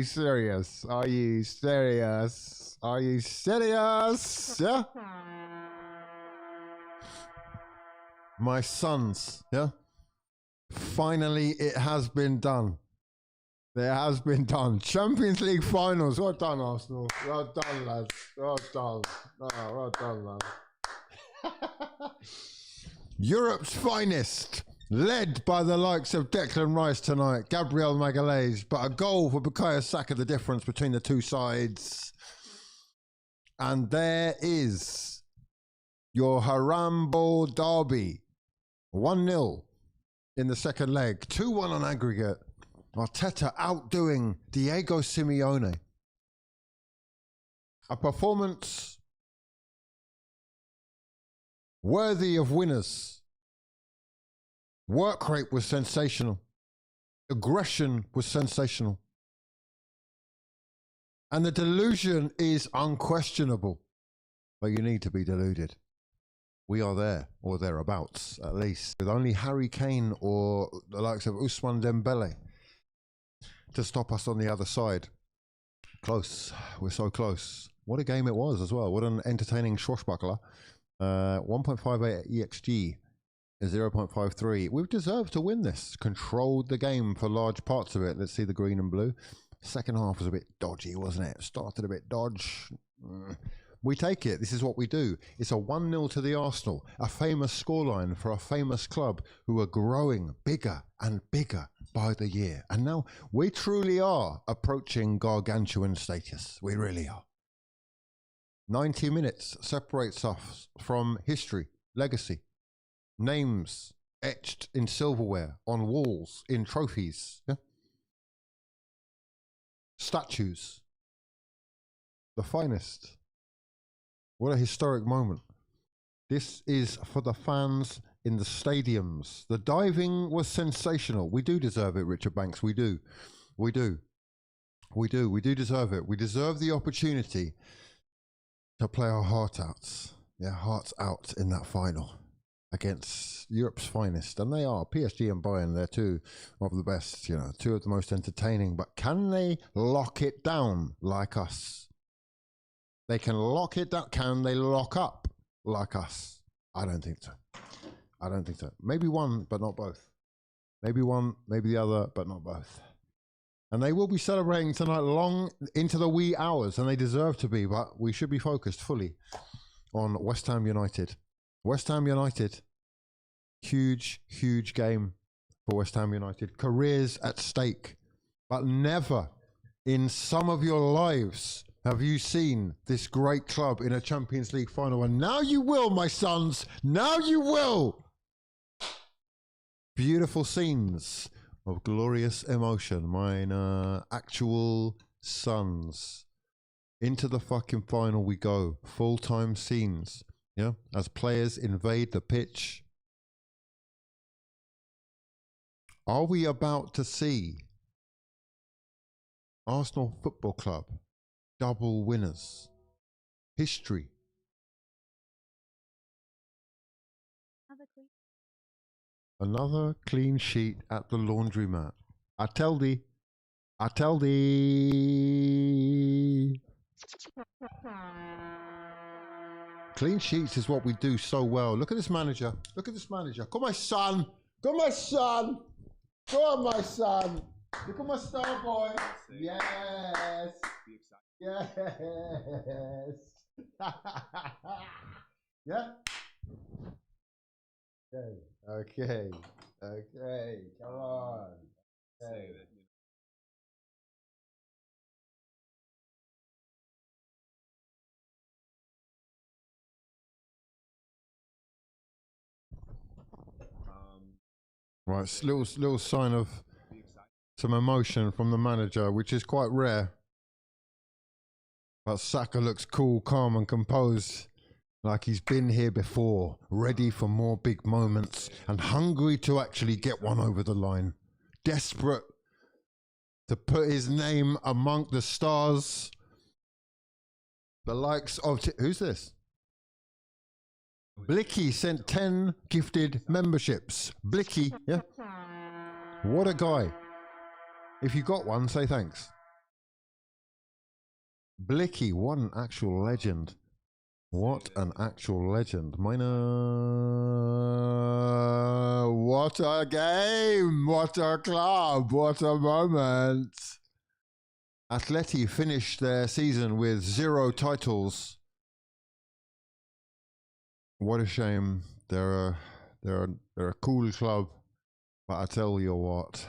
serious? Are you serious? Are you serious? Yeah? My sons, yeah? Finally, it has been done. It has been done. Champions League finals. Well done, Arsenal. Well done, lads. Well done. Oh, well done, lads. Europe's finest. led by the likes of Declan Rice tonight, Gabriel Magalhaes, but a goal for Bukayo Saka, the difference between the two sides. And there is your Harambo derby, 1-0 in the second leg, 2-1 on aggregate. Arteta outdoing Diego Simeone. A performance worthy of winners. Work rate was sensational. Aggression was sensational. And the delusion is unquestionable. But you need to be deluded. We are there, or thereabouts, at least, with only Harry Kane or the likes of Ousmane Dembele to stop us on the other side. Close. We're so close. What a game it was as well. What an entertaining swashbuckler. 1.58 EXG, 0.53. We've deserved to win this. Controlled the game for large parts of it. Let's see the green and blue. Second half was a bit dodgy, wasn't it? Started a bit dodge. We take it. This is what we do. It's a 1-0 to the Arsenal, a famous scoreline for a famous club who are growing bigger and bigger by the year. And now we truly are approaching gargantuan status. We really are. 90 minutes separates us from history, legacy, names etched in silverware, on walls, in trophies, yeah? Statues, the finest. What a historic moment. This is for the fans in the stadiums. The diving was sensational. We do deserve it, Richard Banks. We do. We do. We do. We do deserve it. We deserve the opportunity to play our heart out. Yeah, hearts out in that final against Europe's finest. And they are. PSG and Bayern, they're two of the best, you know, two of the most entertaining. But can they lock it down like us? They can lock it down. Can they lock up like us? I don't think so. I don't think so. Maybe one, but not both. Maybe one, maybe the other, but not both. And they will be celebrating tonight long into the wee hours, and they deserve to be, but we should be focused fully on West Ham United. West Ham United, huge, huge game for West Ham United. Careers at stake, but never in some of your lives have you seen this great club in a Champions League final. And now you will, my sons. Now you will. Beautiful scenes of glorious emotion. Mine actual sons. Into the fucking final we go. Full-time scenes. Yeah, as players invade the pitch. Are we about to see Arsenal Football Club double winners? History. Another clean sheet at the laundromat. I tell thee. I tell thee. Clean sheets is what we do so well. Look at this manager. Look at this manager. Come on, my son. Come on, my son. Go on, my son. Look at my star boy. Yes. Yes. Yeah. Okay. Okay. Okay. Come on. Okay. Right, little sign of some emotion from the manager, which is quite rare. But Saka looks cool, calm and composed, like he's been here before, ready for more big moments and hungry to actually get one over the line. Desperate to put his name among the stars. The likes of... Who's this? Blicky sent 10 gifted memberships. Blicky, yeah? What a guy. If you got one, say thanks. Blicky, what an actual legend. What an actual legend. Minor. What a game. What a club. What a moment. ATLETI finished their season with 0 titles. What a shame. They're a cool club. But I tell you what,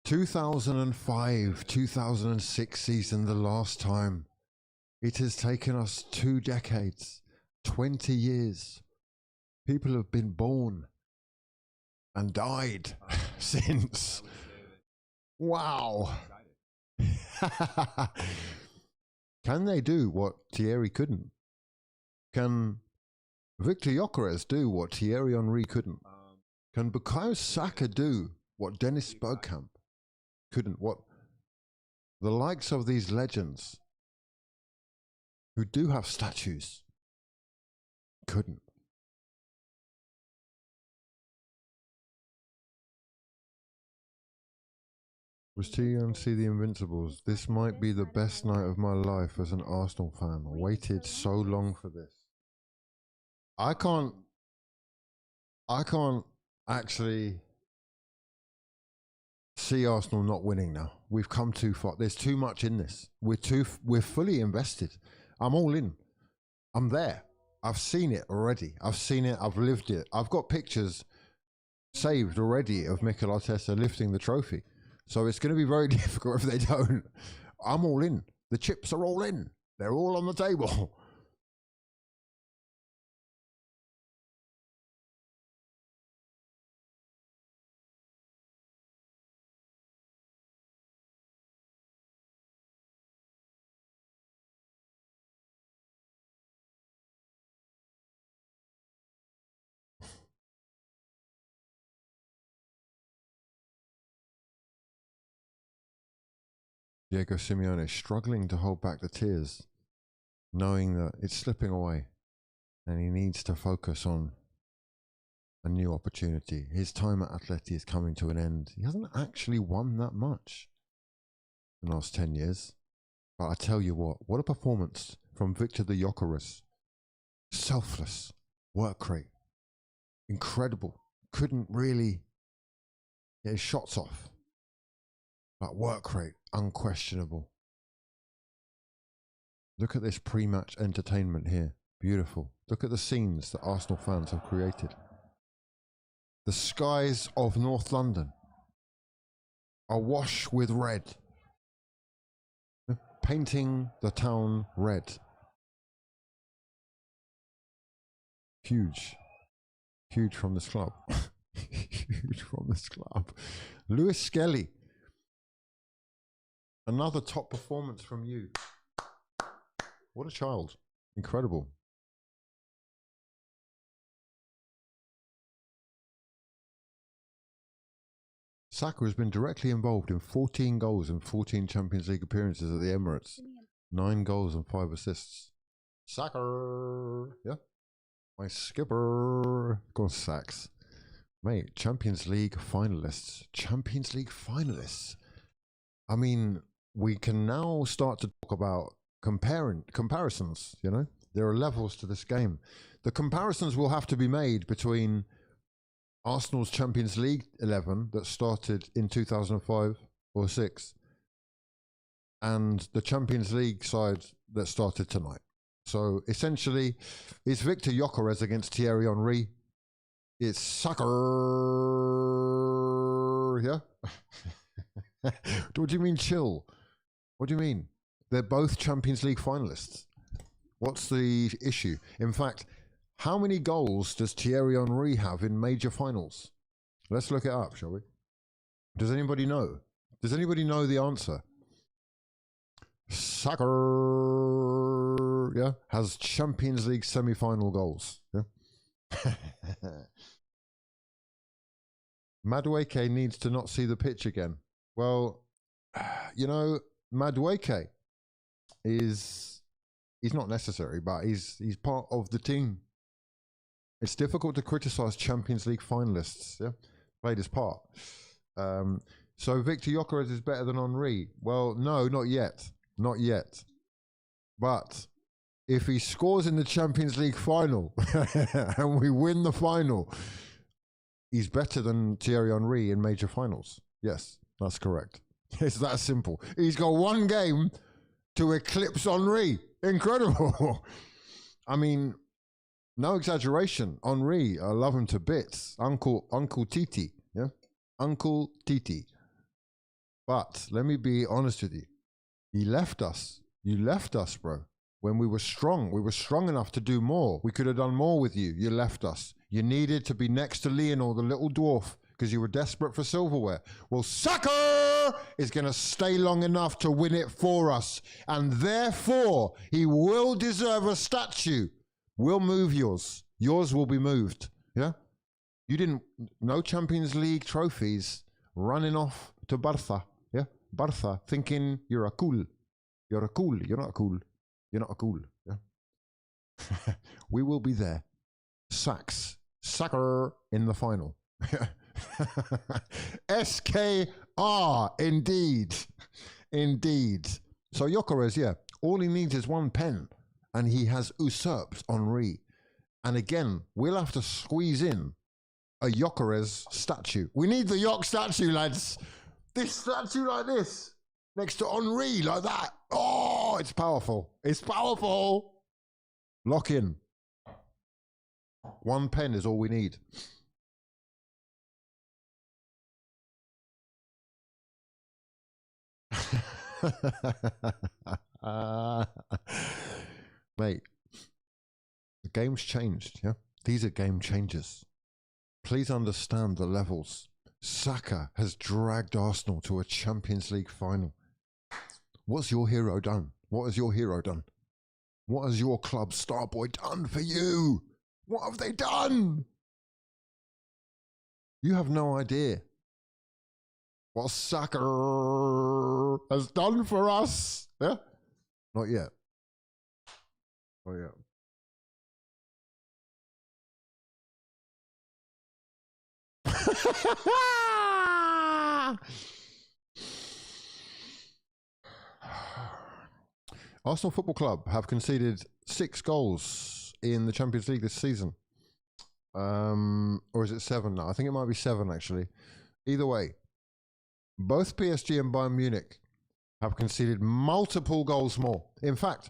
2005, 2006 season, the last time. It has taken us 2 decades, 20 years. People have been born and died since. Wow. Can they do what Thierry couldn't? Can Victor Gyökeres do what Thierry Henry couldn't? Can Bukayo Saka do what Dennis Bergkamp couldn't? What the likes of these legends who do have statues couldn't? Was too young to see the Invincibles. This might be the best night of my life as an Arsenal fan. Waited so long for this. I can't actually see Arsenal not winning now. We've come too far. There's too much in this. We're fully invested. I'm all in. I'm there. I've seen it already. I've seen it. I've lived it. I've got pictures saved already of Mikel Arteta lifting the trophy. So it's going to be very difficult if they don't. I'm all in. The chips are all in. They're all on the table. Diego Simeone struggling to hold back the tears, knowing that it's slipping away and he needs to focus on a new opportunity. His time at Atleti is coming to an end. He hasn't actually won that much in the last 10 years. But I tell you what a performance from Victor the Gyökeres. Selfless, work rate, incredible. Couldn't really get his shots off. But work rate, unquestionable. Look at this pre-match entertainment here. Beautiful. Look at the scenes that Arsenal fans have created. The skies of North London are awash with red. Painting the town red. Huge. Huge from this club. Huge from this club. Lewis Skelly. Another top performance from you. What a child. Incredible. Saka has been directly involved in 14 goals and 14 Champions League appearances at the Emirates. 9 goals and 5 assists. Saka! Yeah. My skipper. Go on, Sacks. Mate, Champions League finalists. Champions League finalists. I mean, we can now start to talk about comparisons, you know? There are levels to this game. The comparisons will have to be made between Arsenal's Champions League 11 that started in 2005 or 6 and the Champions League side that started tonight. So essentially, it's Victor Gyökeres against Thierry Henry. It's Saka, yeah? What do you mean chill? What do you mean? They're both Champions League finalists. What's the issue? In fact, how many goals does Thierry Henry have in major finals? Let's look it up, shall we? Does anybody know? Does anybody know the answer? Saka, yeah, has Champions League semi-final goals. Yeah. Madueke needs to not see the pitch again. Well, you know, Madueke he's not necessary, but he's part of the team. It's difficult to criticize Champions League finalists. Yeah, played his part. So Victor Gyökeres is better than Henry. Well, no, not yet. Not yet. But if he scores in the Champions League final and we win the final, he's better than Thierry Henry in major finals. Yes, that's correct. It's that simple. He's got one game to eclipse Henry. Incredible. I mean, No exaggeration. Henri, I love him to bits. Uncle Titi, yeah? Uncle Titi. But let me be honest with you. He left us. You left us, bro. When we were strong enough to do more. We could have done more with you. You left us. You needed to be next to Lionel, the little dwarf, because you were desperate for silverware. Well, Saka is going to stay long enough to win it for us. And therefore, he will deserve a statue. We'll move yours. Yours will be moved. Yeah? You didn't, no Champions League trophies running off to Barca. Yeah? Barca thinking you're a cool. You're a cool. You're not a cool. You're not a cool. Yeah? We will be there. Saka in the final. SKR, indeed. Indeed. So Gyökeres, yeah, all he needs is one pen, and he has usurped Henri. And again, we'll have to squeeze in a Gyökeres statue. We need the Gyök statue, lads. This statue like this, next to Henri, like that. Oh, it's powerful. It's powerful. Lock in. One pen is all we need. Mate, the game's changed, yeah? These are game changers. Please understand the levels. Saka has dragged Arsenal to a Champions League final. What's your hero done? What has your hero done? What has your club star boy done for you? What have they done? You have no idea what Saka has done for us. Yeah? Not yet. Not yet. Arsenal Football Club have conceded 6 goals in the Champions League this season. Or is it 7 now? I think it might be 7 actually. Either way, both PSG and Bayern Munich have conceded multiple goals more. In fact,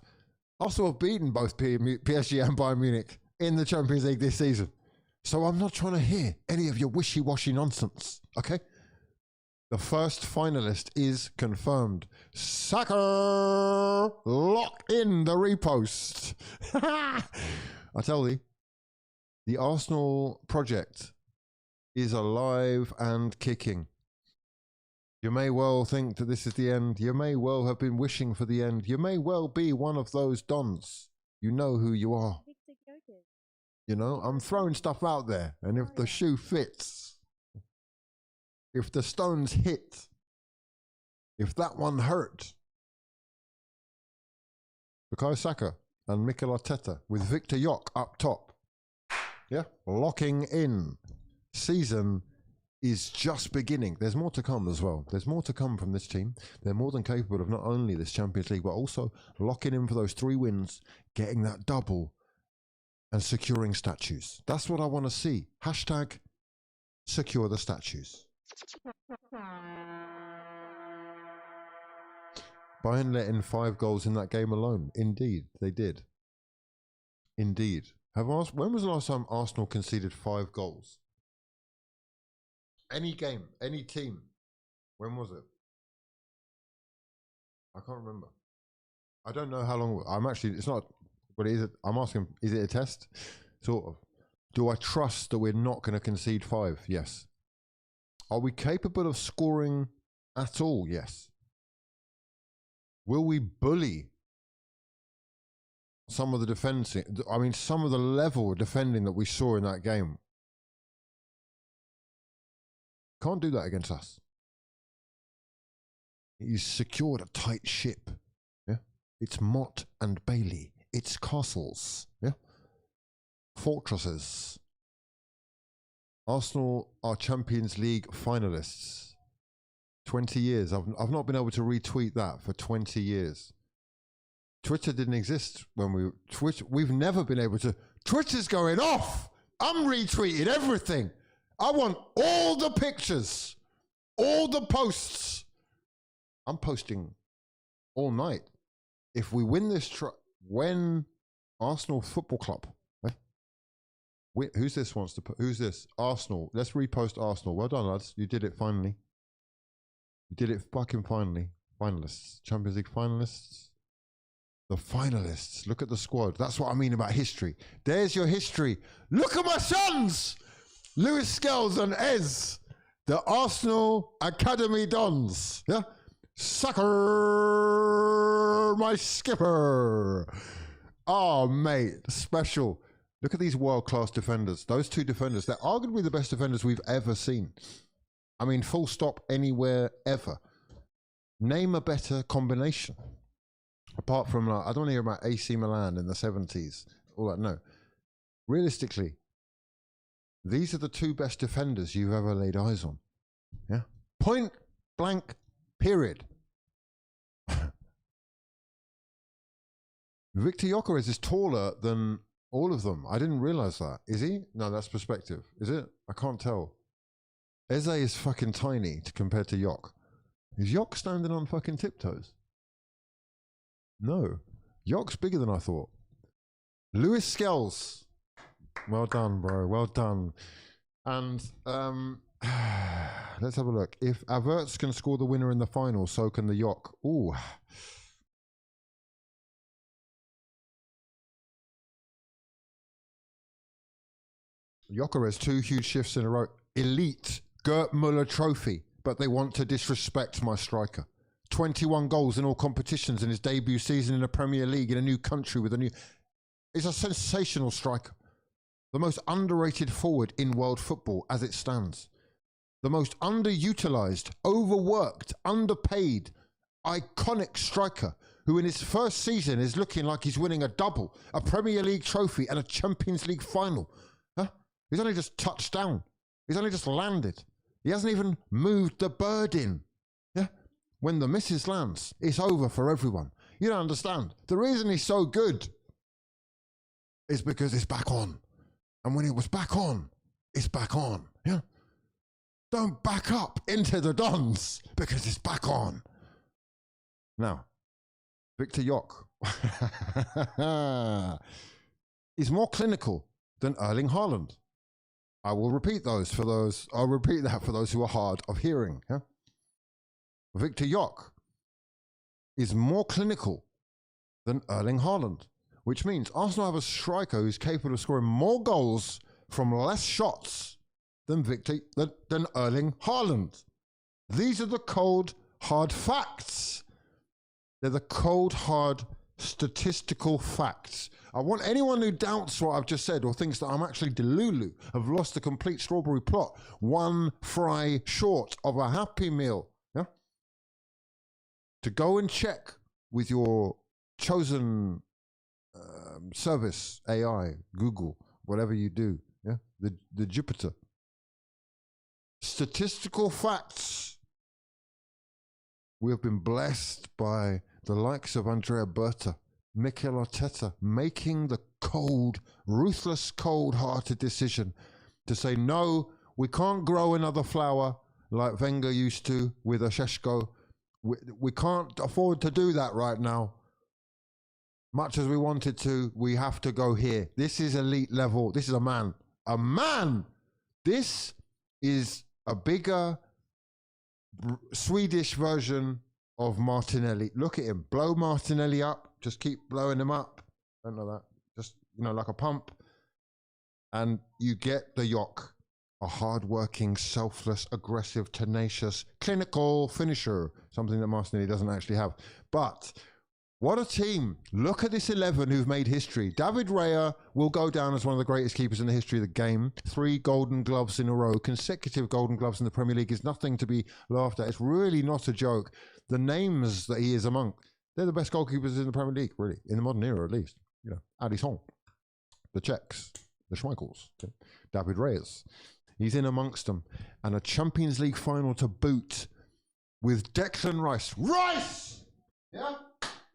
Arsenal have beaten both PSG and Bayern Munich in the Champions League this season. So I'm not trying to hear any of your wishy-washy nonsense, okay? The first finalist is confirmed. Saka! Lock in the repost. I tell thee, the Arsenal project is alive and kicking. You may well think that this is the end. You may well have been wishing for the end. You may well be one of those dons. You know who you are. You know, I'm throwing stuff out there, and if the shoe fits, if the stones hit, if that one hurt, Bukayo Saka and Mikel Arteta with Victor Gyök up top. Yeah, locking in. Season is just beginning. There's more to come as well. There's more to come from this team. They're more than capable of not only this Champions League, but also locking in for those 3 wins, getting that double, and securing statues. That's what I want to see. Hashtag secure the statues. Bayern let in 5 goals in that game alone. Indeed, they did. Indeed. When was the last time Arsenal conceded 5 goals? Any game, any team. When was it? I can't remember. I don't know how long. I'm actually, it's not, but is it? I'm asking, is it a test? Sort of. Do I trust that we're not going to concede 5? Yes. Are we capable of scoring at all? Yes. Will we bully some of the defending? I mean, some of the level of defending that we saw in that game. Can't do that against us. He's secured a tight ship. Yeah. It's Mott and Bailey. It's castles. Yeah. Fortresses. Arsenal are Champions League finalists. 20 years. I've not been able to retweet that for 20 years. Twitter didn't exist when we've never been able to. Twitter's going off. I'm retweeting everything. I want all the pictures, all the posts. I'm posting all night. If we win this when Arsenal Football Club Who's this wants to put? Who's this? Arsenal. Let's repost Arsenal. Well done, lads. You did it finally. You did it fucking finally. Finalists. Champions League finalists. The finalists. Look at the squad. That's what I mean about history. There's your history. Look at my sons! Lewis Skells and Ez. The Arsenal Academy Dons. Yeah? Sucker, my skipper. Oh, mate. Special. Look at these world-class defenders. Those two defenders, they're arguably the best defenders we've ever seen. I mean, full stop, anywhere, ever. Name a better combination. Apart from, like, I don't hear about AC Milan in the 70s. All that, no. Realistically, these are the two best defenders you've ever laid eyes on. Yeah? Point blank, period. Victor Gyökeres is taller than all of them. I didn't realize that. Is he? No, that's perspective. Is it? I can't tell. Eze is fucking tiny compared to Yok. Is Yok standing on fucking tiptoes? No. Yok's bigger than I thought. Lewis Skells. Well done, bro. Well done. And let's have a look. If Averts can score the winner in the final, so can the Yok. Ooh. Gyökeres, 2 huge shifts in a row. Elite Gert Muller trophy, but they want to disrespect my striker. 21 goals in all competitions in his debut season in the Premier League in a new country with a new... He's a sensational striker. The most underrated forward in world football as it stands. The most underutilized, overworked, underpaid, iconic striker who in his first season is looking like he's winning a double, a Premier League trophy and a Champions League final. Huh? He's only just touched down. He's only just landed. He hasn't even moved the bird in. Yeah? When the missus lands, it's over for everyone. You don't understand. The reason he's so good is because it's back on. And when it was back on, it's back on. Yeah? Don't back up into the Dons because it's back on. Now, Victor Yok is more clinical than Erling Haaland. I will repeat those for those. I'll repeat that for those who are hard of hearing. Yeah? Victor Yok is more clinical than Erling Haaland, which means Arsenal have a striker who's capable of scoring more goals from less shots than Erling Haaland. These are the cold, hard facts. They're the cold, hard, statistical facts. I want anyone who doubts what I've just said or thinks that I'm actually delulu, have lost the complete strawberry plot, one fry short of a Happy Meal, yeah? To go and check with your chosen service, AI, Google, whatever you do, yeah? The Jupiter. Statistical facts. We have been blessed by the likes of Andrea Berta, Mikel Arteta, making the cold, ruthless, cold-hearted decision to say, no, we can't grow another flower like Wenger used to with a Sheshko. We can't afford to do that right now. Much as we wanted to, we have to go here. This is elite level. This is a man. A man! This is a bigger Swedish version of Martinelli. Look at him. Blow Martinelli up. Just keep blowing him up. Don't know that. Just, you know, like a pump. And you get the Yok. A hard-working, selfless, aggressive, tenacious, clinical finisher. Something that Martinelli doesn't actually have. But what a team. Look at this 11 who've made history. David Raya will go down as one of the greatest keepers in the history of the game. 3 golden gloves in a row. Consecutive golden gloves in the Premier League is nothing to be laughed at. It's really not a joke. The names that he is among, they're the best goalkeepers in the Premier League, really. In the modern era, at least. You know, Alisson, the Czechs, the Schmeichels, okay? David Reyes. He's in amongst them. And a Champions League final to boot with Declan Rice. Rice! Yeah?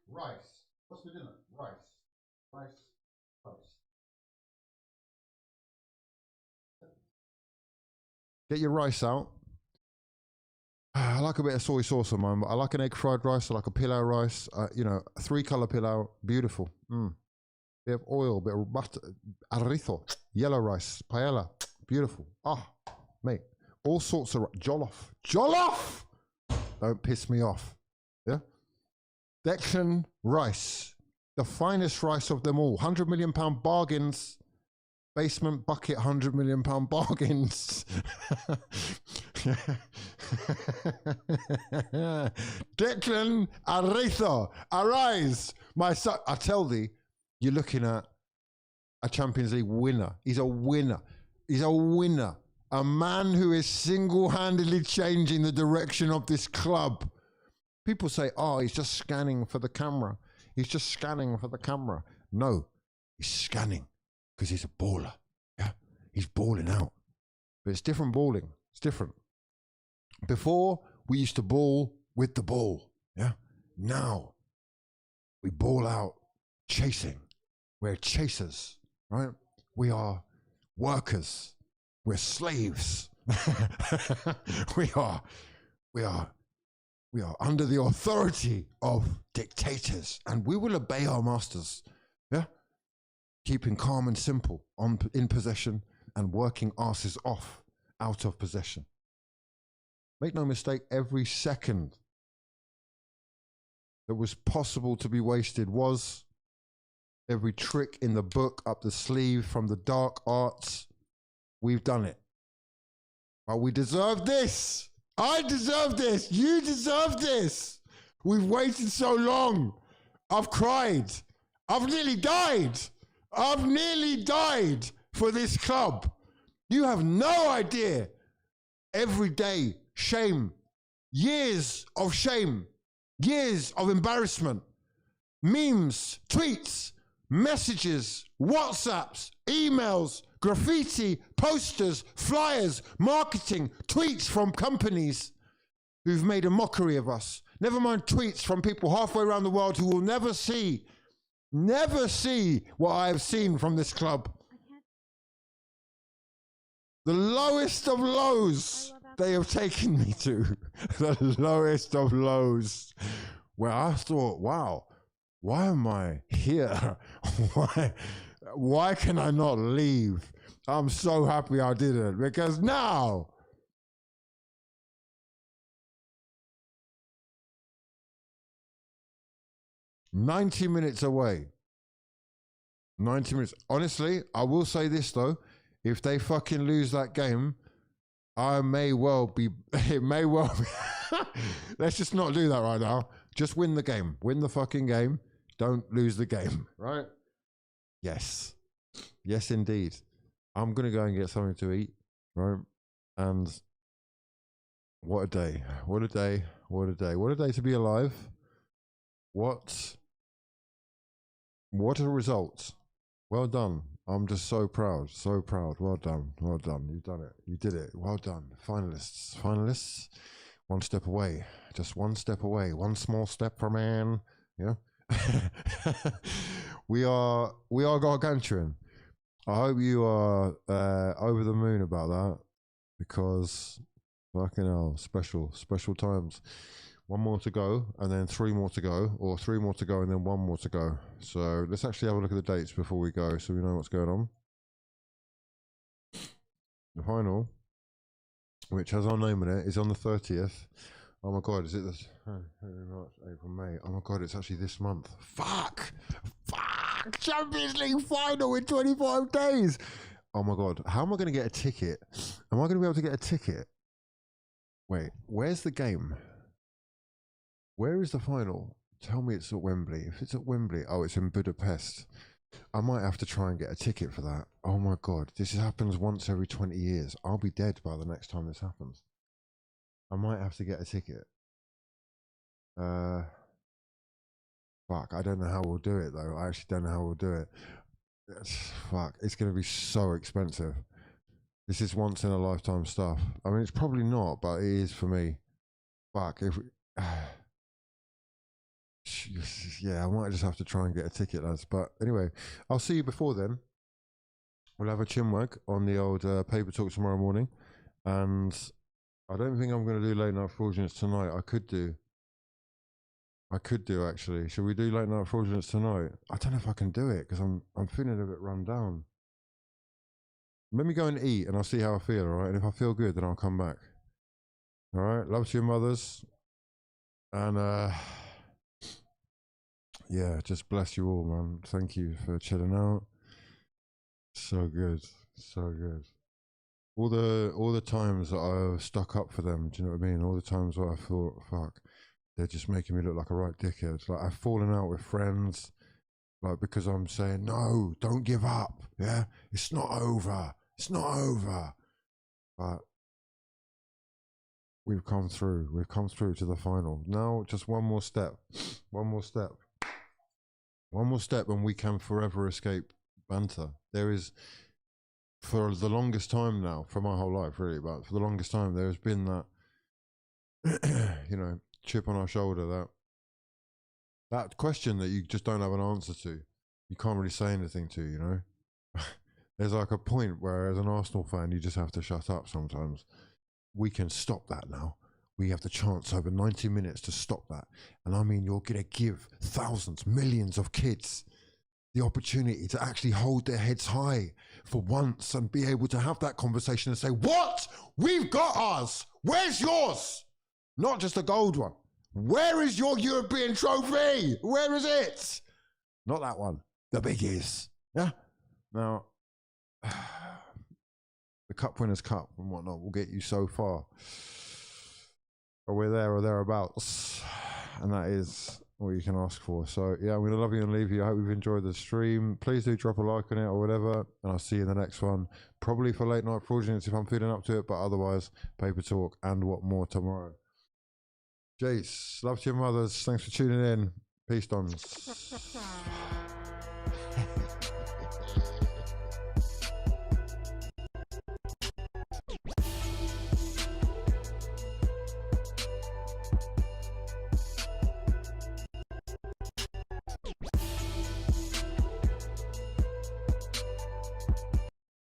Rice. What's for dinner? Rice. Rice. Rice. Get your rice out. I like a bit of soy sauce on mine. I like an egg fried rice. I like a pilau rice. You know, a 3-color pilau. Beautiful. Bit of oil, bit of butter. Arroz. Yellow rice, paella, beautiful. Ah, mate, all sorts of jollof. Jollof! Don't piss me off. Yeah? Declan Rice, the finest rice of them all. £100 million bargains. Basement bucket, £100 million bargains. Declan Aretha, arise, my son. I tell thee, you're looking at a Champions League winner. He's a winner. He's a winner. A man who is single-handedly changing the direction of this club. People say, oh, he's just scanning for the camera. He's just scanning for the camera. No, he's scanning because he's a baller. Yeah, he's balling out. But it's different balling. It's different. Before, we used to ball with the ball. Yeah. Now, we ball out chasing. We're chasers, right? We are workers. We're slaves. We are under the authority of dictators, and we will obey our masters. Yeah, keeping calm and simple in possession, and working asses off out of possession. Make no mistake, every second that was possible to be wasted was. Every trick in the book up the sleeve from the dark arts, we've done it. But we deserve this. I deserve this. You deserve this. We've waited so long. I've cried. I've nearly died. I've nearly died for this club. You have no idea. Every day, shame. Years of shame. Years of embarrassment. Memes, tweets, messages, WhatsApps, emails, graffiti, posters, flyers, marketing, tweets from companies who've made a mockery of us. Never mind tweets from people halfway around the world who will never see what I have seen from this club. The lowest of lows they have taken me to. The lowest of lows. Where I thought, wow, why am I here? Why can I not leave? I'm so happy I didn't, because now "90 minutes away." 90 minutes. Honestly, I will say this though. If they fucking lose that game, I may well be, it may well be. Let's just not do that right now. Just win the game. Win the fucking game. Don't lose the game, right? Yes. Yes, indeed. I'm going to go and get something to eat, right? And what a day. What a day. What a day. What a day to be alive. What a result. Well done. I'm just so proud. So proud. Well done. Well done. You've done it. You did it. Well done. Finalists. Finalists. One step away. Just one step away. One small step for man. Yeah. we are gargantuan. I hope you are over the moon about that, because fucking hell, special times. One more to go, and then 3 more to go, or 3 more to go, and then 1 more to go. So let's actually have a look at the dates before we go, so we know what's going on. The final, which has our name in it, is on the 30th. Oh my God, is it this? March, April, May. Oh my God, it's actually this month. Fuck! Champions League final in 25 days! Oh my God, how am I going to get a ticket? Am I going to be able to get a ticket? Wait, where's the game? Where is the final? Tell me it's at Wembley. If it's at Wembley, oh, it's in Budapest. I might have to try and get a ticket for that. Oh my God, this happens once every 20 years. I'll be dead by the next time this happens. I might have to get a ticket. Fuck, I don't know how we'll do it though. I actually don't know how we'll do it. Fuck, it's going to be so expensive. This is once in a lifetime stuff. I mean, it's probably not, but it is for me. Fuck, if we, yeah, I might just have to try and get a ticket, lads. But anyway, I'll see you before then. We'll have a chinwag on the old paper talk tomorrow morning, and I don't think I'm going to do late night fraudulence tonight. I could do actually. Should we do late night fraudulence tonight? I don't know if I can do it because I'm feeling a bit run down. Let me go and eat, and I'll see how I feel. All right, and if I feel good, then I'll come back. All right. Love to your mothers, and yeah, just bless you all, man. Thank you for chilling out. So good, so good. All the times that I've stuck up for them, do you know what I mean? All the times where I thought, fuck, they're just making me look like a right dickhead. Like I've fallen out with friends, like because I'm saying, no, don't give up. Yeah, it's not over. It's not over. But we've come through. We've come through to the final. Now, just one more step. One more step. One more step, and we can forever escape banter. There is, for the longest time now, for my whole life really, but for the longest time, there has been that, you know, chip on our shoulder, that question that you just don't have an answer to. You can't really say anything to, you know. There's like a point where, as an Arsenal fan, you just have to shut up sometimes. We can stop that now. We have the chance over 90 minutes to stop that. And I mean, you're going to give thousands, millions of kids the opportunity to actually hold their heads high for once and be able to have that conversation and say, what? We've got ours. Where's yours? Not just a gold one. Where is your European trophy? Where is it? Not that one. The biggies. Yeah? Now, the Cup Winners' Cup and whatnot will get you so far. Or we're there or thereabouts. And that is what you can ask for. So yeah, I'm going to love you and leave you. I hope you've enjoyed the stream. Please do drop a like on it or whatever. And I'll see you in the next one. Probably for late night fraudulence if I'm feeling up to it. But otherwise, paper talk and what more tomorrow. Jace, love to your mothers. Thanks for tuning in. Peace, dons.